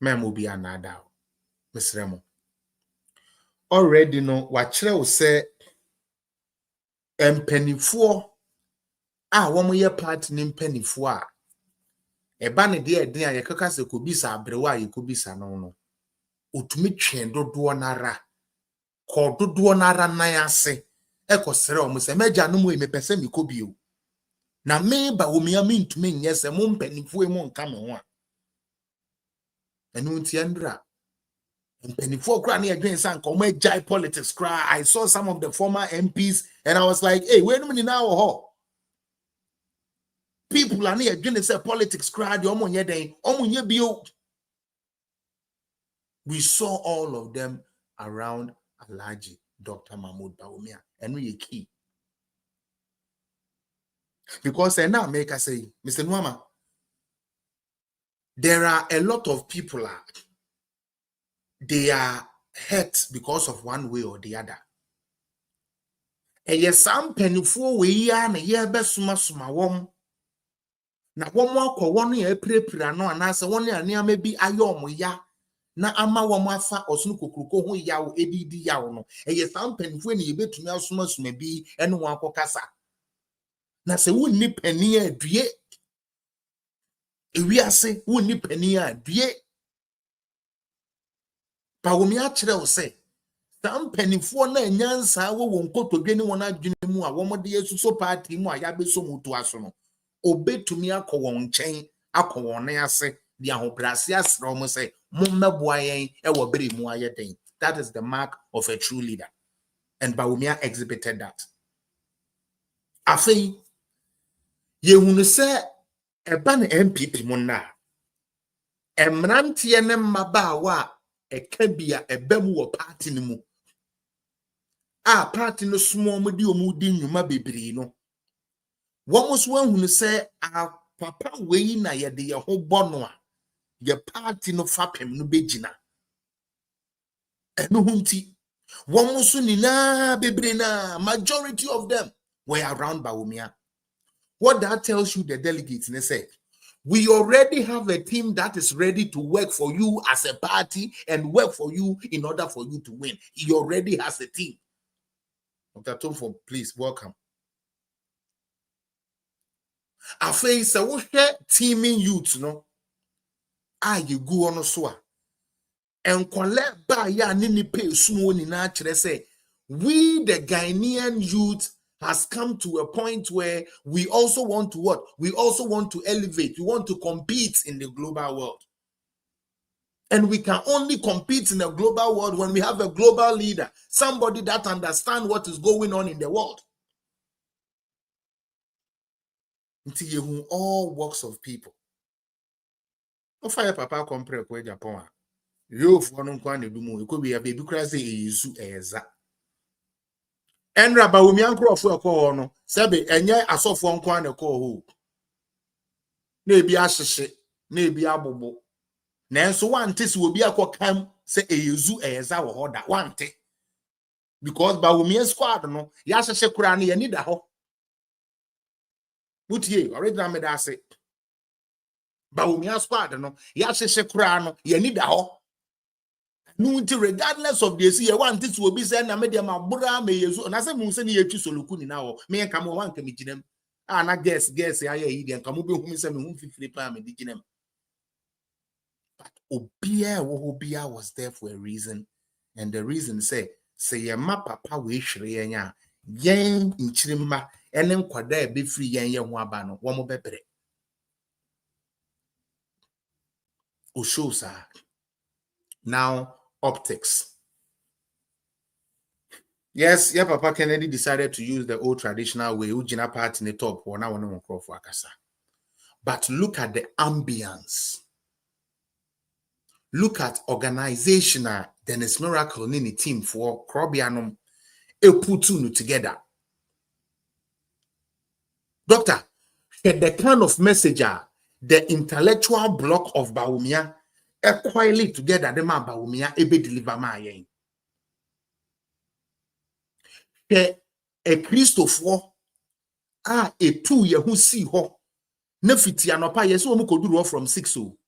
Man will be another. Miss Remo. Already know what Chrell say, and penny four. One year part name penny four. A banner dear, dear, Yakas, could be sa brewa, you could be sa no. Utumi chendo duonara. Ko duonara nayase. Eko sere mo se meja no mo me pese mi kobio. Na me Bawumia mean to me yes e mo mpanifo e mo nka me ho a. Enu nti andra. Mpanifo kra na adwen san ko mo agile politics kra. I saw some of the former MPs and I was like, hey, where no now ho? People are near adwen say politics kra de omo nye den, omo nye bio. We saw all of them around Alhaji Dr. Mahmoud Bawumia, and we key. Because now make us say, Mr. Nwama, there are a lot of people they are hurt because of one way or the other. And yes, some penifo we ya na ye be suma wom. Na wom akọ won ya prepare no anase won ya ne bi ayom ya. Na ama wom afa osunu kokroko ho yawo edidi yawo no. And yes, some penifo ni ye betumi asuma bi ene won akokasa. Na se wonni pani adue ewiase wonni pani adue Bawumia kyerɛ wo sɛ sam panifo na nyansa wo nkotodwe ne won adwene mu a wo de yesuso party mu a yabeso mutu aso no obetumi akɔ won nkyɛn akɔ won ne ase de ahobrase asrɛ mo sɛ mommɛboa yɛn ɛwɔ bere mu ayɛ den. That is the mark of a true leader, and Bawumia exhibited that. Afei yehunu sɛ eba ne MPP mu na emrantie ne mmabaawa ekabia ebemu wo party ni mu party no small mu di omudi nnwuma bebree no wo so ahunu se papa wei na ye de ye ho bɔ no a ye party no fapem no begina eno hunti wo so ni na bebree na majority of them were around Bawumia. What that tells you, the delegates, they say, we already have a team that is ready to work for you as a party and work for you in order for you to win. He already has a team. Dr. Tomfo, please, welcome. I face a teaming youth, no? You go on so. And collect by ya nini pay small in nature say, we the Ghanaian youth has come to a point where we also want to what? We also want to elevate. We want to compete in the global world. And we can only compete in the global world when we have a global leader, somebody that understands what is going on in the world. Until all walks of people. No fire papa compare with Agyapong. You for no kwan edumu. It could be a baby crazy isu eza. Enra Bawumia nkrofo ekọ no sebe enye asofo nkwan ekọ ho na ebi ahyehye na ebi abobo na enso wante se obi akọkam se eyezu eyeza wo hoda wante because Bawumia squad no ya hyehye kura na ye ni da ho butie original me da se Bawumia squad no ya hyehye kura no ye ni da ho. Regardless of this, you want this will be said, na media ma bura me yezu. Na se mu se ni yetu soluku ni na ho. Me nka mo wan ka me ginem. Na guess ya ye idi nka mo be hu me se me hu fifiri pa me ginem. But obia was there for a reason, and the reason say ye ma papa we hwere yen a yen nchirimma ene nkwada e be free yen ye ho aba no wo mo bepere. O show sir. Now optics. Yes, yeah, Papa Kennedy decided to use the old traditional way, Ujina part in the top, or now one for Akasa. But look at the ambience. Look at organizational Dennis Miracle Nini team for Krobianum, Eputunu together. Doctor, the kind of messenger, the intellectual block of Bawumia, quietly together, the man Bawumia, ebe deliver my yen. A Christopher a 2 ye who see ho na fiti anopa ye so omu koduru from 6 o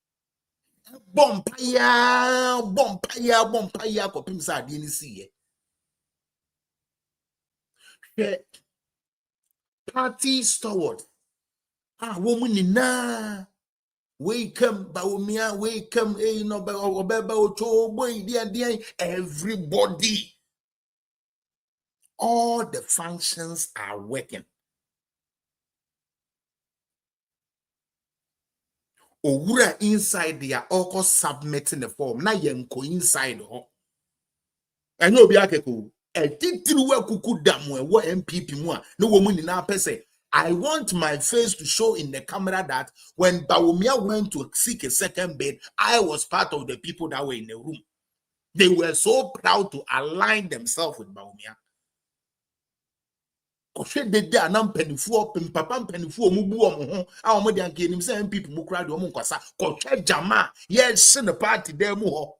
bompaya kopim sa ade ni see ye party steward woman na welcome Bawumia welcome obeba ocho boy dia everybody, all the functions are working. Owura inside they are all submitting the form na yenko inside ho enye obi akeko titiri wa kuku damu wo MPP mu a no wo mu ni na pese. I want my face to show in the camera that when Bawumia went to seek a second bid, I was part of the people that were in the room. They were so proud to align themselves with Bawumia. Koshe dede anam penifuo papa penifuo mu bu omo ho a omo de anke nim say MPP mu kra de omo nkwasa koshe jama yes the party there mu ho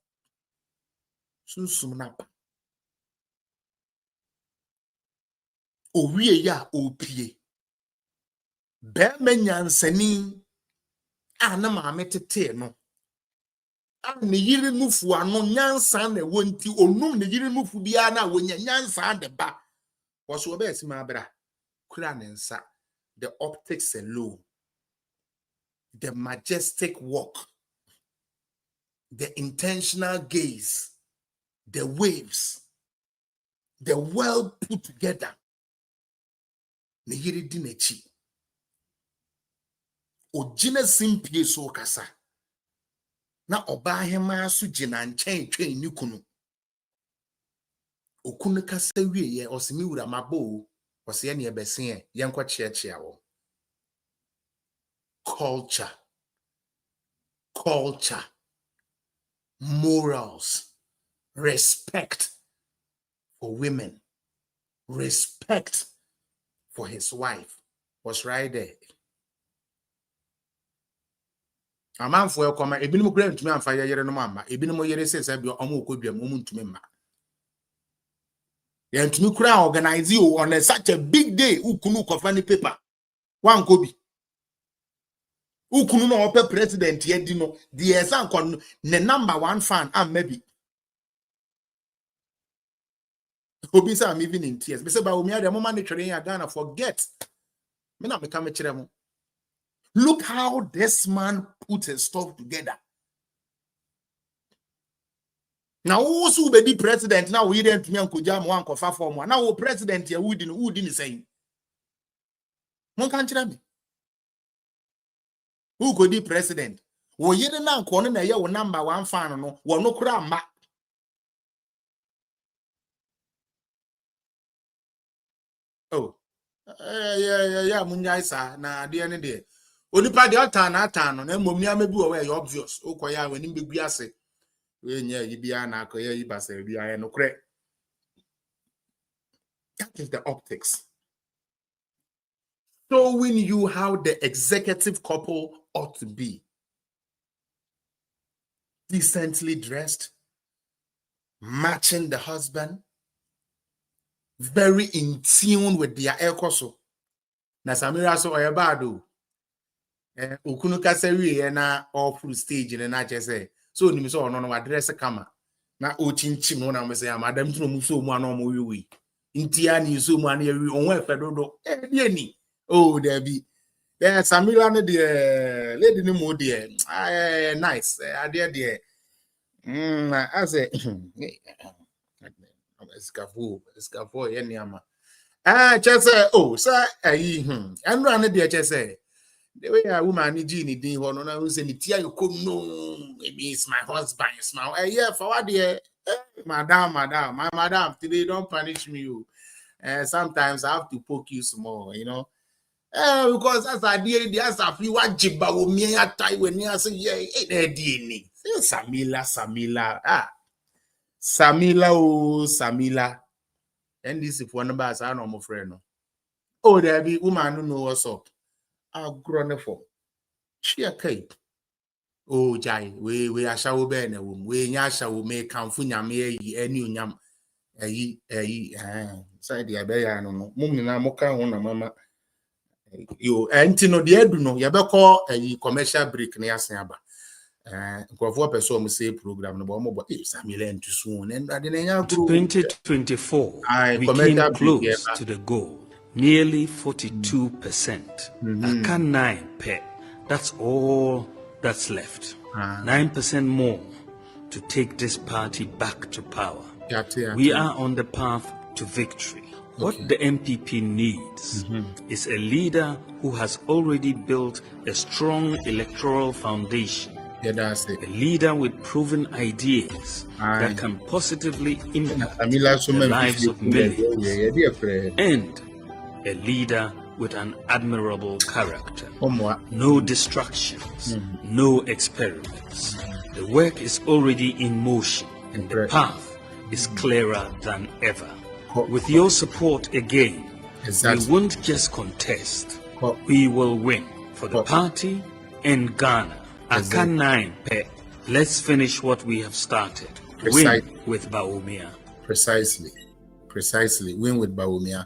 sunsum na pa owie ya opie be menyansani ana maame tete no ne yiri mufu ano nyansa na wonti onum ne yiri mufu bia na wonya nyansa de ba waso be esima bra kura nensa the optics alone, the majestic walk, the intentional gaze, the waves, the well put together. Ne yiri di nechi ojina simpie so kasa na oba hema so gina nchen twen ni kunu okunu kasa wie ye osimi wura mabo ose ne ebesen ye nkwa chiachia wo culture, morals, respect for women, respect for his wife was right there. A man for your comment, ebinum kura ntumi amfa yere no mama, ebinum yere say bi omo okodwam omo ntumi ma. Ye ntumi kura organize you on such a big day ukunu kofa ni paper. Wan kobi. Ukunu no ope president ye di no, the exam ne number 1 fan am maybe. Obi say I'm even in tears. Me say Bawumia the moment they train ya Ghana forget. Me na me come kire mo. Look how this man put his stuff together. Now, also be the president. Now we didn't me uncle jam one kofa form one. Now president here who didn't say. Mon can't me. Who could be president? Wo yede na nko no na ye wo number 1 fan no wo no kura ma. Oh. Yeah, munyai sa na de ne de. Onipa de atan no na mom ni amabi wo we obvious. Okoya we nim begui ase. We nya yi bia na akoya yi basa bia no kre. That is the optics. Showing you how the executive couple ought to be. Decently dressed, matching the husband, very in tune with their ekoso. Na Samira so oyebado. Okunu kasewi na all through stage na chese. So ni so no address kama. Na o chinchim no na me say madam tino mu so mu ana mo wi. Ntia ni so mu ana wi onwe fedodo. Die ni. Oh, there be. There Samira ne de lady ni mo de. Nice. Ade de. I say escavo yeniama. Chese oh sir enu ane de chese. The way a woman ni Gini din ho no na we say ni tia you come no it means my husband is my yeah for what there madam my madam today don't punish me you sometimes I have to poke you some more you know because as I did the as I feel what Bawumia tie when you say yeah DNA Samila Samila and this if one bas I know my friend no oh there be woman who know what's up I'll grown for she a cape. Oh jai we are shawo be na wom we nya shawo me kanfu nyame yi ani onyam ayi side ya be ya no mum ni na mo kan ho na mama You no the edu no yebeko a commercial break na yasen aba. Nkofo person mo say program no bo Samuel entu so and ade na nya guru.
2024 we came close to the goal, nearly 42%. Aka 9 pet. That's all that's left. 9% more to take this party back to power. We are on the path to victory. What the MPP needs is a leader who has already built a strong electoral foundation.
That's it.
A leader with proven ideas that can positively impact the lives of millions. And a leader with an admirable character. No distractions, no experiments. The work is already in motion and the path is clearer than ever. With your support again, we won't just contest, we will win for the party and Ghana. Aka 9 pet. Let's finish what we have started. Win with Bawumia.
Precisely. Win with Bawumia.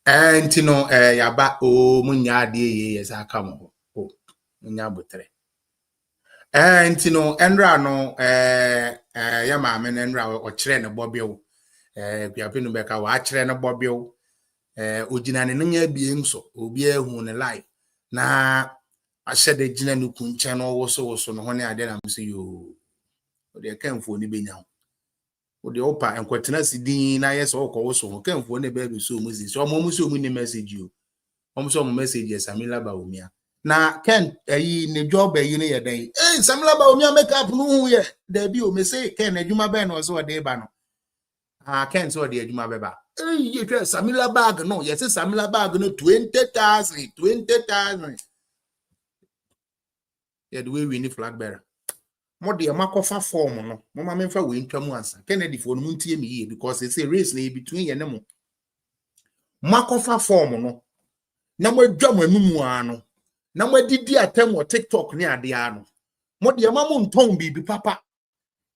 And yaba munya de yes akamo. Munya butre. And Endra no yama men Endra o chere na bobio. Biapinu beka wa chere na bobio. Ojina ne nya bie nso obi ehu ne life. Na I said the Gina Nukun channel also no honey I didn't say you. They came for the Benya. Or the Opa and Quatinasi Dean, I yes, also came for the baby so much. So almost so many message you. Almost some messages, Samila Bawumia. Now, Ken, in the job a year day. Eh, Samila Bawumia make up no yet. Debut may say, Ken, a Juma Ben or so a day ban. I can't so the Juma Beba. Eh, you tell Samila bag, no, yes, Samila bag, no 20,000. Yeah, the way we need flag bearer. More the Makofa form, no. Mama Memfa we intwamu answer. Kennedy for Muntie me because it's a race lay between ye nemo. Makofa form, no. Namwe drum no. Namwe didi atem or TikTok near the ano. More the mamun tongue be papa.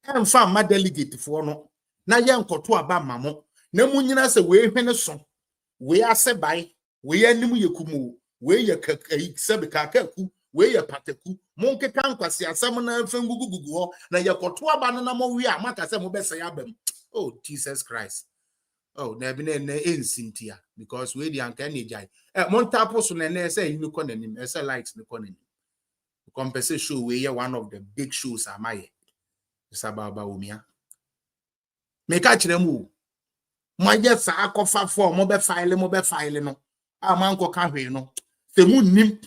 I'm fam my delegate for no. Na yan koto aba mamo. Namunyina se we hwene so. We ase by. We animu yekumu. We ye sebeka kaku. We ye pateku. Monke kankwasi asem na fengugugu ho na yekoto aba na mo wi amaka se mo bese yabem. Oh Jesus Christ. Oh na bi na ensintia because we di anka na ejai. Montapo so na say you ko nanim, say likes ni ko nanim. Compensate show we one of the big shows amaye. It's about Bawumia. Make a kire mu. Mo ye sa akofa form mo be file no. Amanko ka hwe no. Se mu nim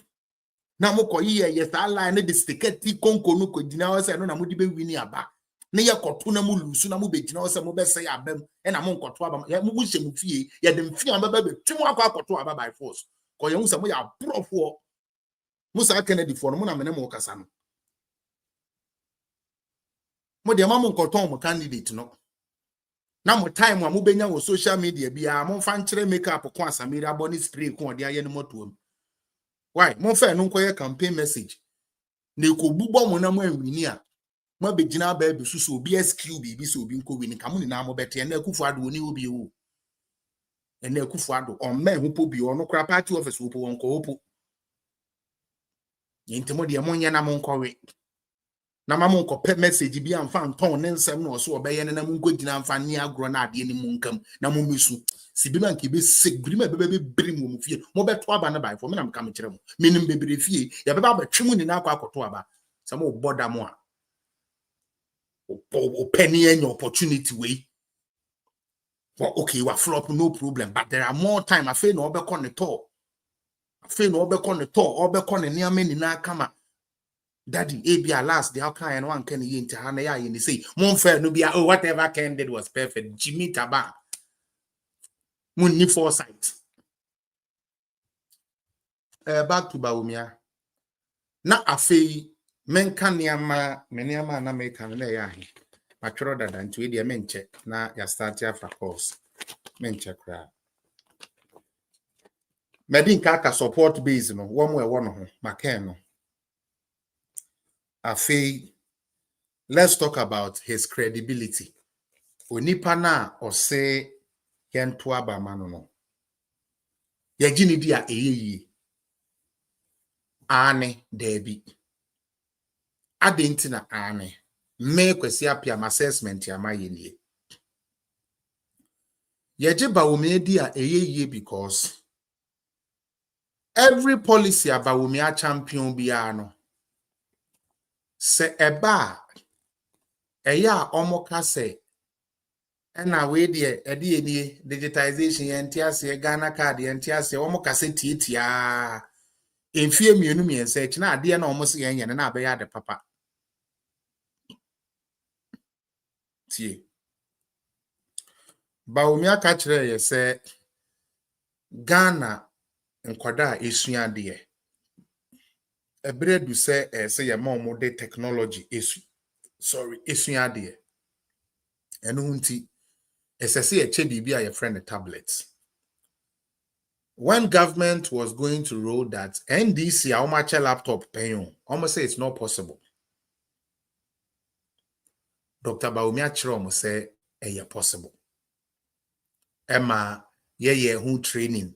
na moko ye yes ala na de stiketi konko no ko gina o se no na mo di be wini aba na ye koto na mo lusu na mo be gina o se mo be se abam e na mo nkoto aba ya mo hye mo fie ye de mfie aba be twem akwa koto aba by force ko ye hu se mo ya brofo mo sa Kennedy for no mo na me mo kasa no mo de ma mo nkoto mo candidate no na mo time a mo benya wo social media bia mo fa nkere makeup ko asamiri aboni spray ko de aye no moto. Why? Mon fe no koye campaign message. Ne ko bubo mo na mo anwini a. Mo begina ba bi susu obi SQ bi so obi nko wini ka mo ni na mo bete na akufu ado oni obi o. Na akufu ado on ma hu po bi ono kra party office wo po won ko opo. Yintemo de mo nya na mo nkowe. Na ma mo nko pe message bi amfa nton ne nsem no so obeye na mo nko gina amfa ni agro na ade ni mo nkam na mo mesu. Sibima nke be segrima bebe brim wo mfie mo beto aba na bai for me na mka mkire mo menim bebere fie ya beba batwemu ni na akwa akoto aba sa mo boda mo a o penny any opportunity way well, okay we flop no problem but there are more time afi na obekọ ne to obekọ ne niam ni na kama daddy abia last the outcry and one can ye nti ha na ya ye ni say mo mfa no bia oh whatever Ken did was perfect Jimmy Taba Munni foresight. Back to Bawumia. Na afei menka niama na meka na ya he. Matworo dada nti we de menche na ya start after course. Menche kra. Medin ka support base no wo mo e wo no ho maken no. Afei let's talk about his credibility. Onipa na o say Ken to aba mano no. Ye gini dia eyeyi. ane debi adentina ane me kwesi apia assessment ya mayenie yeje Bawumia di a eyeye because every policy about Bawumia champion biya no se eba eya omoka se ena we de ede enie digitization entiase Ghana card entiase omoka se tietia enfie mienu miense echi na ade na omo se yenye na abeya de papa tie Bawumia ka kire ye se Ghana nkwada esua de ebredu se ye ma omo de technology esua de eno hunti esese eche bibia your friend tablets. When government was going to roll that NDC how much a laptop paying almost say it's not possible. Dr. Bawumia Chiromo say possible. Emma ye who training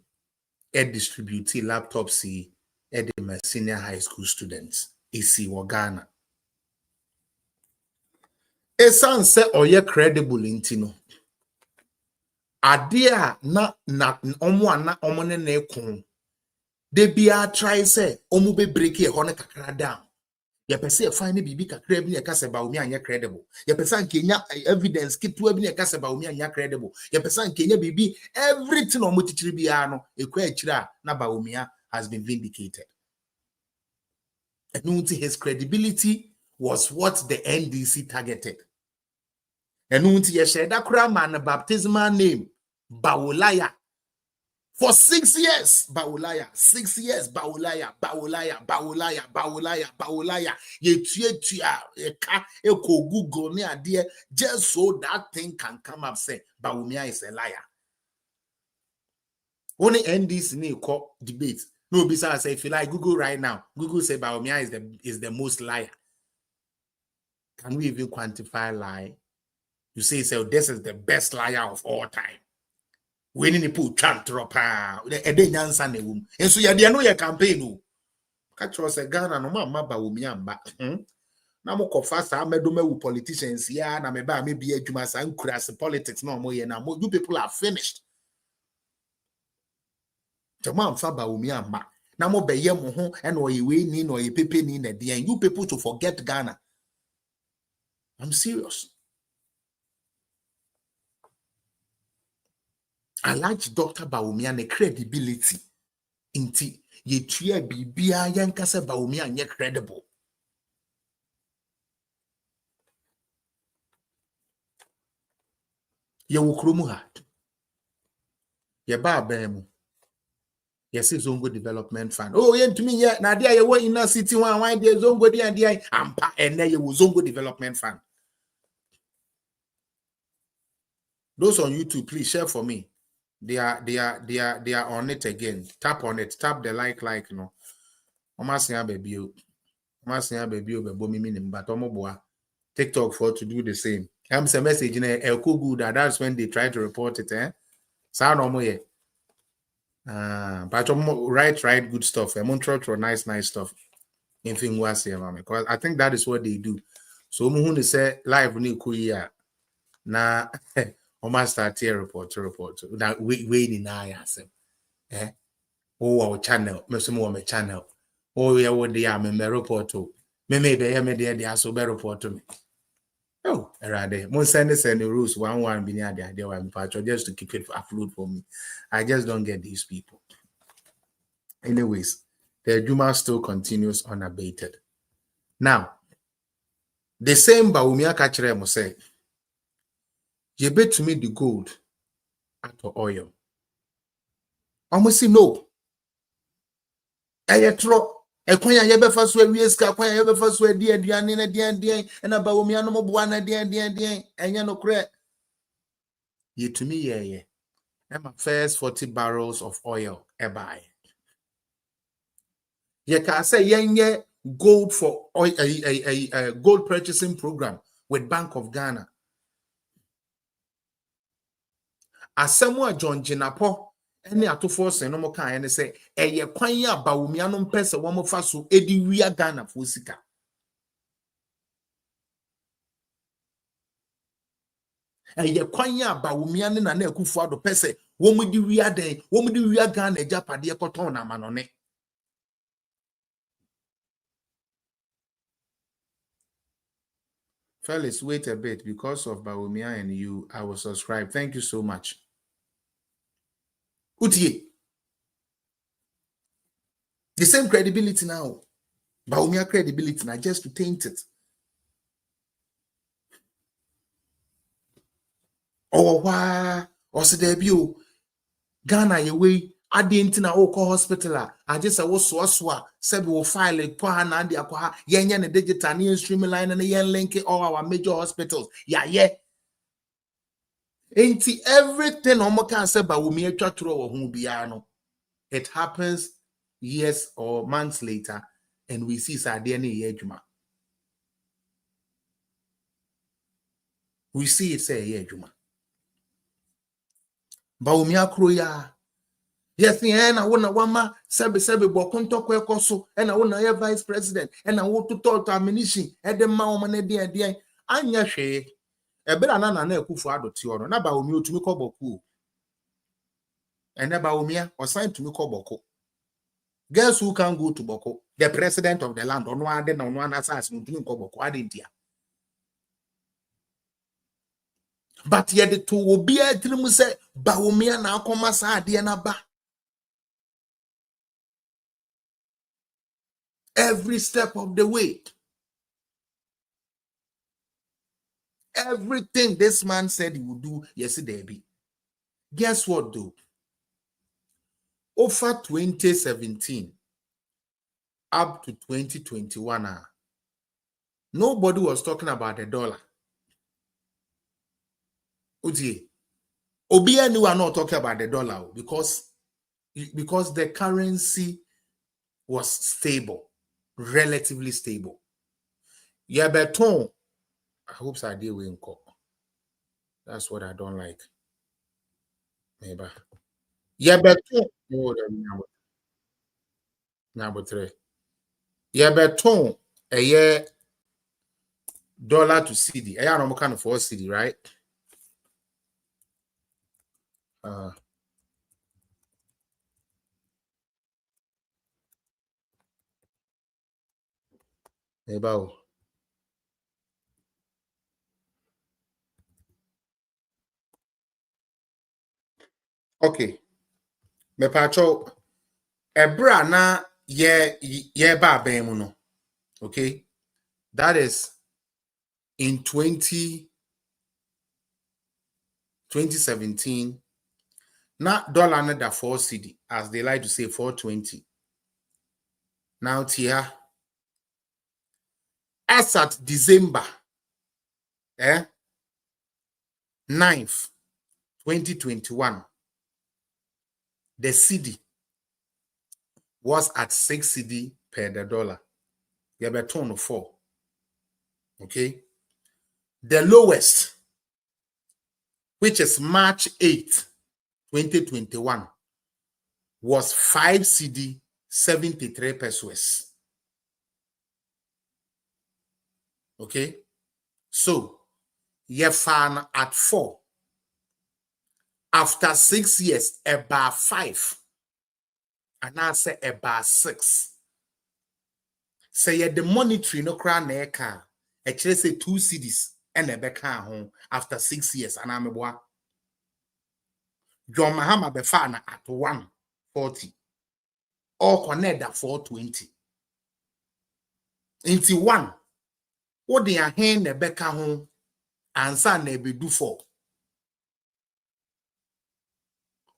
distribute laptops see my senior high school students AC Ghana. A son say oye credible intino. Adia na omone ne kun. They be a try say omu be break e hone kakra down. Ye pese e find bibi kakra bi ne kase Bawumia anya credible. Ye pese ankenya evidence kitu bi ne kase Bawumia anya credible. Ye pese ankenya bibi everything omu tichiri bia no ekwa akira na Bawumia has been vindicated. And his credibility was what the NDC targeted. And ye share that kura man baptismal name Bawulaya. For 6 years, Bawulaya, 6 years, Bawulaya. Ye Google ne idea just so that thing can come up. Say Bawumia is a liar. Only NDC ne call debate. No, besides say if you like Google right now, Google say Bawumia is the most liar. Can we even quantify lie? You say this is the best liar of all time. We need to put chantropa. Ede nyansa ne wum. Enso ye de no ye campaign o. Ka tro se Ghana no ma Bawumia mba. Na mo kofa sa medome wu politicians ya na me ba me bi adwuma sa nkurase politics na mo ye na mo you people are finished. Jama mfa Bawumia mba. Na mo be ye mo ho e no ye we ni no ye pepe ni na de you people to forget Ghana. I'm serious. I like Dr. Bawumia ne credibility. Inti ye tria bibia yankase Bawumia nye credible. Ye wukrumu ha. Ye ba bemu. Ye si Zongo Development Fund. Oh, ye to me ye na dia ye wo inner city one day Zongo dia ampa ene ye wo Zongo Development Fund. Those on YouTube, please share for me. They are on it again. Tap on it. Tap the like no. Omasia baby. Omasia baby be minim but omoboa. TikTok for to do the same. I'm a message in a good that's when they try to report it, Sound no more. But right good stuff. Montreal nice stuff. Anything was here, because I think that is what they do. So who say live ni kuya na almost start here report. That we in answer. Oh, our channel, my channel. Oh, yeah, what they are, me report to. Me they are so better report to me. Oh, rather, most send the rules one be near the idea one patch just to keep it afloat for me. I just don't get these people. Anyways, the Juma still continues unabated. Now, the same Bawumia Kachere must say, you bet to me the gold at oil. Almost see no. Ayetro. Ekwanya yebe faso wieska kwanya yebe faso die na Bawumia no mo na die enya no kre ye to me ye my first 40 barrels of oil buy ye can say yenye gold for oil a gold purchasing program with Bank of Ghana asemwa John Jinapo Any ato force no mo kan ene say eye kwan ya Bawumia no mpese wo mo fa so edi wia Ghana fo sika. Eye kwan ya Bawumia ne na Akufo-Addo pese wo mo di wia den, wo mo di wia Ghana Agyapade koton na manone. Fellas, wait a bit. Because of Bawumia and you, I will subscribe. Thank you so much. Utie. The same credibility now. Bawumia credibility now, just to taint it. Oh, why? Or say debut. Ghana, away. I didn't know hospital. I just was so said we will file a Pohan and the Aqua, Yan and digital near streamline and the link all our major hospitals. Yeah. Ain't everything Omo can say Bawumia Chatro or Humbiano. It happens years or months later, and we see Sadiani Yejuma. We see it say Yejuma. Bawumia Kroya. Yes, and I want a wama, Sabi Bokonto Kwekoso, and I want a vice president, and I want to talk to ammunition, and the Maoman Dia. Anya she, a better nana Akufo-Addo Tiono, na Bawumia to me Koboku. And Bawumia was signed to me Koboko. Guess who can go to Boko? The president of the land, on one assassin to Koboko, I didn't hear. But yet the two will be a dream say, Bawumia now come as a Diana. Every step of the way. Everything this man said he would do yesterday. Guess what, though? Over 2017 up to 2021, nobody was talking about the dollar. Obi and you are not talking about the dollar because the currency was stable, relatively stable. Yeah, beton. I hope I deal with inco. That's what I don't like. Maybe. Yeah, beton. Number 3. Yeah, beton. A year dollar to CD. I don't know kind of 4 CD, right? Maybe. Okay. Me pacho ebra na ye ba ben no. Okay? That is in 2017. Na dollar na da 4 CD, as they like to say 420. Now tia as at December 9th 2021, the CD was at 6 CD per the dollar. You have a ton of 4. Okay. The lowest, which is March 8th, 2021, was 5 CD 73 pesos. Okay. So, you found at 4. After 6 years, about 5. And I say about 6. Say the monetary no crown na eka. Actually say 2 CDs and a beka home after 6 years. And I'm a boy. John Mahama befana at 140. Or connect at 420. Into 1. What they are hand the beka home and son they be do 4.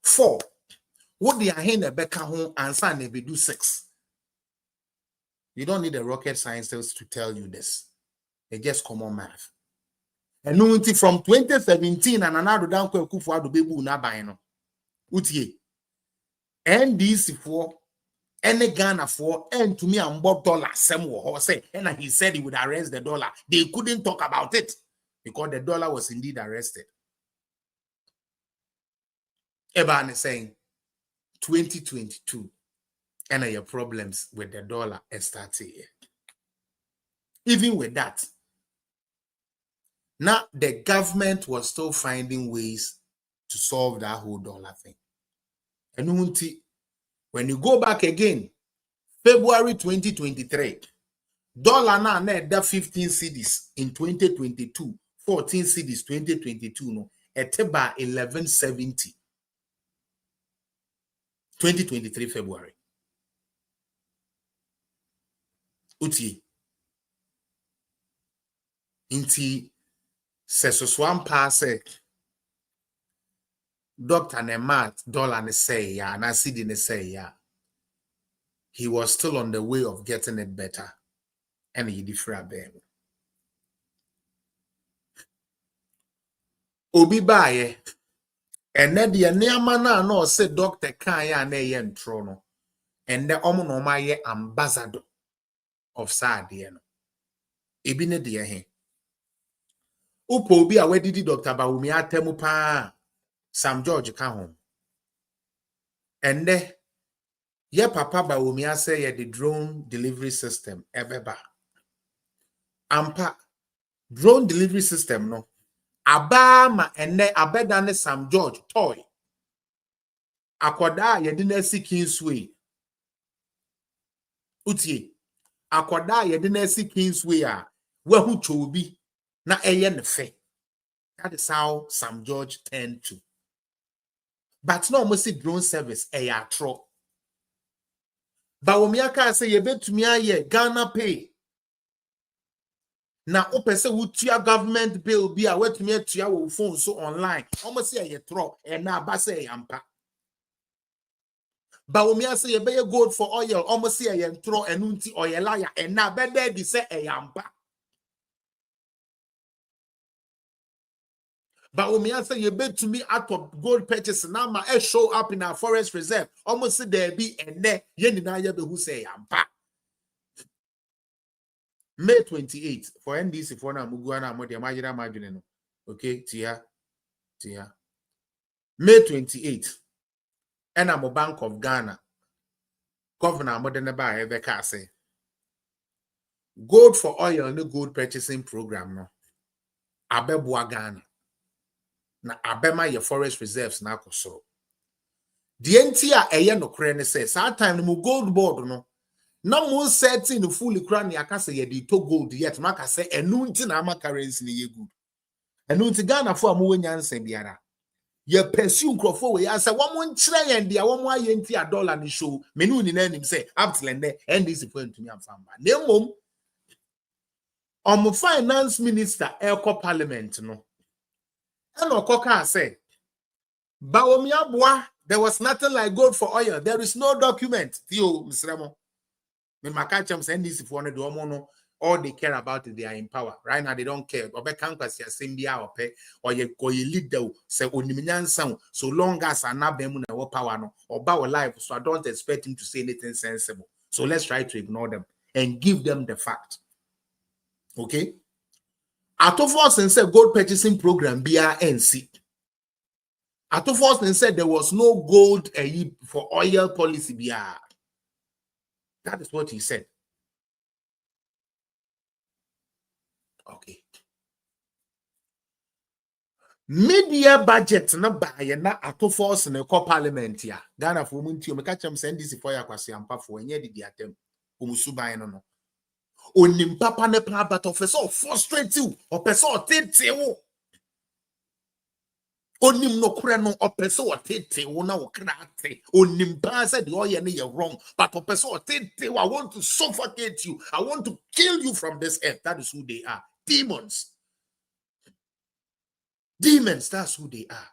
4. What they are hand the beka home and son they be do 6. You don't need a rocket scientist to tell you this. It's just common math. And no from 2017 and another down Akufo-Addo bebu na buy no. Utie. NDC for any Ghana for and to me and Bob dollar same war say and he said he would arrest the dollar. They couldn't talk about it because the dollar was indeed arrested. Eban is saying 2022 and your problems with the dollar started here. Even with that, now the government was still finding ways to solve that whole dollar thing. And when you go back again, February 2023, dollar now that 15 cedis in 2022, 14 cedis 2022, no, at about 1170. 2023 February. Uti. Inti sesoswan passe Dr. Nemat dollar ne say ya na cedi ne say ya. He was still on the way of getting it better. And he different them. Obi baye and then the nearman no say Dr. Kaya ne yen trono. And the omonomaye ambassador of Sadiano. Ebine dear he. Upo bi a wedidi Dr. Bawumia temu pa Sam George ka home. And there, ye papa Bawumia say ye the drone delivery system ebeba. Ampa drone delivery system no. Abama and ne abedane Sam George toy. Akwada ye didn't see Kingsway. Utie. Akwada ye didn't see Kingsway who chobi na eyen fe. That is how Sam George turned to. But no almost drone service tro. Bawumia ka say ye bet to me aye Ghana pay. Na opese wutua government bill bi a wetumi atua wo phone so online. Almost say ye tro e na ba say yampa. Bawumia say ye be gold for oil almost say ye tro enu nti oil liar e na be there di say e yampa. Bawumia say ye bet to me out of gold purchase na ma e show up in our forest reserve. Almost say there be and there ye ni na ye be who say yampa. May 28 for NDC for na muguana mo de majira majune no. Okay, tia. May 28 and I'm a Bank of Ghana. Governor Modeneba Ebeka say gold for oil and the gold purchasing program no. Abebua Ghana. Na abema your forest reserves na koso. The entia eye no krene say that time no gold board no. Na mo setting no fully crown yaka say ye di to gold yet maka say enu nti na ama currency ni ye good. Enu nti Ghana fo amu nyanse biara. Ye pursue crofo we say one mo nkyere yen dia one mo aye nti a dollar ni show menu ni na nim say up till ende NDC point to me am famba. Na mom finance minister elko parliament no. And Okoka say Bawumia boa there was nothing like gold for oil. There is no document. Theo Mr. When my catchum send this if one do no, all they care about is they are in power. Right now they don't care. Obe kankwasi ya sembia ope or ye lead the say onimian sound so long as anabemu na power no oba our life. So I don't expect him to say anything sensible. So let's try to ignore them and give them the fact. Okay? Atofos said gold purchasing program BRNC. Atofos said there was no gold for oil policy BR. That is what he said. Okay. Media budget na buy na Atofos na ko parliament ya. Ghana for munti o meka chem send this for ya kwase ampa for enye di atem. Omusuban no. Onim papa ne plan but officer frustrate you or person tete wo. Onim no kure no opese o tete wo na wo krate. Onim pa said the oil ne wrong but opese o tete wo I want to suffocate you. I want to kill you from this earth. That is who they are. Demons. Demons, that's who they are.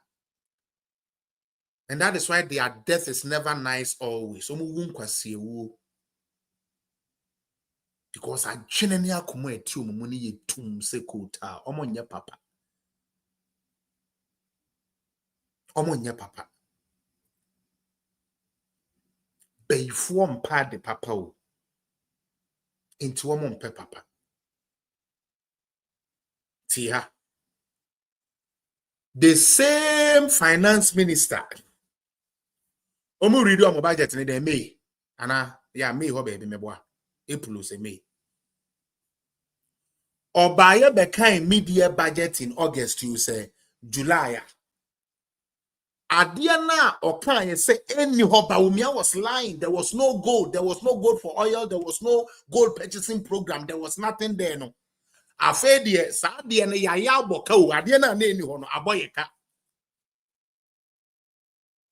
And that is why their death is never nice always. Because I genuinely come at you, money ye tomb sekota, omonya papa. Omonya papa. Before mpa de papa o. Into omon papa. Tia. The same finance minister Omu read on budget in the May. Ana ya May ho baby meboa. April say May. Or buy a kind media budget in August, you say July. Adiana or can say any Bawumia was lying. There was no gold. There was no gold for oil. There was no gold purchasing program. There was nothing there. No. Afe de sa de na yaya boka o ade na eni ho no aboyeka.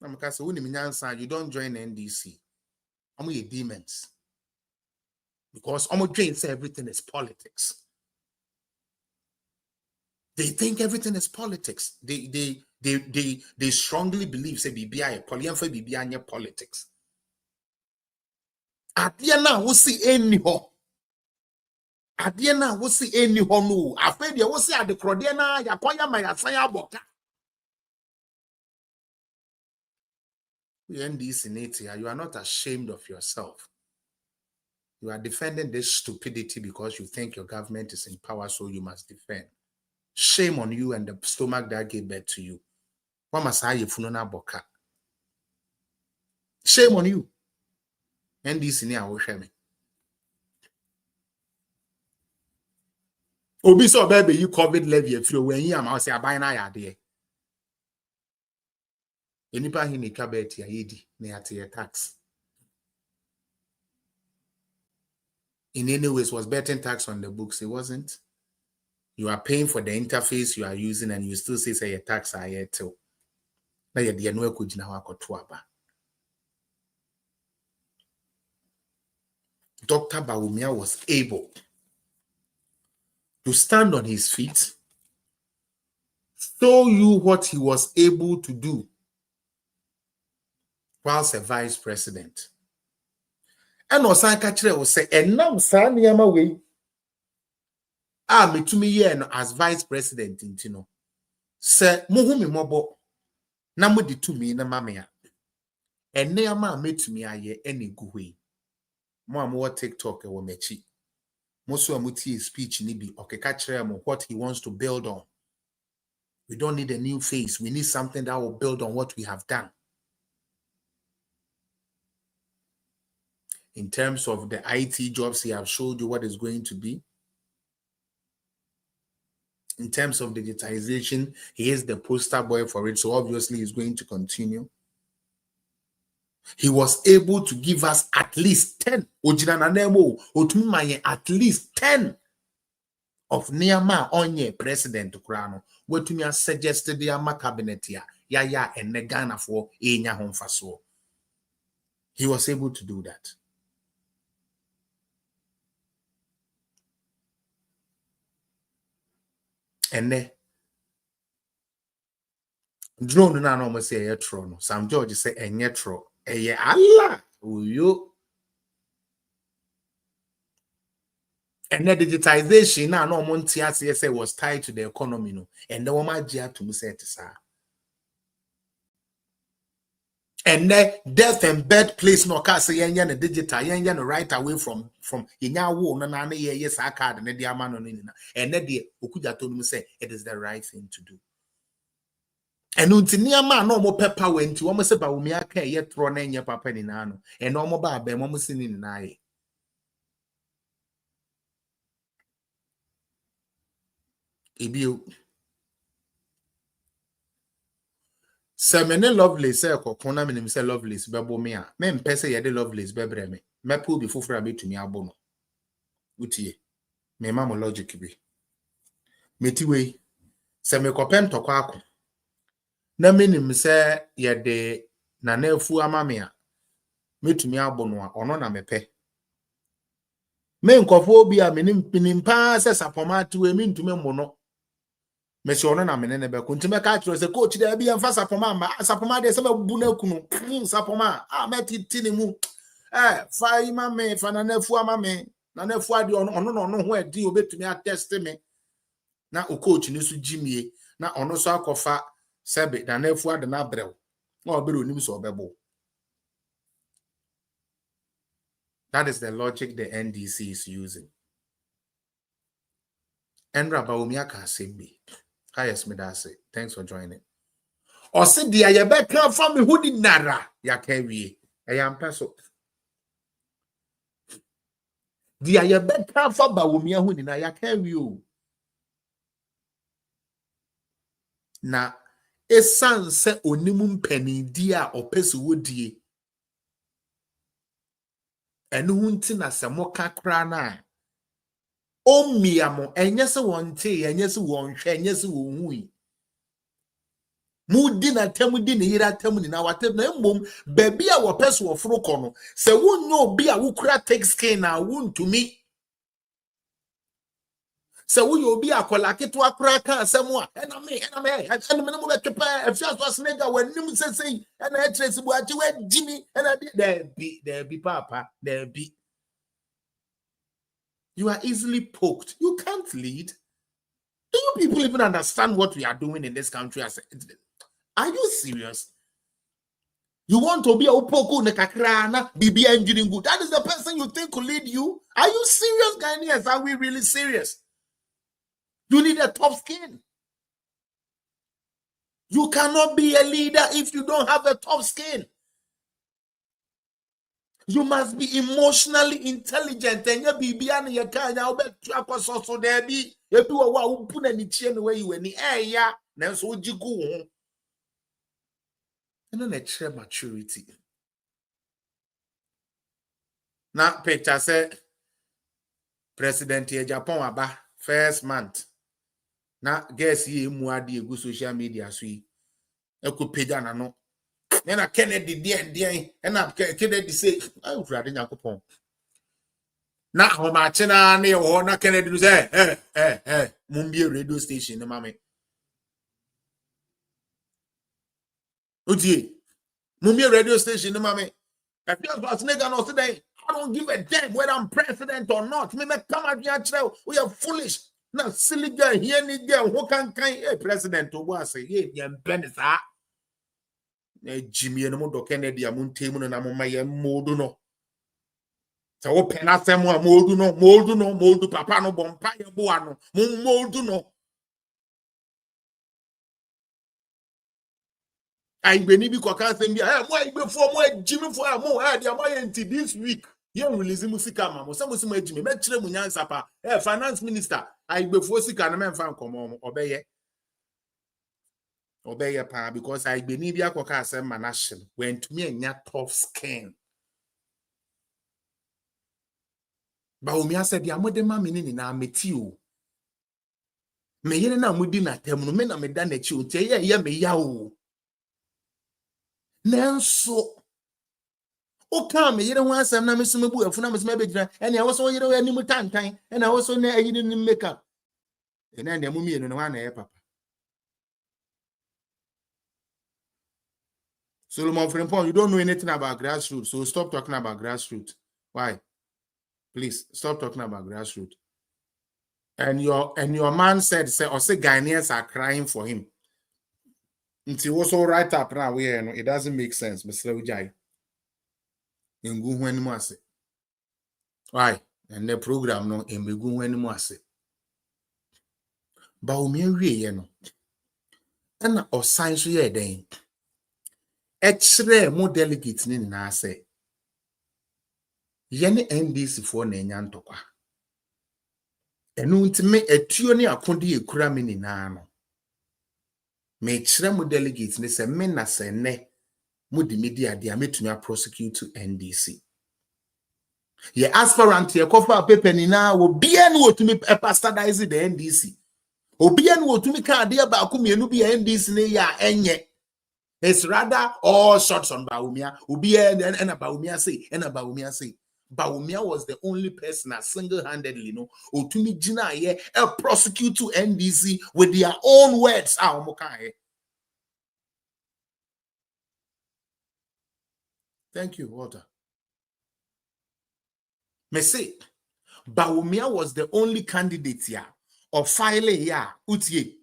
Na meka say woni nyansa you don't join NDC. Omo ye demons. Because omo train say everything is politics. They think everything is politics. They strongly believe say BBI polyamfa BBI anya politics. Ade na wo see eni ho. Ade na wo see eni ho no. Afa de wo see adekrode na yakwanya ma yasan aboka. NDC, you are not ashamed of yourself. You are defending this stupidity because you think your government is in power, so you must defend. Shame on you and the stomach that gave birth to you. Shame on you. NDC, I will shame me. Obi so baby, you COVID levy if you when you am I say buy na ya there. Enipa hini kabet ya yidi ne ate tax. In any ways, was betting tax on the books? It wasn't. You are paying for the interface you are using, and you still say a tax are here too. Now you the annual kujina wakotuaba. Dr. Bawumia was able to stand on his feet, show you what he was able to do whilst a vice president. And Osanka Chire will say, and now Sanyama way. Me to me here as vice president in Tino. Say, Muhumi Mobo, Namudi to me na mamea. And Neama me to me aye any good way. More TikTok or mechi. Most of Muti speech nibi okay catch what he wants to build on. We don't need a new face. We need something that will build on what we have done. In terms of the IT jobs, he has showed you what is going to be. In terms of digitization, he is the poster boy for it, so obviously he's going to continue. He was able to give us at least 10. At least 10 of Niama Onye President Kurano. What me suggested the Ama cabinet here. Yaya and Negana for Enya Home Faso. He was able to do that. And then drone na no say a tro. Sam George say a netro. Allah. Uyo. And the digitization na no montia say was tied to the economy no. And the woman jia to me say sir. And then death and bed place no ka say yen yen digital yen yen right away from yenya wo no na ye yes card na dia ma no nina. And then the okuja to me say it is the right thing to do. And unti niama no mo pepper wenti wo mo se Bawumia ka ye tro na enye papa ni na no. And no mo ba mo mo sini ni na ye. Ebio Semene Lovelace say kokona minim say Lovelace Bawumia. Me mpese ye de Lovelace bebre me. Me pu bi fufura be tumi abono. Utie. Me ma mo logic bi. Meti we se me kopem tokwa ako. Na minim say ye de nanefu amame a metumi abono a ono na mepe. Me nkofo bi a minim pa se sapoma ti we mintumi mono. Me se ono na menene be ko ntime ka tro se coach de bi emfa sapoma ma sapoma de se bu na kunu sapoma metiti ni mu fa ima me fa nanefu amame nanefu ade ono ho adi obetumi attest me na o coach ni su jimie na ono so akofa sebe nanefu ade na brew na obere onim so obebo. That is the logic the NDC is using. And Bawumia can say me. Hi, yes, me that's it. Thanks for joining. Or say the Ayabeka family who did nara ya carry. I am peso. The Ayabeka for Bawumia who did ya carry you. Na esan se onimum penny dia or peso woodie. And wunti na se moka krana. O miamo, and yes, one tea, and yes, one share, and yes, one. Mu dinner temu din yira temu ni na watem na mbom baby a wo peso wo froko no se wonyo obi a wo kura take skin na wontumi se wo yo obi akola keto akura ka asemu a ena me no mo betwepa afia so snega wanim sesei ena etresi bu aje wa jimi ena there be papa there be. You are easily poked. You can't lead. Do you people even understand what we are doing in this country? Are you serious? You want to be a upoko nekakrana, BB engineering good. That is the person you think will lead you? Are you serious, Ghanaians? Are we really serious? You need a tough skin. You cannot be a leader if you don't have a tough skin. You must be emotionally intelligent. And you be and you can also there be you who put any chain where you any air, then so you go. And then a share maturity. Now, picture said President Agyapong aba first month. Now, guess ye muadi go social media sui. Eko page na no. Then I Kennedy D and I Kennedy say, "Oh, Friday Agyapong." Now, how much na ne o na Kennedy say, Mumbi radio station, mama. Uti, Mumbi radio station, mama. If you was nigga no today, I don't give a damn whether I'm president or not. Me come out here, we are foolish. Now, silly girl, here, nigga, who can president to what say, yeah, Benisa. Jimmy and Modo Kennedy, a moon table and I'm on my moduno. So, open us some more moduno, papa no bompire buano, moduno. I believe you can say, "Hey, before my Jimmy for a more idea this week." You release musica, mamma. Some was my Jimmy, met Tremunian Sapa, finance minister. I before sick and a man found come obey a pa because I believe ya coca some manation went to me and ya tough skin. Bawumia said, "Ya mother mammy in our metio. May you now mudi na term, men a medan at you, tell ya me yao." Nanso o come you don't want some na mesumebu afuna mesumebegina and I also you know any mutantan and I also na you didn't make up and then the mummy no one papa Solomon Frimpong, you don't know anything about grassroots, so stop talking about grassroots. Why? Please stop talking about grassroots. And your man said say Ghanaians are crying for him. It's also right up now where it doesn't make sense, Mr. Ujai. Why? And the program no in Begun Bawumia no. And or science ye then. X-ray more delegates in na say. Yene NDC for Nenyantokwa. Enu ntime etuo ne akodi ekura me nyina no. Me kire mo delegates ne se me na se ne mo di media dia metumi prosecute to NDC. Ye aspirant ye kofa paper nyina obi enu otumi pastordize the NDC. Obi enu otumi ka ade ba ko mienu bi NDC ne ya enye. It's rather all shots on Bawumia. Obi and Bawumia say. Bawumia was the only person that single-handedly, Otumi Jina ye prosecute to NDC with their own words. Thank you, Walter. Me say, Bawumia was the only candidate here, or filing here, utie,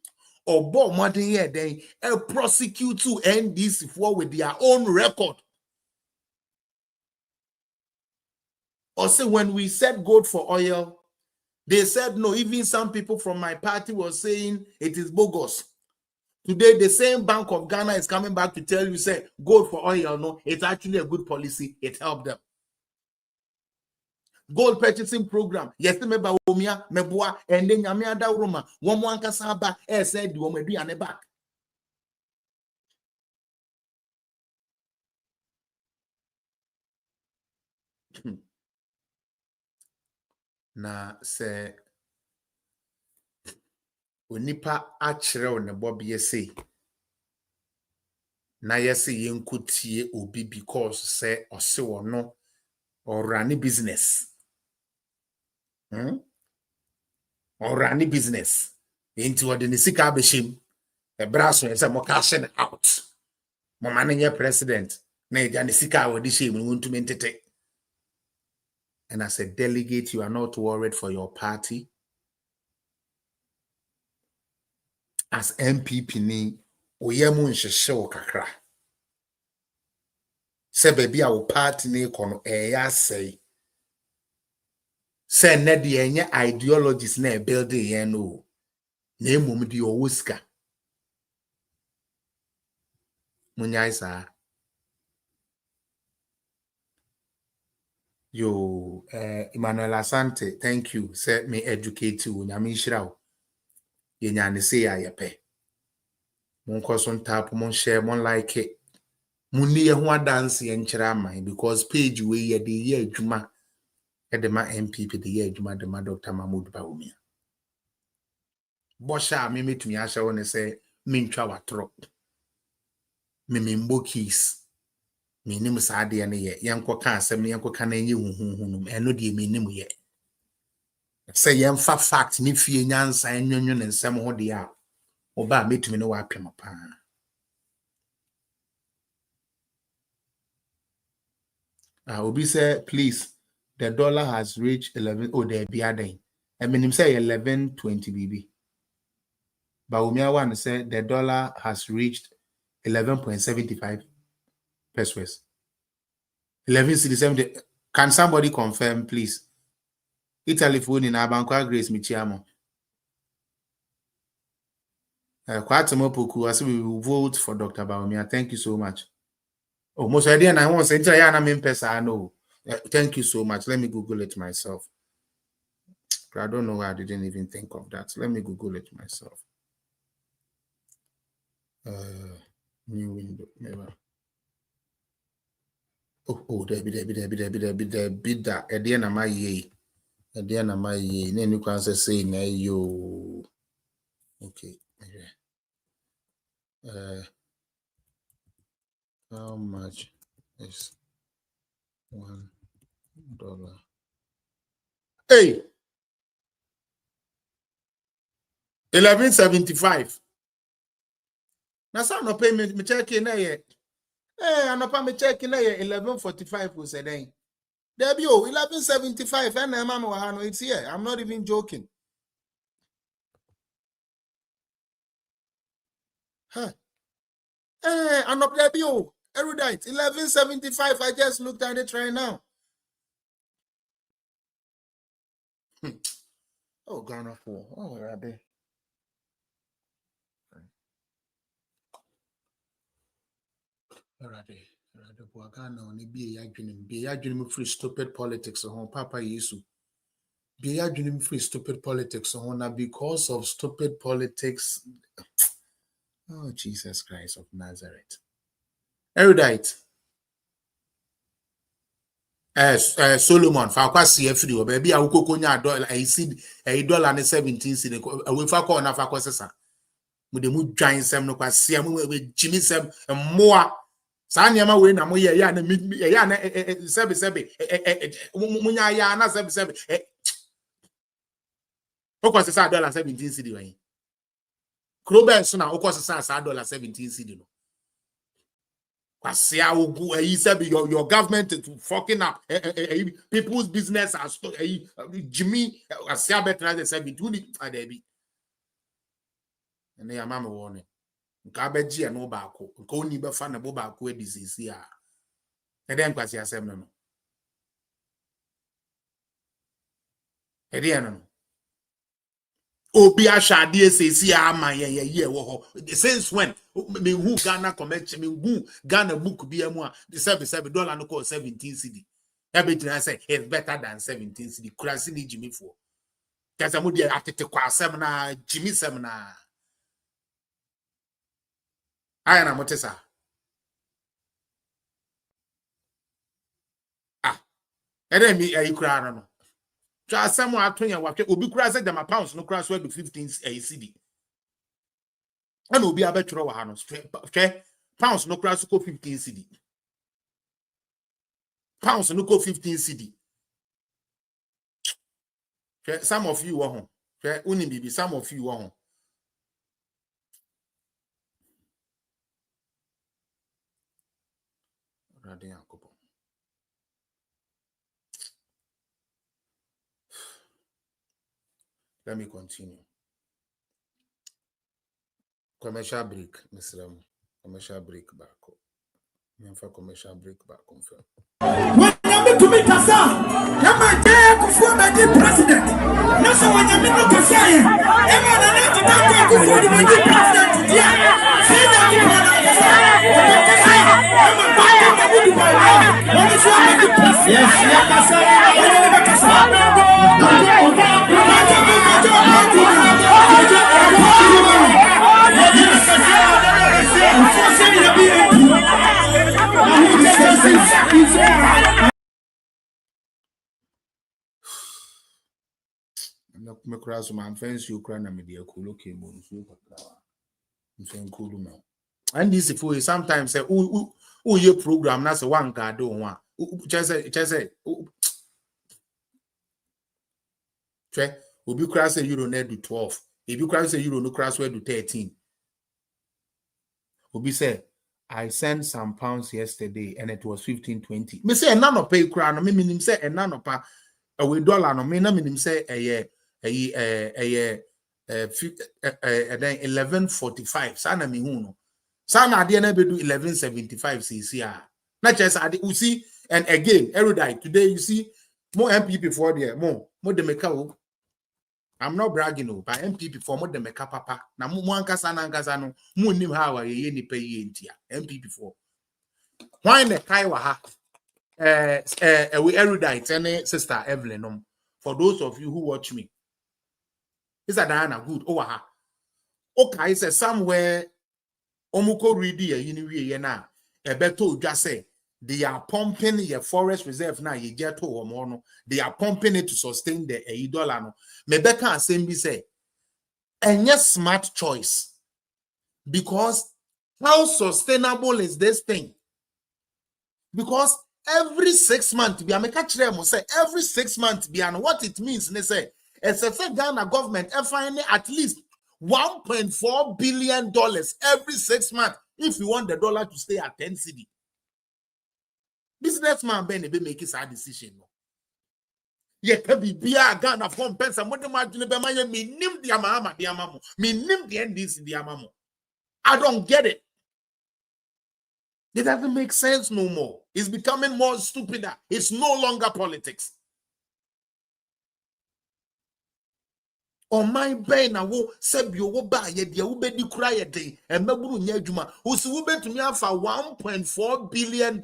or bo modern here, then prosecute to NDC for with their own record. Or say when we said gold for oil, they said no. Even some people from my party were saying it is bogus. Today, the same Bank of Ghana is coming back to tell you, say, gold for oil, no, it's actually a good policy. It helped them. Gold purchasing program. Yes, me Bawumia, meboa, and then Yamia da Roma. One kasaba, said, you may be on the back. Na say, onipa achire on the Bobby say. Na yesi yenkutie obi because say or say or no or run business. Or run business. Into what the sika beshim. A brass and some cash out. My man, president. Na the sika or the shame we want to maintain. And as a delegate, you are not worried for your party. As MPP ni oyemu nhwehwe wo kakra. Se baby a wo party ni kono eya sei. Se ne de enye ideologies na building yen no. Na emom de owo sika. Munyai sa. Yo Emmanuel Asante, thank you. Say me educate you nyame nhira wo. Ye nyane say ya yepe. Mon koso tap mon share mon like it. Muni ho adanse ye nkyira aman because page we ye de ye adwuma e de ma MPP de ye adwuma de ma Dr. Mahmoud Bawumia. Bosha me metumi ahye won say mentwa watro. Me membo keys. Me nim sa de ne ye yenkoka asem ne yenkoka na enye huhunhunum eno de me nim ye. Say yemfa fact ni fie nyansa enwonwo ne nsem ho de a oba metumi no wa apem pa. Obi say, please, the dollar has reached 11. Oh, there be a day. I mean, him say 11.20 BB. Bawumia one said the dollar has reached 11.75 pesos. 11.70. Can somebody confirm, please? Italy phone in Abankwa Grace Michiamo. Kwatemo Poku, as we will vote for Dr. Bawumia. Thank you so much. Oh, most idea I want to say I know. Thank you so much. Let me Google it myself. I don't know why I didn't even think of that. Let me Google it myself. New window. Never. Oh, there be that. At the end of my year. At the end of my year. Then you can say, nah, yo. Okay. How much is $1? Hey, 11.75. Now, some no payment. Me check in there. Hey, I no pay me check in there. 11.45 was a day. There be 11.75. And mama it's here. I'm not even joking. Huh? Hey, I'm not there be erudite. 11.75. I just looked at it right now. Oh, Ghana 4. Oh, Rabbi. Ghana only be a dream free stupid politics on Papa Yesu. Be a dream free stupid politics on because of stupid politics. Oh, Jesus Christ of Nazareth. Erudite. Solomon, Fakwasi Efri, baby, I will cook $1. I see $1.17. Away for corner for Cossessa. With the mood giant Sam no Quasia with Jimmy Sam and more. Sanyama win a moya yana sebi munya yana sebi. Of course, it's $1.17. Kroben Suna, of course, it's $1.17. Your government is fucking up people's business as Jimmy Asiabetra said between it and they are mama warning. Gabeji and Obako, Koni Bafana Bobako disease here. And then Quasia Semno. Ediano. Obi ashade sesi ama ye wo since when me who Ghana comment me who Ghana book bi amu a the $7 no call 17 cedi. Everything I say is better than 17 cedi. Kurasi ni Jimmy for. Kasa mo dia atete kwa asem na Jimmy sem na. Aya na motesa. Ere mi ayi kura no. So asem ato ya wa obi kura say dem pounds no kura so do 15 cedi. And obi abetro wa ha no. Pounds no kura so 15 cedi. Pounds no go 15 cedi. Some of you were home. Some of you were home. Let me continue. Commercial break, Mr. Ram. Commercial break back. Commercial break back. Confirm.
When you to meet us, I'm a day before the president. No, so when you meet us, I'm the president. Yeah, see that you want
me cross my friends Ukraine and media cool okay and this if sometimes say who your program that's one guard don't want just say will be cross a euro net to 12 if you cross a euro no cross where to 13 will be say I sent some pounds yesterday and it was 15.20 me say none of pay crown me mean say and none of a dollar no me na mean say then 11.45 sana mi hu no sana ade na be do 11.75 cc na just ade you see and again erudite today you see more MPP for there more de meka o I'm not bragging o but MPP for more de meka papa na mo ankasa na ankasa no mo nim ha wa ye nipa ye ntia MPP for why na kai wa ha we erudite and sister Evelyn for those of you who watch me. Is that Diana good? Oh, aha. Okay, say somewhere Omuko ready a uniwe na a beto just say they are pumping your forest reserve now you get to or more. They are pumping it to sustain the $1 no. Mebeka assembly say and yes smart choice because how sustainable is this thing? Because every 6 months be say every 6 months be and what it means they say it's a Ghana government finding at least $1.4 billion every 6 months if you want the dollar to stay at 10 cedi. Businessman Ben be make his decision. Yeah, be Ghana from pensa mo de margin be my me nim the amama the amamo me nim the NDC the amamo. I don't get it. It doesn't make sense no more. It's becoming more stupider. It's no longer politics. On my brain, na wo sebio wo ba ye de wo be di kura ye den e maburu nya adwuma wo si wo betumi afa $1.4 billion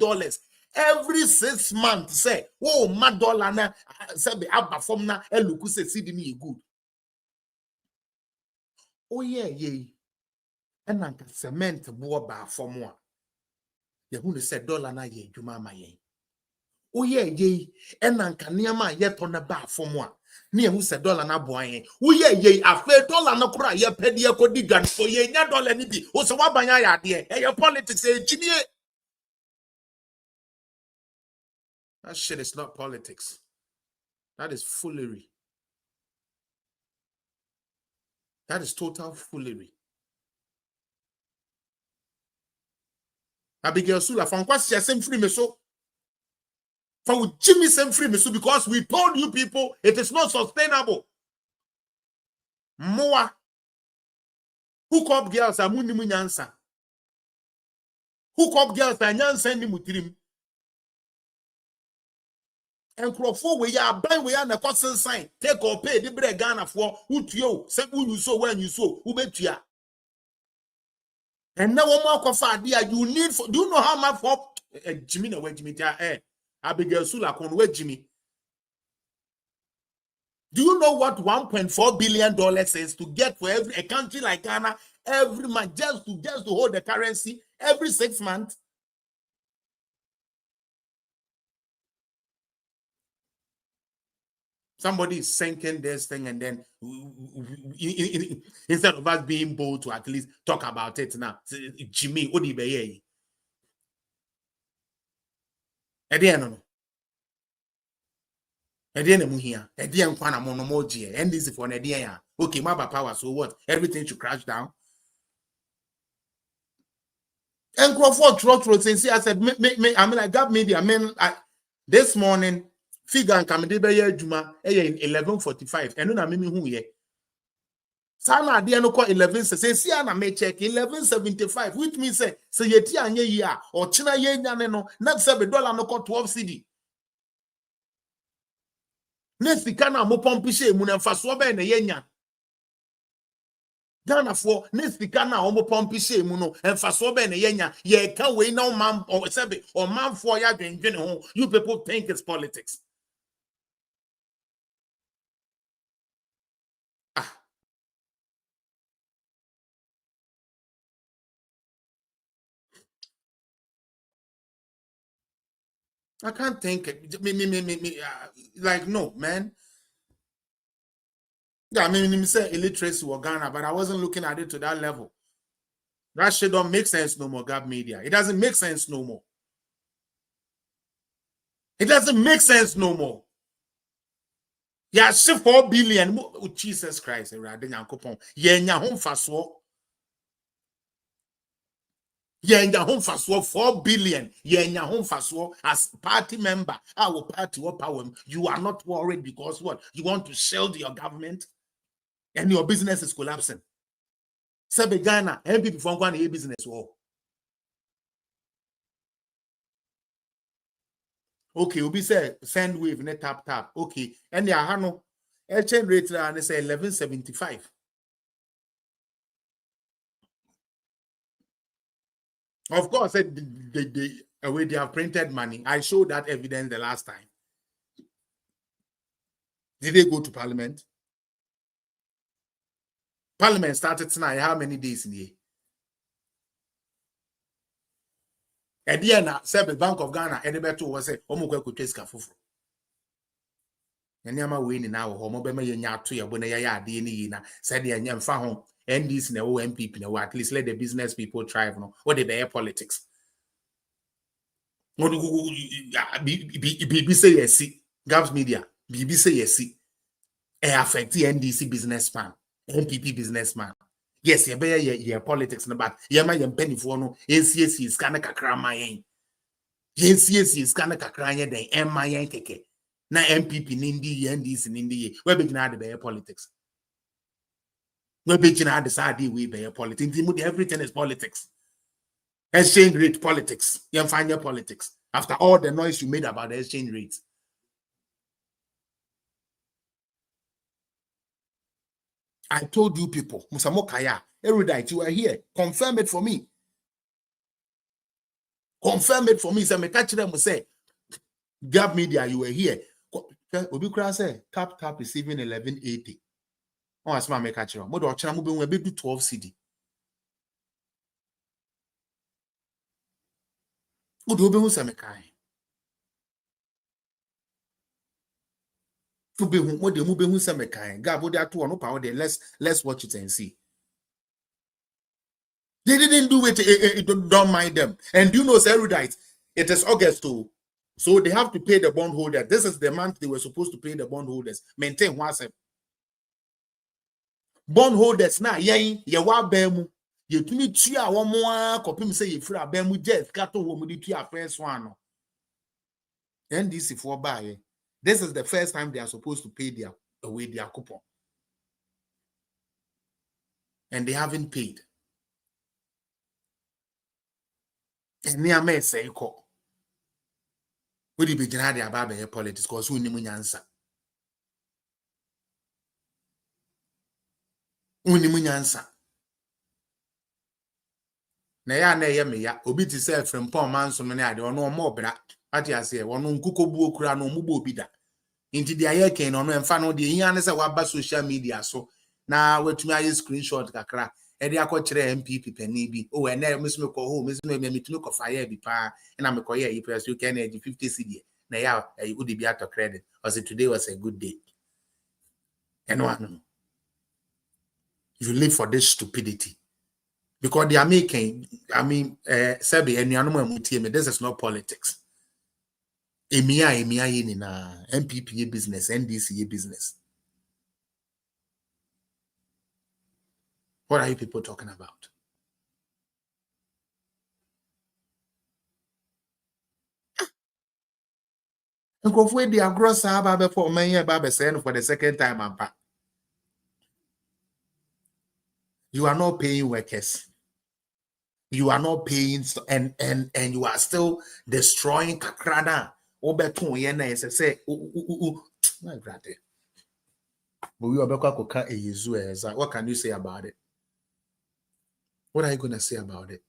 every 6 months say wo ma dollar na sebe aba form na eluku se cedi ni good oh yeah ye enanka cement bo ba form a ye hu ne say dollar na ye adwuma ma ye oh yeah ye enanka niam ye to na ba form a ni ehu se dollar na boan wo ye afa dollar na kura ye pede ye kodi gan so ye nya dollar ni bi wo so wabanya ya de e politics e ginie. That shit is not politics. That is foolery. That is total foolery. Abigail Sula from kwasi same free me so for Jimmy same free me so because we told you people it is not sustainable. More hook up girls are muni munyansa. Hook up girls are nyansa ni mutirim. And Crawford, we are buying, we are the constant sign. Take or pay the bread Ghana for who to you, say who you saw when you saw, who bet you. And now one more coffee, dear, you need for, do you know how much for Jimmy, no way, Jimmy, Abigail Sula, con wait, Jimmy. Do you know what $1.4 billion is to get for every a country like Ghana every month just to hold the currency every 6 months? Somebody is sinking this thing, and then instead of us being bold to at least talk about it now, Jimmy, Odibeye. No. Here. Kwana monomoji. And this is for Nedian. Okay, my power. So what? Everything should crash down. And Crawford since I said, I mean, I got media. I mean, this morning, figure and come de Juma 11:45. And no, I mean who ye. Sana idea no call 11. Say, see, I may check 11:75, which means say yeti anye ya or China ye no, not $7 no call 12 CD. Nesi kana mo pompishe mu na mfaso ba na yenya Ghana for nesi kana mo pompishe mu no mfaso ba na yenya ye ka we na man or sebe or man for ya dwendwene ho. You people think it's politics. I can't think like no, man. Yeah, I mean, you say illiteracy was Ghana, but I wasn't looking at it to that level. That shit don't make sense no more, Gab Media. It doesn't make sense no more. It doesn't make sense no more. Yeah, 4 billion. Oh, Jesus Christ. Yeah, home faso. Yeah, home faso 4 billion. Yeah, home faso as party member. Our party what power. You are not worried because what? You want to shield your government and your business is collapsing. Sebe Ghana, MPP from Ghana business war. Okay, we say send wave net tap. Okay, and the hano exchange rate and say 11.75. Of course, they have printed money. I showed that evidence the last time. Did they go to Parliament? Parliament started tonight. How many days in here? At the end, the Bank of Ghana, Edebeto was a Omukwe Kuteska Fufu. And Yama winning now, Homobema Yatu, Yabunaya, Dina, said the Yam Fahon, and this in the OMP, at least let the business people thrive, no, or the bear politics. BBC say yes, Gabs Media, BBC say yes, affect the NDC businessman, MPP businessman. Yes, you bear your politics, but Yama Yam Penny for no, NCSC is kind of cramayan. NCSC is kind of cranya, then MIN keke. Na MPP Nindi, NDC Nindi, we're beginning at the bear politics. We're beginning at the side we bear politics. Everything is politics. Exchange rate politics. You find your politics. After all the noise you made about the exchange rates. I told you people, Musamokaya, erudite, you are here. Confirm it for me. Confirm it for me. So I catch them say, Gab Media, you were here. Obikura say, tap receiving 1180. Oh, that's my make catch them. Modo chana mube we do 12 CD. Udo be hu se mekai. To be hu mo de mu be hu se mekai. Gab odi ato no power there. Let's watch it and see. They didn't do it, don't mind them. And you know, erudite, it is August too. So they have to pay the bondholders. This is the month they were supposed to pay the bondholders. Maintain once. Bondholders now, wa bemu. You tuni tia one more copy say you free bemu jet kato wo mudi tia first one. NDC for buy. This is the first time they are supposed to pay their coupon. And they haven't paid. And near me say Would you be generally about your politics because who knew answer? Who knew answer? Na me ya obi ti say from Paul Manson na ade ono mo bra ati ase ono nkuko bu okura no mo bo obi da inti dia ye ken no emfa no de hia ne se waba social media so na watumi aye screenshot kakra e de akọkire MPP pani bi o we na mesme ko ho mesme me mitumi ko fire bi pa na me ko ye yi press you can 50 cedi na ya e udi bi ato credit or say today was a good day and one you live for this stupidity. Because they are making, Sebi, and this is not politics. Emia in MPP business, NDC business. What are you people talking about? And go for the gross for many Baba saying for the second time. You are not paying workers. You are not paying, and you are still destroying kakrana. Obeton yena say my brother. But we are what can you say about it? What are you gonna say about it?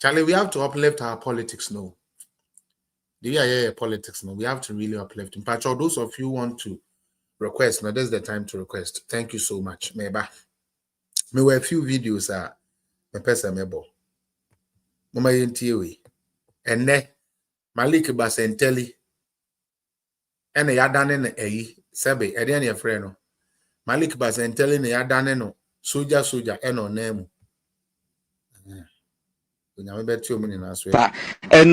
Charlie, we have to uplift our politics now. Politics now. We have to really uplift. In fact, those of you who want to request, now that's the time to request. Thank you so much. Meba. Me were a few videos me person mebo. Mama yentiwe. And ne Malik Basenteli. And a yadane ne sebe edian your friend no. Malik Basenteli ne yadane no soja eno name.
And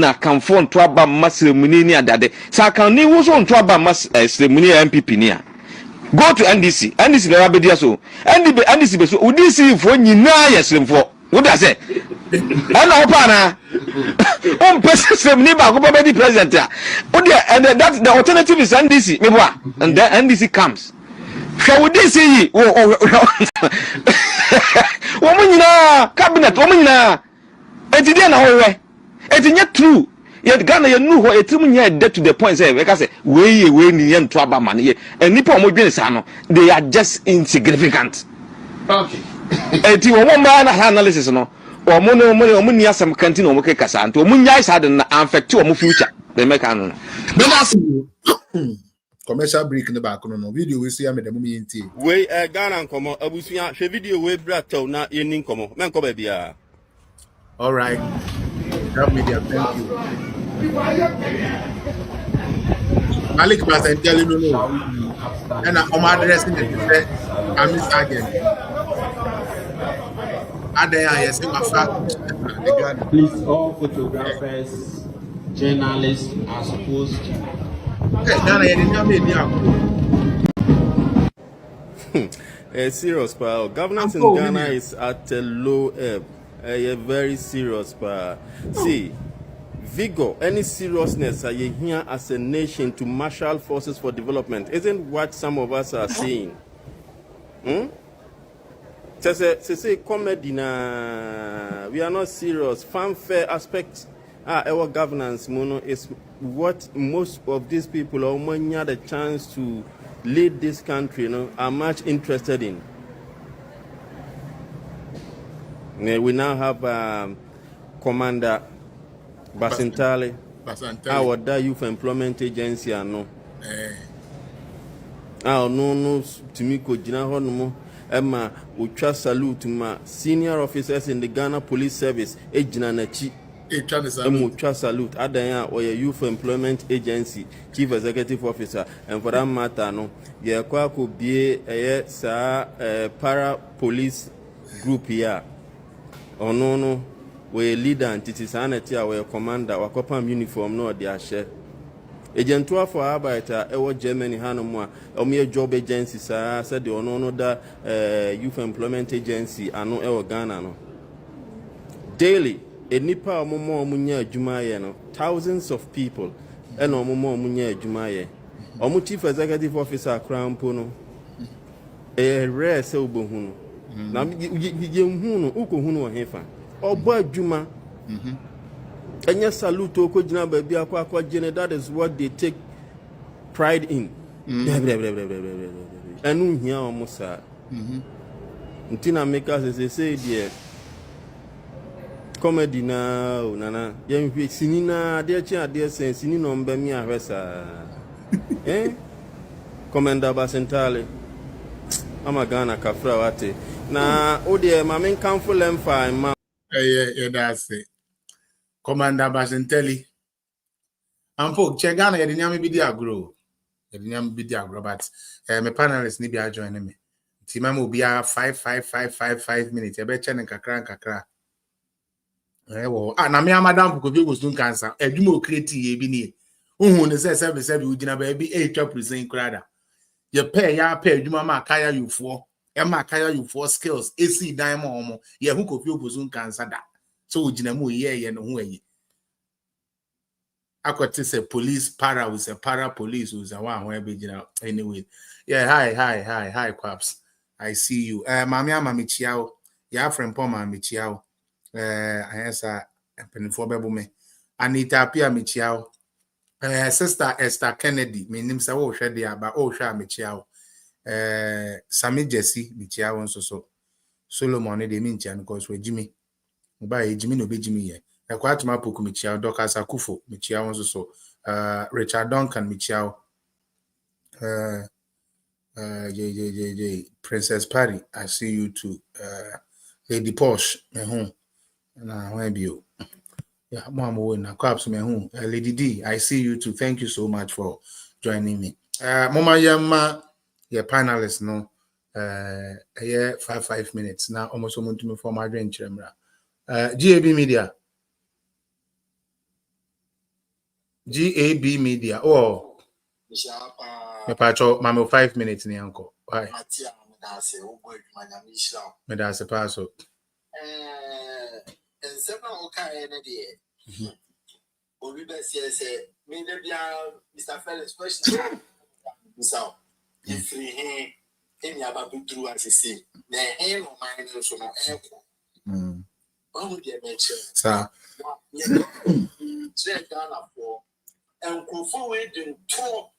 I can phone to about Master Munini adade. So I can was on to about Master Munini MPP near. Go to NDC. NDC the Rabedia so. NDC so. Would you see for you now? Yes, for what does it? And Opana. Person Niba go be the president. And that the alternative is NDC. And then NDC comes. So would they see woman na cabinet woman na etidia na howe etinya true yet Ghana you know what etim nya dead to the point say we can say we ni yen to aba man ye and nipa mo dwen sa no they are just insignificant. Okay. Eti wo mo na analysis no o mo ni asem kanti no mo ke kasa nto mo nya isa de na affect o mo future they make an no.
Commercial break in the back no video we see am the mum yenti
we Ghana nkomo abusua hwe video we bratel na yenin nkomo men ko ba bia.
All right, help me there, thank you. Malik Basen telling no and I'm addressing the defense I'm sergeant
please, all photographers, journalists are supposed to
serious pal. Governance in Ghana is at a low ebb. Very serious pal. See, vigor, any seriousness are you here as a nation to marshal forces for development isn't what some of us are seeing. Say comedy na we are not serious. Fanfare aspect our governance mono is what most of these people or when had the chance to lead this country, are much interested in. We now have Commander Basentale, our Youth Employment Agency, no. No, Timiko Jinahonomo, Emma, Ucha salute ma senior officers in the Ghana Police Service, Ejinachi. Salute Adaya or your Youth Employment Agency Chief Executive Officer, and for that matter, no, you could be a para police group here. Or no, we leader and it is anity our commander or copam uniform no their share. Agent for Arbeiter, our Germany Hanomwa, or mere job agency, said the other Youth Employment Agency, and no our Ghana. No. Daily. Enipa omomo omunya adwumaye no thousands of people and omomo omunya adwumaye omu chief executive officer krampo no rare se obohunu na ye hunu ukohunu ohefa obo adwuma Enya salute oko jina baby akwa jene, that is what they take pride in. Enu hia omusa. Ntina make us say there. Comedy na nana. Yemfi sinina de chi ade sen sini no mba mi ahwesa. Commander Basentale. Ama Ghana kafra wate. Na ode ma men kanfo lemfa ma.
That's it. Commander Basentale. Ampo Chegana yedinyame bi di agro. Yedinyame bi di agro, but my panelists ni bi a join me. Ti mama obi a 5 minutes. E be che ne kakra. Na me madam ko bi go sun cancer. Edwuma o create ye bi ni. Uhun ne se u gina ba bi e twa present krada. Ye pay edwuma ma kaya yufo. E ma kaya yufo skills. AC dan ma omo. Ye hu ko bi go sun cancer da. So u gina mu ye no hu ayi. Akwati say police para with a para police who's a one where be anyway. Yeah, hi Quaps. I see you. Mami chiao. Ya friend po mami chiao. Answer penifo bebo me. Anita apia mi chiao. Sister Esther Kennedy. Me nim sa wo hwe dia ba o hwe mi chiao. Sami Jesse mi chiao so. Solomon de mi ntia because we Jimmy. Ba Jimmy no be Jimmy ye. Ekwatuma poku michia Dokas Akufo michia wonso so Richard Duncan michia Princess Patty, I see you too. Lady Posh na when be you. Yeah, mama na kwaps Lady D, I see you too. Thank you so much for joining me. Mama yama your panelists no 5 minutes now almost to me for my drink chemra. GAB Media. GAB Media. Oh, me pacho, mamo 5 minutes ni uncle. Why? Me da se paso.
Mr. Felix question. So, if he any about through as he say, the hand of mine so no echo. What would you mention?
Sir.
And go forward and throw.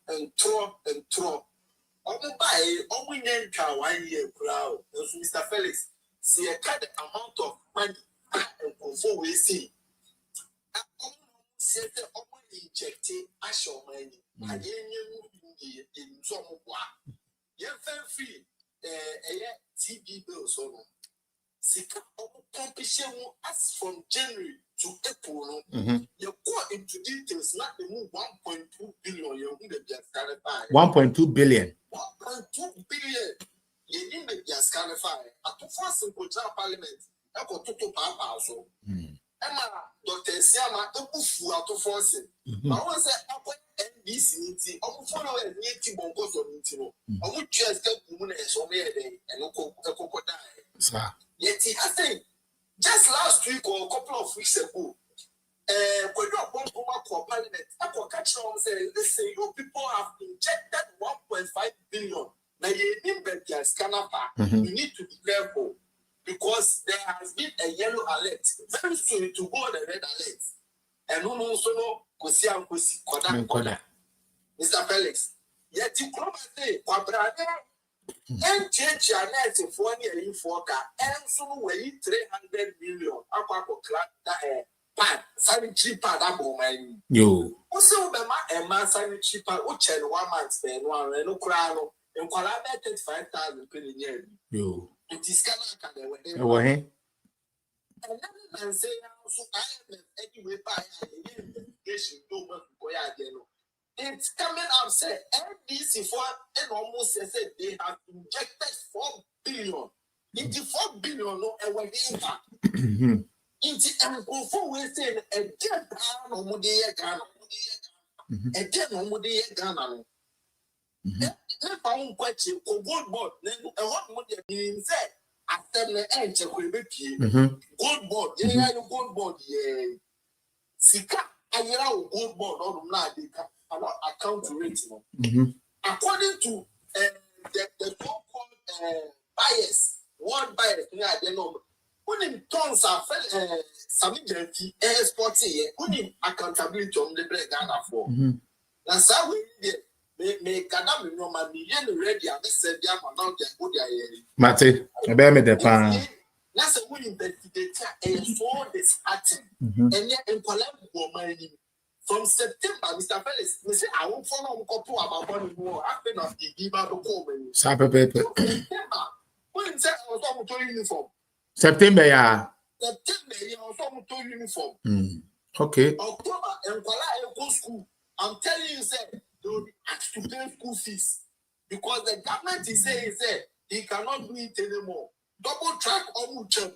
On the 1 year crowd. Mr. Felix, see a cut amount of money and go forward. See, injected actual money. I didn't in some one. You're very free. TV bills on. Sika competition as from January to April. You go into details, not the move 1.2 billion. You need to just clarify
1.2 billion.
1.2 billion. You need to just clarify. At the first simple parliament, I got to papa also. Emma, Dr. Siama, Ebufu at the first. I want to say, I got NBC meeting. I will follow a native bonkos on meeting. I would just get women and so many and a crocodile. Yet he has said just last week or a couple of weeks ago, when you are going to parliament, I can catch on and say, listen, you people have injected 1.5 billion. Now you need to be careful because there has been a yellow alert. Very soon to go on the red alert. And no, so no, Koda. Mr. Felix, yet you come and say, and change your net for 1 year in Foka, and so we 300 million. Sanitary pad, I'm
yo.
Also, a man sanitary pad, which 1 month, and 1 and no crown, and collaborated 5,000 penny year.
Yo,
it is Canada. And say, so I am anyway by investigation, no one go. It's coming out, say, NDC for and almost said they have injected 4 billion. Into 4 billion, no, and when they impact. Into and before we say a dead no more Ghana. A dead no more Ghana. If I won't question, gold board, then a lot more than said. After the end, check with gold board, yeah, gold board, yeah. Sika, I hear gold board, or not, account to rate. According to the so-called bias, world bias, they know Unim tons are Sami Genty, sporty, unim accountability on the bread Ghana for. That's how we make Ghana no money, ready, and this said, yeah, now they're good.
Mate, I bear me the pan.
That's a winning investigator and so disheartened. And yet, in Palermo, from September, Mr. Felix, we say, I won't follow a couple about money more. I've been off the Giba to call me.
September.
When say I was on to uniform.
September, yeah.
September, you was on to uniform.
Okay.
October, and Kuala go school. I'm telling you, sir, they will be asked to pay school fees because the government is saying, he cannot do it anymore. Double track on check.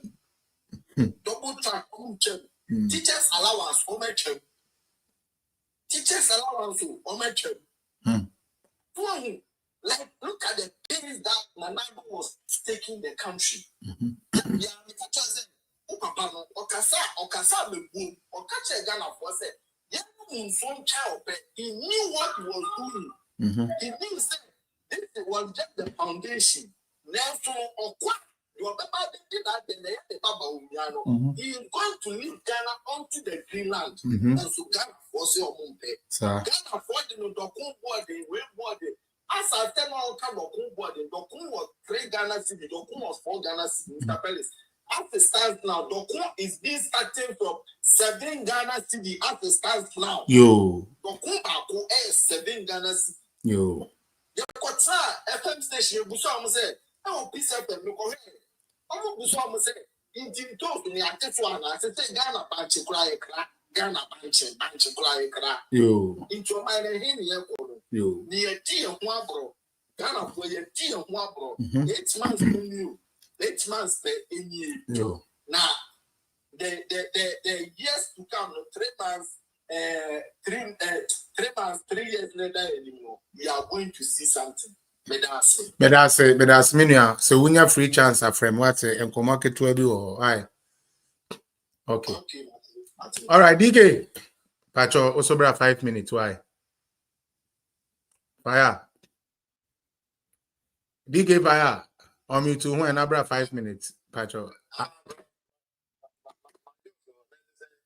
Double track on check. Teachers allowance on my check. Teachers allowance on my check. Like, look at the things that Nanago was taking the country. Yeah, Okasa, the boom, or catch a Ghana for say, yeah, some child, he knew what he was doing. He knew that this was just the foundation. Therefore, or what? You are Bawumia. He is going to leave Ghana onto the Greenland. And so Ghana was your mumpe. Ghana for the Dokun board, the way board. As I tell all kind of board, the Dokun was 3 Ghana city, Dokun was 4 Ghana city, Mr. Pellis. As it stands now, Dokun is being started from 7 Ghana city as it stands now.
Yo.
Dokun Bako is 7 Ghana city.
Yo.
Yakota FM station, Busam said, oh, peace up and look ahead. Oh, Busam said, in Tinto, in the active one, I said, Ghana Banchi cry, Ghana Banchi cry.
Yo.
Into my name,
yo.
Near tea and one bro. Ghana for your tea and one bro. 8 months in you. 8 months in you.
Yo.
Now, the years to come, 3 months, 3 months, 3 years later anymore, we are going to see something. But that's
Minia. So when you have free chance from what and come market to do or I. Okay. All right, DK. Pacho also bra 5 minutes. Why? Fire. DK fire. On me to when I bra 5 minutes. Pacho.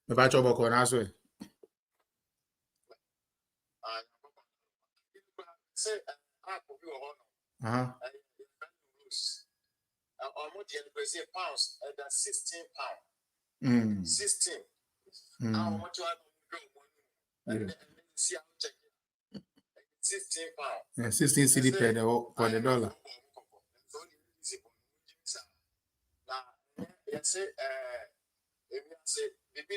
The Pacho Boko Naswe.
pounds at that 16 pounds. 16. How much you have 16 pounds.
16 cedi for the dollar.
Now, you say, maybe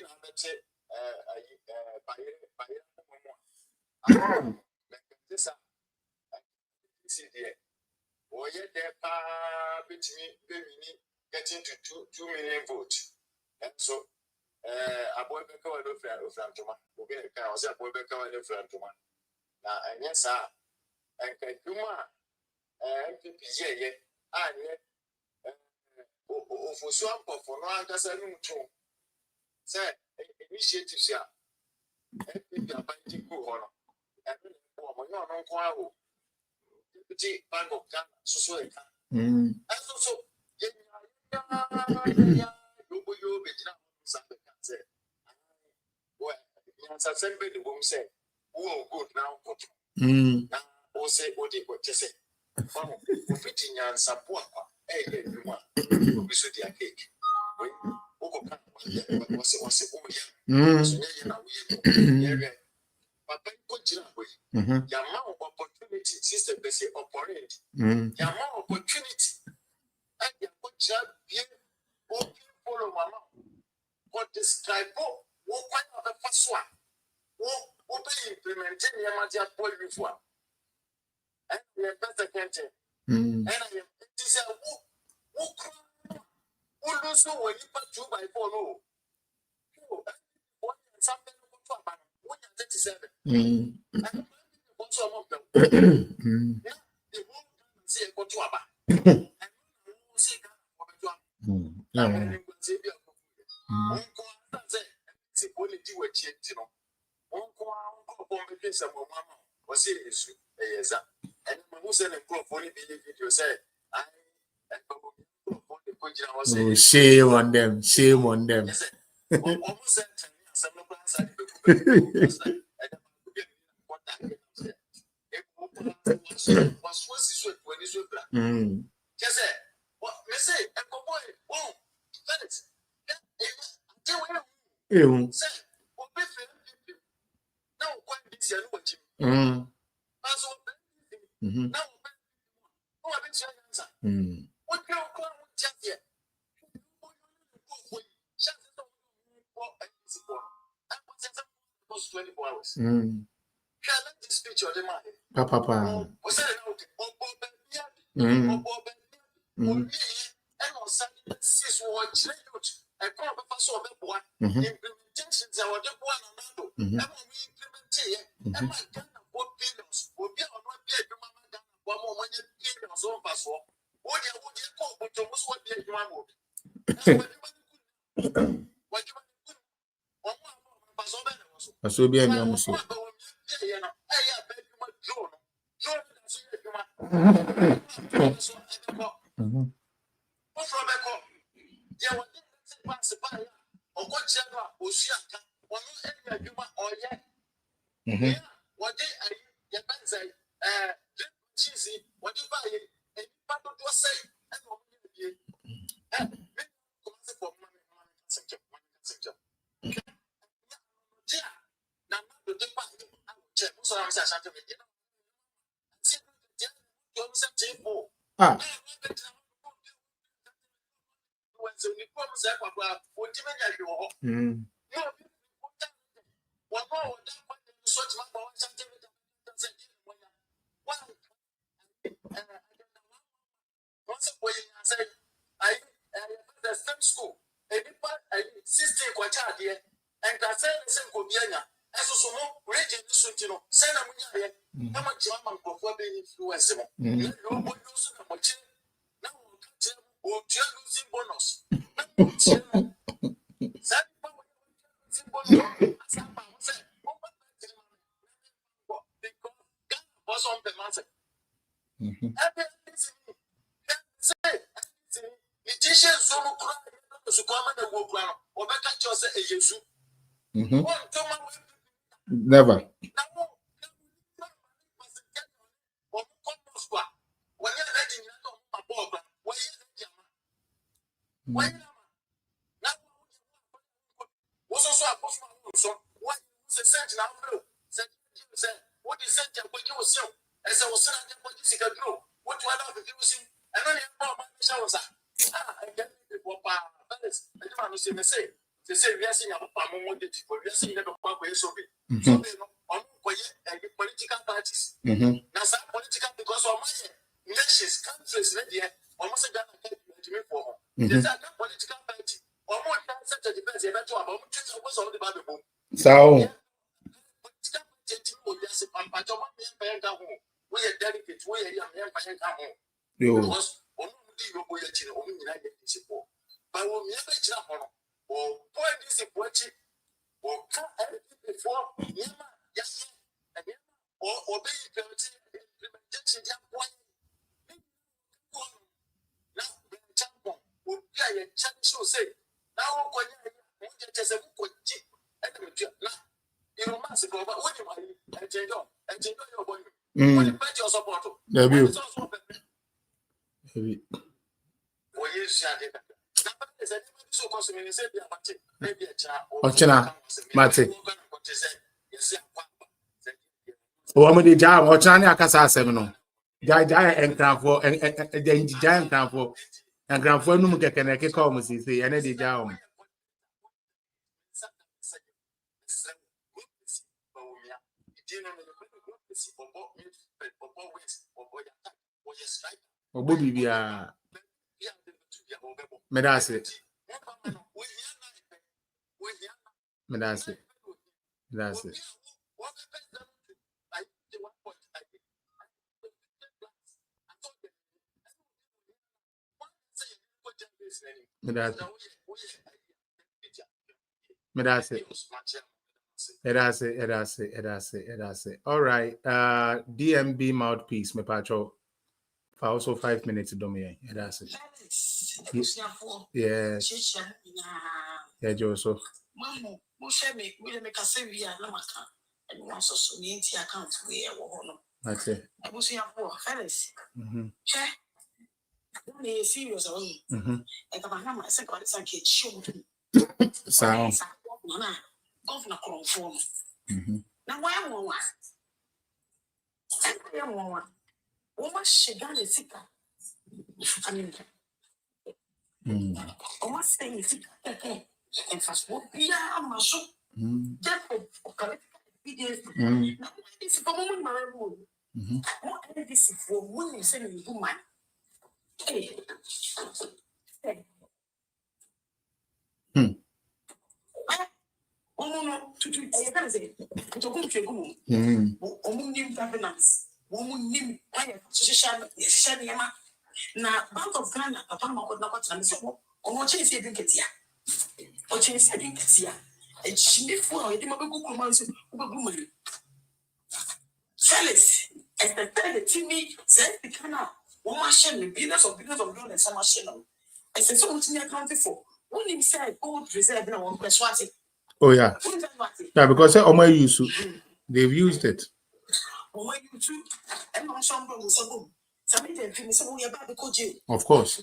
getting to 2 million votes. And so, a boy became a new friend of Frantoma. I was a boy became a new friend of Frantoma. Now, and yes, sir, and Kaduma, and PPJ, and for swamp for no other room too. Say, initiatives here, and people are fighting good honor. And when you're on Quavo, Deputy Bank of Ghana, so and so. The woman said, "Oh, good now." Now, say what they got to say. Oh, fitting and support. Hey, everyone, you be so dear cake. Wait, what's it? Papa, your opportunity, sister, they say operate. Your opportunity. And your child, follow mama. What describe what kind of the first one? What be implementing your magic boy before? And the better can't. And I am this who lose when you put 2 by 4 low. Something about 137. And also among them. They won't say what to about.
Oh, shame on them. Shame on them. Papa. So be a so. Never.
Political parties. Now, some political because of my nations, countries, almost a Ghana for there's a political party. Or more than such a defense, about the Bible.
So,
we are delicate, we are young, because but we'll never jump on or point this important or cut everything before yes, or be implementation. Now, the champion will be a chance to say, now, when you just a book, you know, massive, but what do you and enjoy your body? When you bet your support,
Ochina, Mate. Oh, I'm the jam. Ochina, I can say seven. Jaya and Cranford and Giant Cranford and Cranford no get can I call me see and the jam. Oh, Bobby, we are. Medase. Medase. Medase. Medase. All right. DMB mouthpiece, me pacho. also 5 minutes domain. That's it. Yeah. Yeah, Joseph.
Mamu, Mushemi, we make a severe Lamaka, and once or so the NT account we are one.
That's it.
I was here for Ferris. Che, only serious on. And I have my second kid show.
Sound.
Governor Cronform. Now, why am I? I am one. What she done is sick. I mean, what saying is sick. And fast what be a muscle. Therefore, this for woman, my room. What this is for women sending woman. Hey. Oh no, to I say, to go to go. Woman governance. Woman name I social yama. Na Bank of Ghana, Papa Mako Nakota, so or change your drink here. Or change your drink here. And she before I didn't go commands woman. Fellas, as the third TV said, the canal, one machine, billions of dollars, some machine. I said, so much near accounted for. When he said, gold reserve, no one persuaded.
Oh, yeah. Yeah, because they've used it. Of course.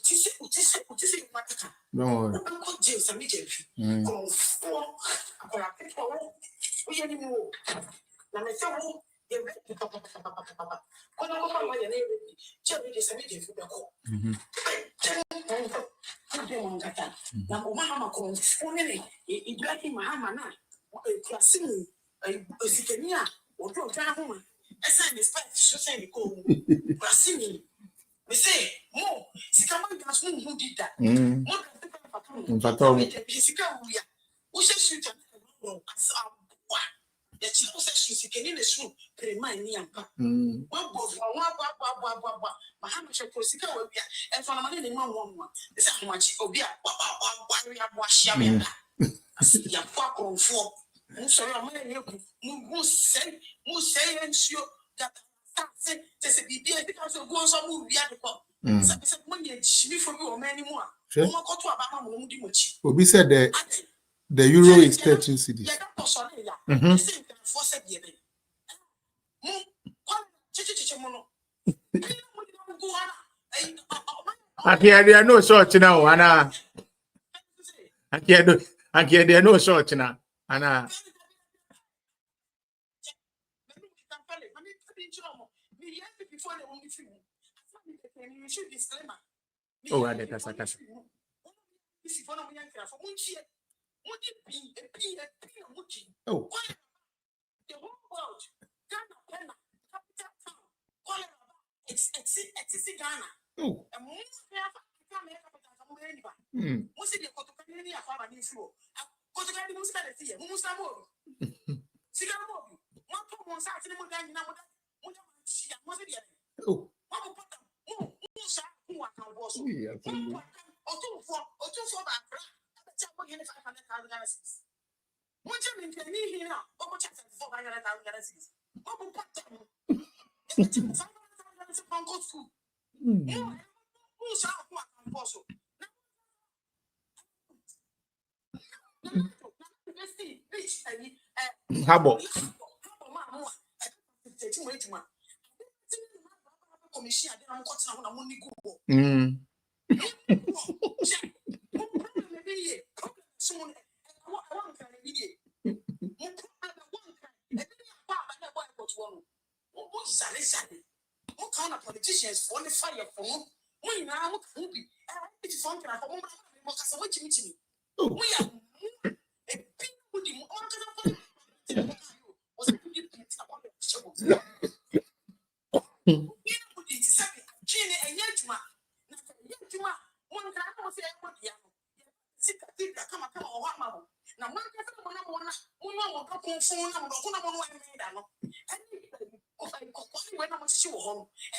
No.
We say, more, Sikaman gas who did that.
In fact,
who says you can as the chief says you can in the shoe, remind me. What goes Mahamasha Prosika will be, and for a man in one, is how much Obia, Washam, your fuck on four. Sorry, I'm who say, and sure that. There's a BB because of one some movie at the pop. When you see for you or many more.
Obi said the euro is 13 cities. There are no shorts now, Anna. There are no shorts now, Anna. Oh, I did. That's a cash. Oh,
the whole world, Ghana, capital town, it's Ghana.
Oh,
and most of the Cotocaini are far and flow. Cotocaini was better here, who's a more. Sigamo, one more Saturday morning,
oh. Habo.
Politicians for the fire for we now can be it's fun for we are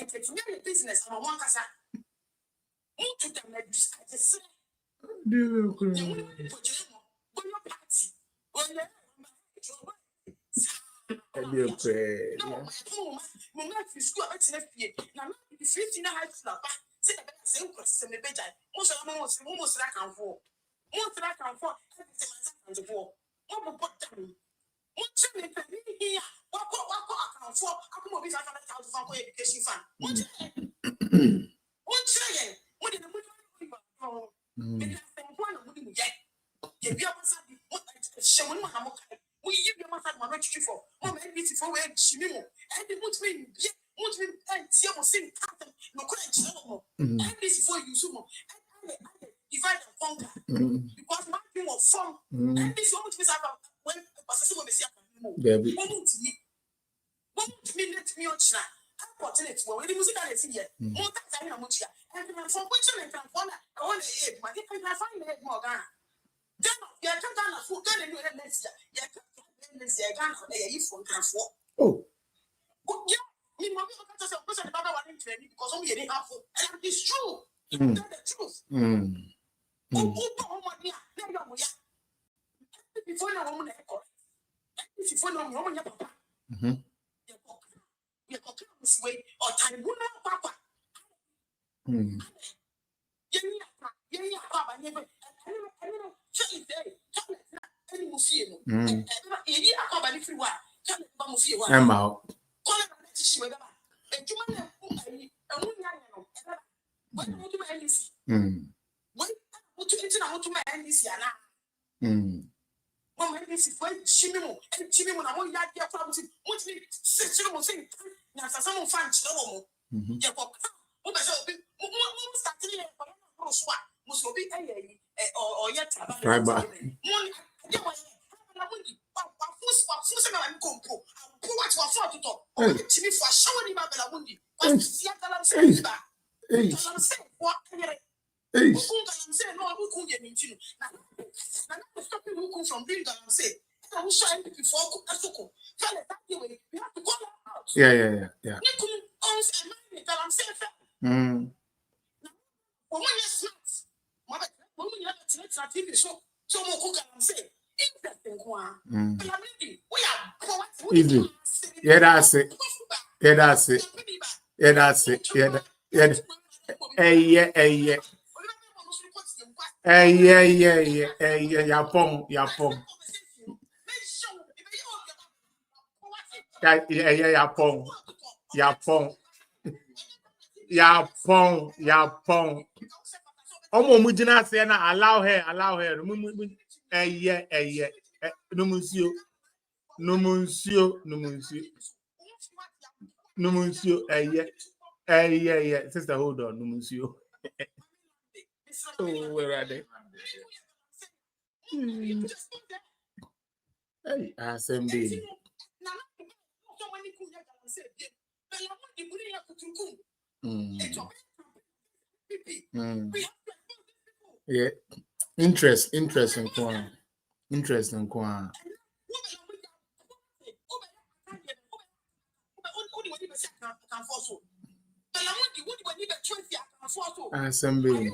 a people with business and one casa. Into the medicine. 15 high school ba say the best say ko se me beja mo so mo sra kan fo and for mo bo down mo che me pe ni here wa ko kan fo akomo bi 500,000 for education fund mo che mo de mo be na mo di mo ye bi amasa di she mo na mo kai mo yi bi amasa mo na chichi for mo me bi ti for we chimi mo e di mo timi bi mo timi tie mo sin kat no ko en chire mo e bi si for you so mo divide and conquer because man thing of form and this one timi say when pastor mo be see akan mo mo timi let me on chira opportunity wo we music and see here mo ta say na mo chia and from which and from na I want to hear but if I find head more Ghana then you can't Ghana for Ghana no next year you can't next year Ghana you from transfer oh yeah me mo be to say because the baba want training because we dey have and it's true that's the truth before na woman before na woman ya papa you go come this way or time woman papa yeni papa never say day any mufie no yeni akaba ni free wa tell ba mufie wa
am out
kola na tishi we ba ejuma na ayi enu nya no when you do NDC when you na mutu ma NDC ana mama NDC for chimi mo na mo ya dia kwa mutu se chimi mo se na sasa mo fan chiro mo ye ko mo be so bi mo start ni ko na so mo so bi o ye taba mo ye wa na mo di wa fu se na mi kompo po wa ti wa fu to o chimi for show ni ba bela mo di wa si atala se ba se wa hey, no, I will get into now. I'm stopping who from doing that. I'm saying, I will show you before Asoko. Tell it that way. We have to go out.
Yeah.
You couldn't own a man that I'm saying. When you're smart, when you have a TV show, so more cook and say, interesting one. But I'm ready. We are
easy. Yeah, that's it. Yeah, that's it. Yeah, that's it. Yeah. Hey, Agyapong. Yeah, Agyapong. Omo mujina say na allow her. No monsieur. Sister, hold on, no monsieur. Oh, where are they? Hey, assembly. Yeah, interesting Kwan. Assembly.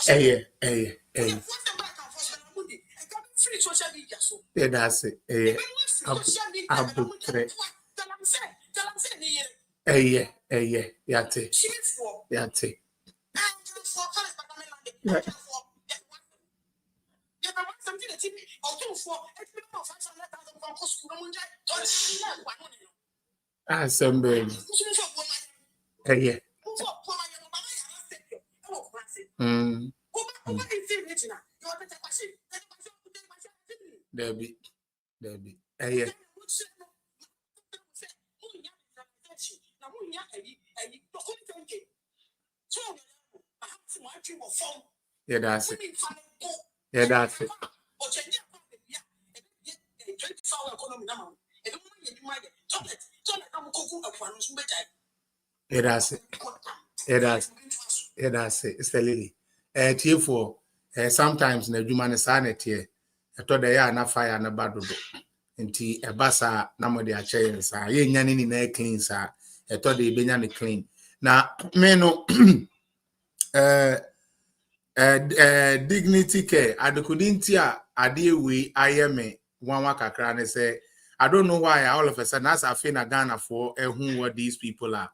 Hey. Yeah, that's it. Yate. Assembly. Hey. Debbie. Hey. Yeah, that's it. That's it. It's the lady. Sometimes na adwuma ne saa na tie. Eto da ya na fire na badodo. Nti ebasa na mo de a chain saa. Ye nya ni na clean saa. Eto da ebenya ne clean. Na me no dignity care adekodintia adewe ayeme wanwa kakra ne say I don't know why all of a sudden as I feel na Ghana for who what these people are.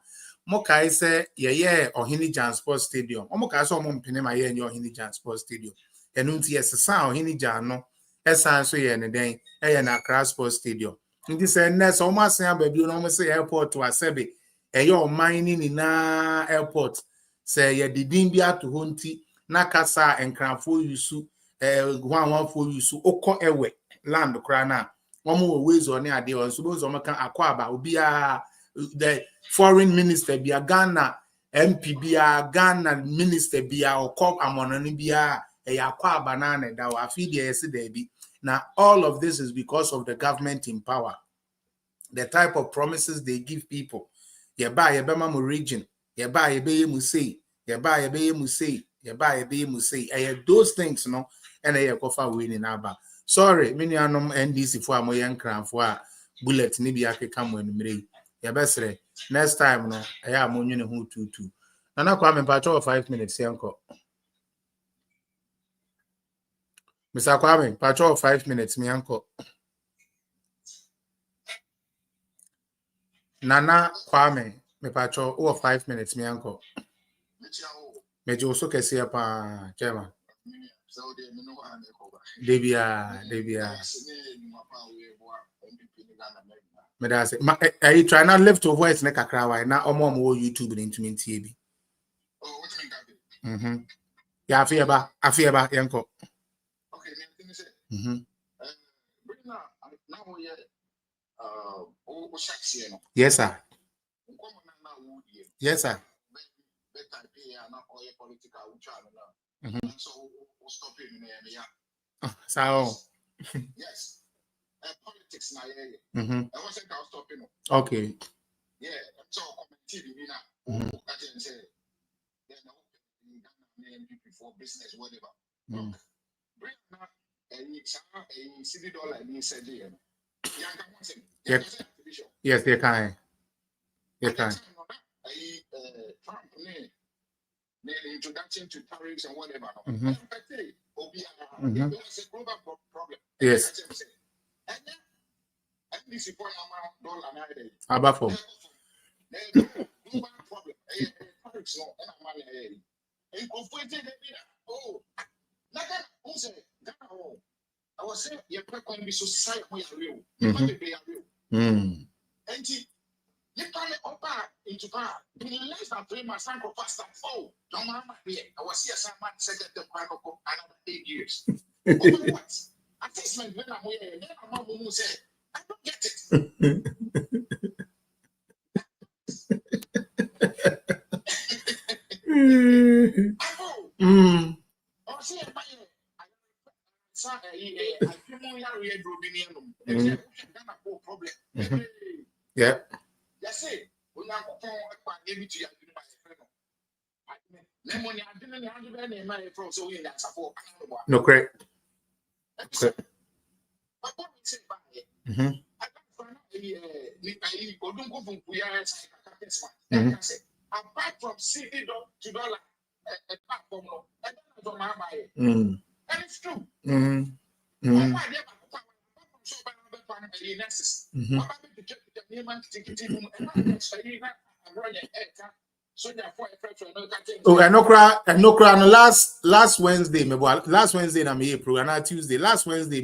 Mokai say yeah Ohini Jan Sports Stadium. Omoka so mom pene ma ye Ohini Jan Sports Stadium. Enunti yes sa Ohini Jan no esan so ye ne den e na Accra Sports Stadium. Nti say next o ma sen ababi no mo say airport to Asebe e yo mining ni na airport say ye didin bia to honti na kasa enkranfo yusu wanwanfo yusu okọ ewe land kra na one ways on the idea, or suppose Akwaba will be the foreign minister, be a Ghana MP, be a Ghana minister, be a or cop among be a Akwaba banana that will feed the SDB. Now, all of this is because of the government in power, the type of promises they give people. You buy a Bama region, you buy a Bay Musei, you buy a Bay Musei, you buy a Bay Musei, those things, no, and a coffee winning about. Sorry, many are no NDC for my young crown for bullet nibi ake come when me. Ya besre next time no I am only who 2. Nana Kwame Pacho 5 minutes yanko. Mr. Kwame Pacho 5 minutes me yanko. Nana Kwame me Pacho 5 minutes me yanko. Me jo so kesi pa chairman. Debia. Me da say, I try not lift your voice like a crowd. Now, more YouTube into me TV. Oh, what you mean? Yeah, I fear about Yanko. Okay, yes, sir. Yes, sir. So, yes. Politics na I wasn't stopping. Okay. Yeah, so TV now. I can say for business, whatever. Bring now a city dollar in Sergio. Yes, they can. They can. Trump introduction to tariffs and whatever. It's a global problem. Yes. And this is about for global problem. Tariffs and oh, I was saying, you're going to be society where you real. And you can't open into car. In less than 3 months, I'm going to oh, don't mind my beer. I was here, someone said that the bank for another 8 years. What? Assessment when I'm here, then I'm going to say, I don't get it. Yeah. Yes, it. No, great. Apart from CD to dollar, a platform, and it's true. Oh, and no cry. Last Wednesday, last Wednesday I'm here program. Not Tuesday. Last Wednesday,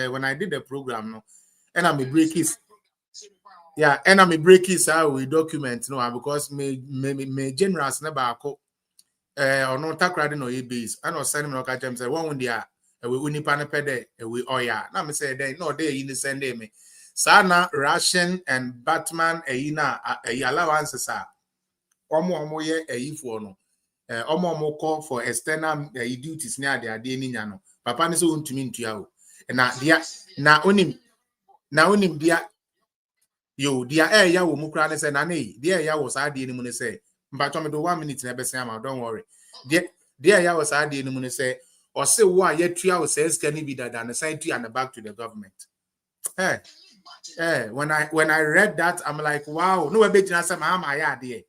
when I did the program, no, and I'm a breakies. Yeah, and I'm a breakies. I will document no because me generous never go. Or no takrade no e base. I know send me no catch them say one dia we uni pan pede we oya. Na me say then no day in send me. Sana Russian and Batman na allowance sa. Omo ye for no. Omo call for external duties near their day ni no. Papa ni so untumi ntua o. Na dia na onim dia yo dia ya wo mu kra ne say na nei dia ya wo sa de ni mu ne say mba me do 1 minute na be say am don't worry dia ya wo sa de ni mu ne say o say wo a yatua wo say ska ni bi dada na say tu and back to the government. When I read that I'm like wow no we be jina say ma ya de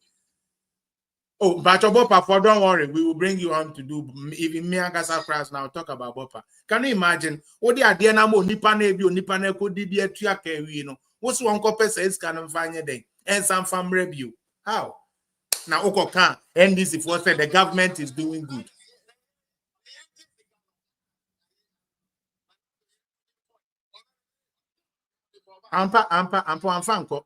Oh, but Bopa, don't worry, we will bring you on to do even me and Kasa Class now talk about Bopa. Can you imagine? What the idea now? Nipane bio Nipane could be a triake, you know. What's one copy says can find a day and some farm review. How? Now Oko can end this if what said the government is doing good. Ampa, one fanko.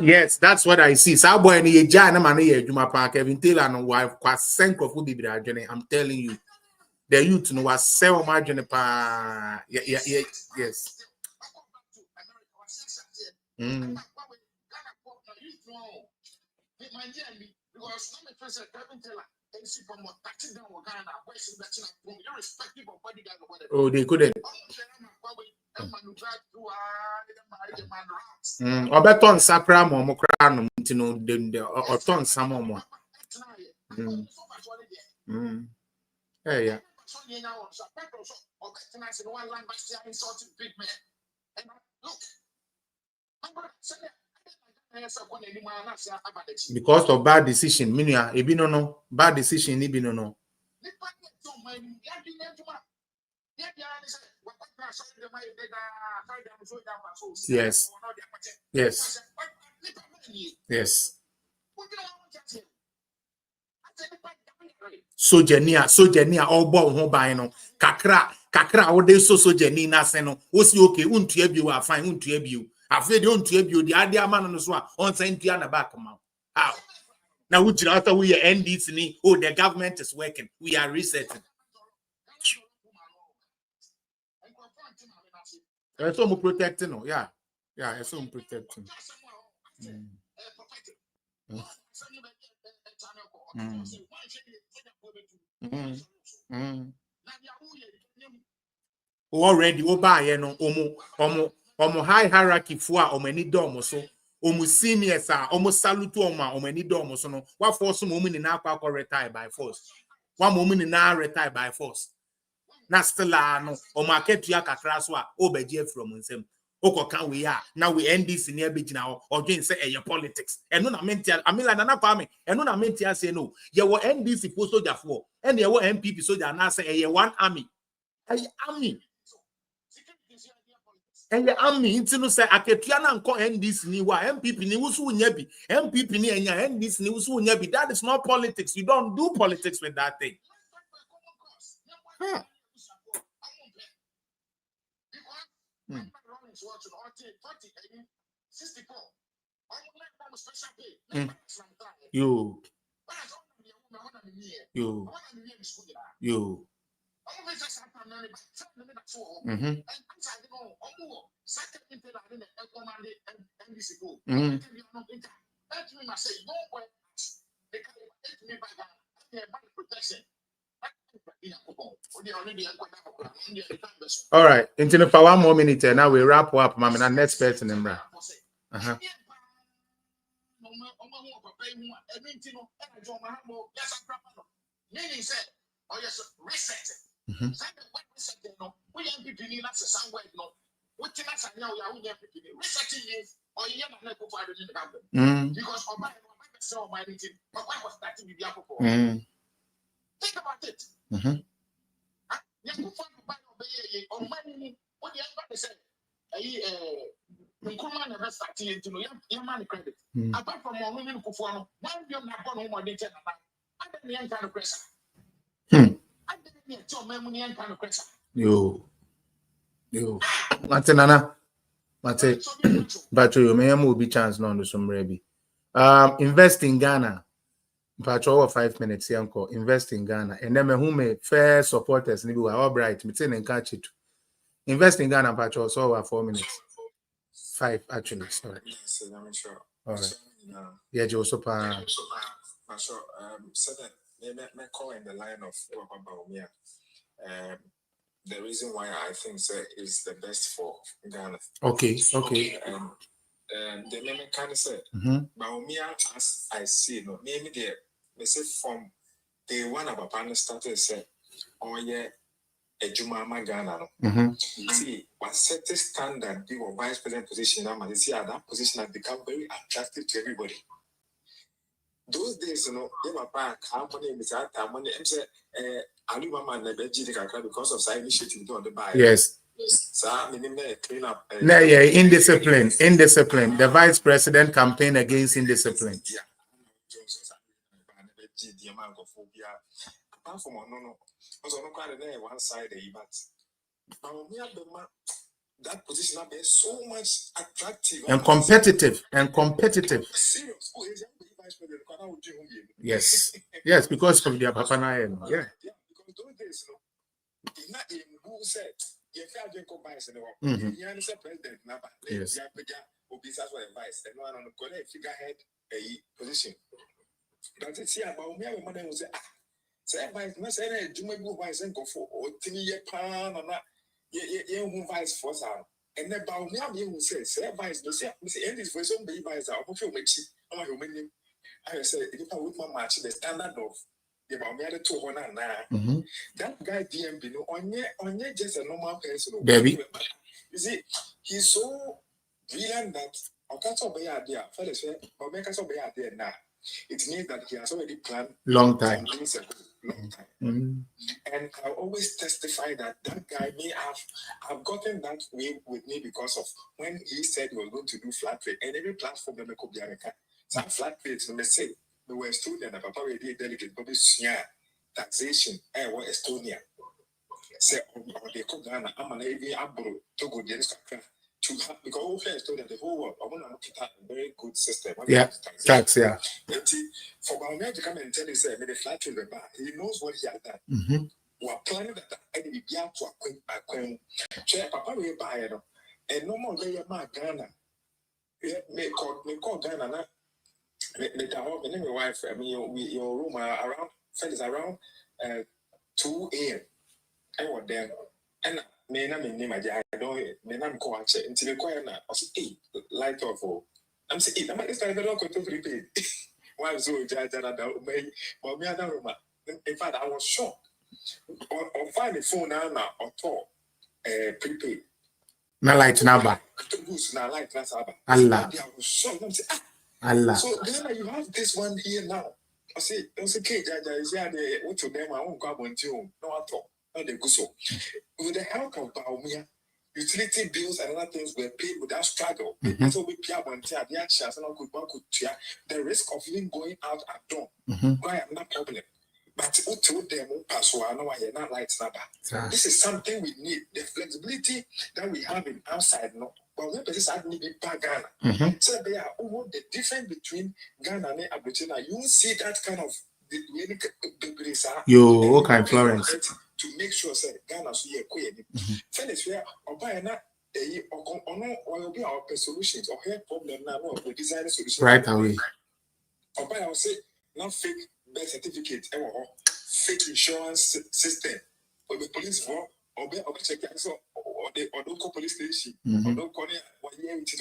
Yes, that's what I see. Boy, ni jana mani Juma Park, Kevin Taylor no wife kwa senko fu bibira adwene. I'm telling you, the youth no was sell margin pa. Yes. Oh, they couldn't. Obeton sakra mo kra no ntino de oton samo mo. Yeah. Because of bad decision, minia ebino no bad decision ni bino no. Yes. Yes. Yes. Sojenia all born ho by no kakra wo de sojeni na se no wo si okay untu ebio a fine untu ebio afre de untu ebio de ade ama no so a on say ntua na back ma how now we after we NDC ni oh the government is working we are resetting. So I'm protecting no yeah so I'm protecting. Already oba no omo high hierarchy fo a omo ni dom so omo seniors a omo salute omo ni dom so no wa force mo ni na akwa retire by force wa mo ni na retire by force na still no omo aketua kakra so a obeje from nsem okoka we ya now we NDC near begina or doing say your politics and no na mentia amila na kwame and no na mentia say no ye wo NDC post soldier for and ye wo MPP soldier na say ye one army army and the army into say aketua na nko NDC ni wa MPP ni wusu nya bi MPP ni enya NDC ni wusu nya bi. That is not politics. You don't do politics with that thing. You. All right, into for 1 more minute and now we wrap up. Mama, next person in bra. Think about it. Apart from women yo. Matenana. Mate. But you may have be chance no some ready. Invest in Ghana. But over 5 minutes, uncle. Invest in Ghana. And then who may fair supporters ni be all bright. Me and catch it. Invest in Ghana, but also over 4 minutes. 5 actually. Sorry. All right. Yeah, Joseph.
Sure. So that may call in the line of Bawumia. The reason why I think so is the best for Ghana.
Okay.
The name kind of said Bawumia, as I see, no, maybe they say from day one of a panel started said, oh yeah, a Juma Ghana. See, what set the standard be or vice president position now, and see that position has become very attractive to everybody. Those days, you know, they were back, money, money, and say, Alibama never did because of side initiative on the buy.
Yes.
So I mean, clean up.
No, yeah, indiscipline. The vice president campaign against indiscipline.
Yeah. Apart from no, also no quite one side, but that position have been so much attractive
and competitive.
Serious.
Yes, because of their papa na. Yeah.
Because those days, you know, not in who said, you can't get combines in the world. You understand president number.
Yes.
Obisas for advice, and one on the corner figurehead a position. But it's here about me, money will say, say advice, not say, do my good vice and go for or tini ye pan or not. Ye vice for some. And then Bawumia will say advice, no say, and this for some baby vice, I'll put you with you. I'm a human. I say, if I would match the standard of the Bawumia to one and that guy DMB, no, on just a normal person.
Baby.
You see, he's so brilliant that idea. Fellas, but make us obey idea now. It means that he has already planned
long time.
And I always testify that guy may have gotten that way with me because of when he said he was going to do flat rate, and every platform that could be American. So flat rates, they say we were student, and Papa already delegate, but this taxation, was Estonia. Say, they could Ghana, I'm an AV Abro, Togo, to have, because all fair story that the whole world, I want to keep a very good system.
Yeah, tax, yeah.
For Bawumia to come and tell you, say, the flat rate, he knows what he has done. We are planning that I did be able to acquaint. Chair, Papa, we buy it, and no more layer my Ghana. May call Ghana. My wife, I mean, your room around, is around 2 a.m. I was there, and name I don't call until the choir now. I said, hey, light off. I'm saying, I'm this time I don't go to prepaid. Why so but me other room. In fact, I was shocked. On find the phone now or talk prepaid.
Na light number.
Na light na saba.
Allah.
I was shocked. I'm saying,
Allah.
So then you have this one here now. I say, okay, Jaja, is there the what to them? I won't come on to you. No, at all. Not the good so. With the help of Bawumia, utility bills and other things were paid without struggle. So we pay one tier, the actions and the risk of even going out at dawn. Why am not problem? But who told them pass I know I not light number. This is something we need. The flexibility that we have in outside no. But when people say need Ghana, so they are the difference between Ghana and Abuja. You see that kind of
what kind of Florence
to make sure say Ghana so ye queen. Finish where or buy na or be our solutions or help problem now we design solution
right away.
Or buy I will say not fake birth certificate fake insurance system or the police for or be check so or don't call police station or don't call it 1 year which is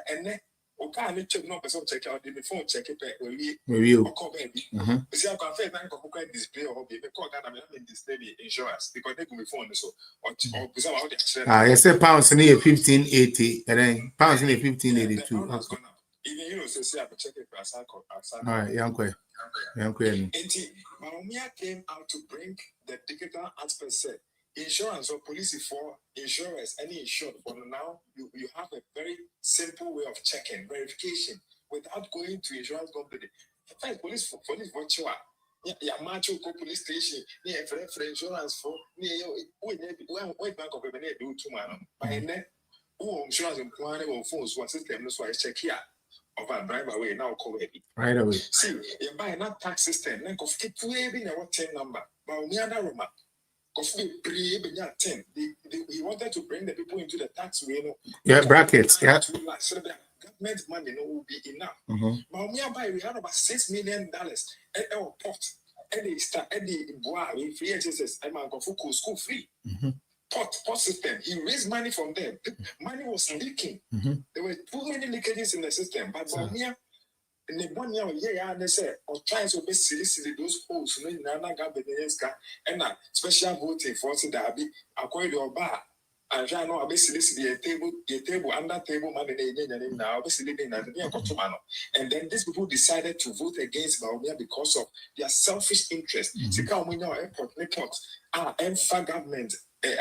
and then okay check no person check out the phone check it we call baby see I can find that display or be call Ghana I'm display insurance because they go be phone so or
you say pounds near 1580 and then pounds near 1582
even say I check it
all right young
Bawumia came out to bring the digital aspect said insurance or policy for insurers, any insured. For now, you have a very simple way of checking, verification, without going to insurance company. First, police virtual. Yeah, macho police station. Yeah, for insurance for wait bank of a do two man. By then, who insurance and plan or phones one system, so I check here. Of a drive away now call it.
Right away.
See, you buy another tax system, then go keep waving a 10 number. But we are not room. He wanted to bring the people into the tax way.
Yeah, brackets. Yeah.
government money no will be enough. Bawumia buy we had about $6 million at our pot. Any start any boy in free HSS, I'm going for school free. Pot system. He raised money from them. Money was leaking. There were too many leakages in the system. But Bawumia, in the 1 year, they say, or trying to be silly those holes, no, Nana Gabeneska, and special voting for that be according to bar. And I know I basically a table, under table money now, basically, and then these people decided to vote against Bawumia because of their selfish interest. Airport, and government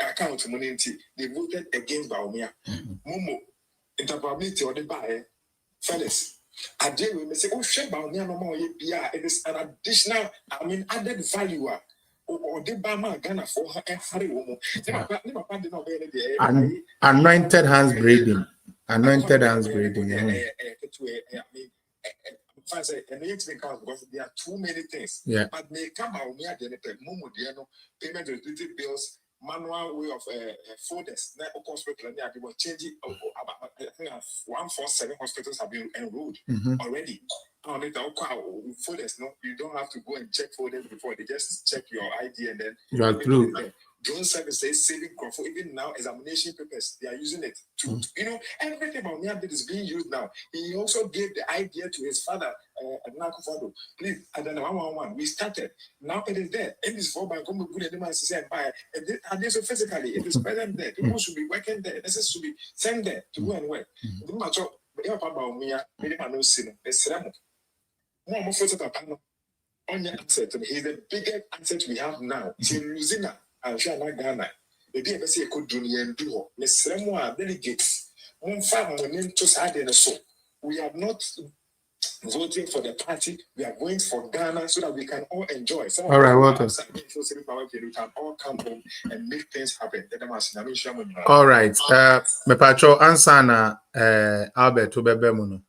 account community, they voted against Bawumia. Momo, interoperability or the buyer, fellas. I did we say, oh, share Bawumia no more. Yeah, it is an additional, added value. Or the Bama Ghana for her and Harry Womo.
Anointed hands breathing. Anointed hands breathing.
Because there are too many things.
Yeah.
But may come out near the Momo payment of utility bills, manual way of folders. Now, of course, we were changing. I think 147 hospitals have been enrolled already. Folders, no, you don't have to go and check folders before. They just check your ID and then
you are through.
Drone services, saving control, even now, examination papers, they are using it to, everything about me is being used now. He also gave the idea to his father, Nakufado. Please, and then 111, we started. Now it is there. It is for by come good and and so physically, it is present there. People should be working there. This should be sent there to go and work. The much of Bawumia, more photo on your asset. He's the biggest asset we have now. Losing and Ghana. The DMC could do and do. Miss Remua delegates. One family to side in the soul. We are not voting for the party. We are going for Ghana so that we can all enjoy.
All right, welcome.
We can all come home and make things happen.
All right. Me pacho ansana Albert Obebemuno.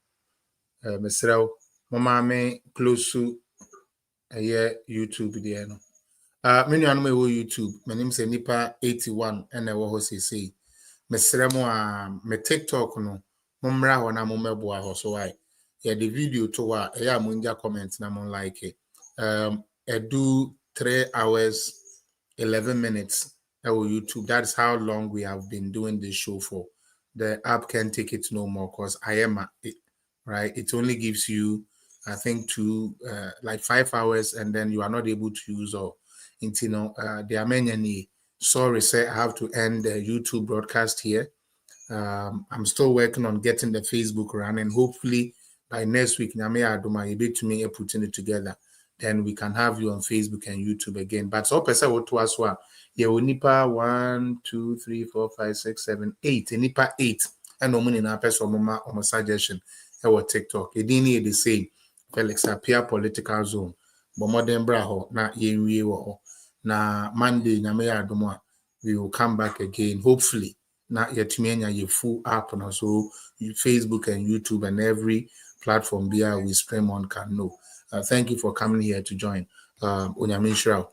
Mesrel mama me close to YouTube there no. Many anome wo YouTube. My name is Nipa 81 and I wo say. Mesrel mo me TikTok no. Momra ho na mo meboa ho so why. Yeah, the video to wa yeah munja comment na mon like it. I do 3 hours 11 minutes on YouTube. That's how long we have been doing this show for. The app can take it no more because I am it, right? It only gives you, I think, like 5 hours, and then you are not able to use or there are many. Sorry, sir, I have to end the YouTube broadcast here. I'm still working on getting the Facebook running. Hopefully by next week, putting it together. Then we can have you on Facebook and YouTube again. But so person what to us one. Yeah, nipa 1, 2, 3, 4, 5, 6, 7, 8. Nipa 8. And no money na person mama on suggestion. Our TikTok. It didn't the same. Felix appear political zone. But modern braho na ye wo. Na Monday na me adomwa. We will come back again. Hopefully. Na yetumenya ye full app na so Facebook and YouTube and every platform we stream on can know. Thank you for coming here to join. Onyamishra,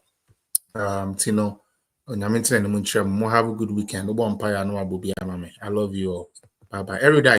Tino, Onyamintin and Muncham. Have a good weekend. I love you all. Bye bye. Every day.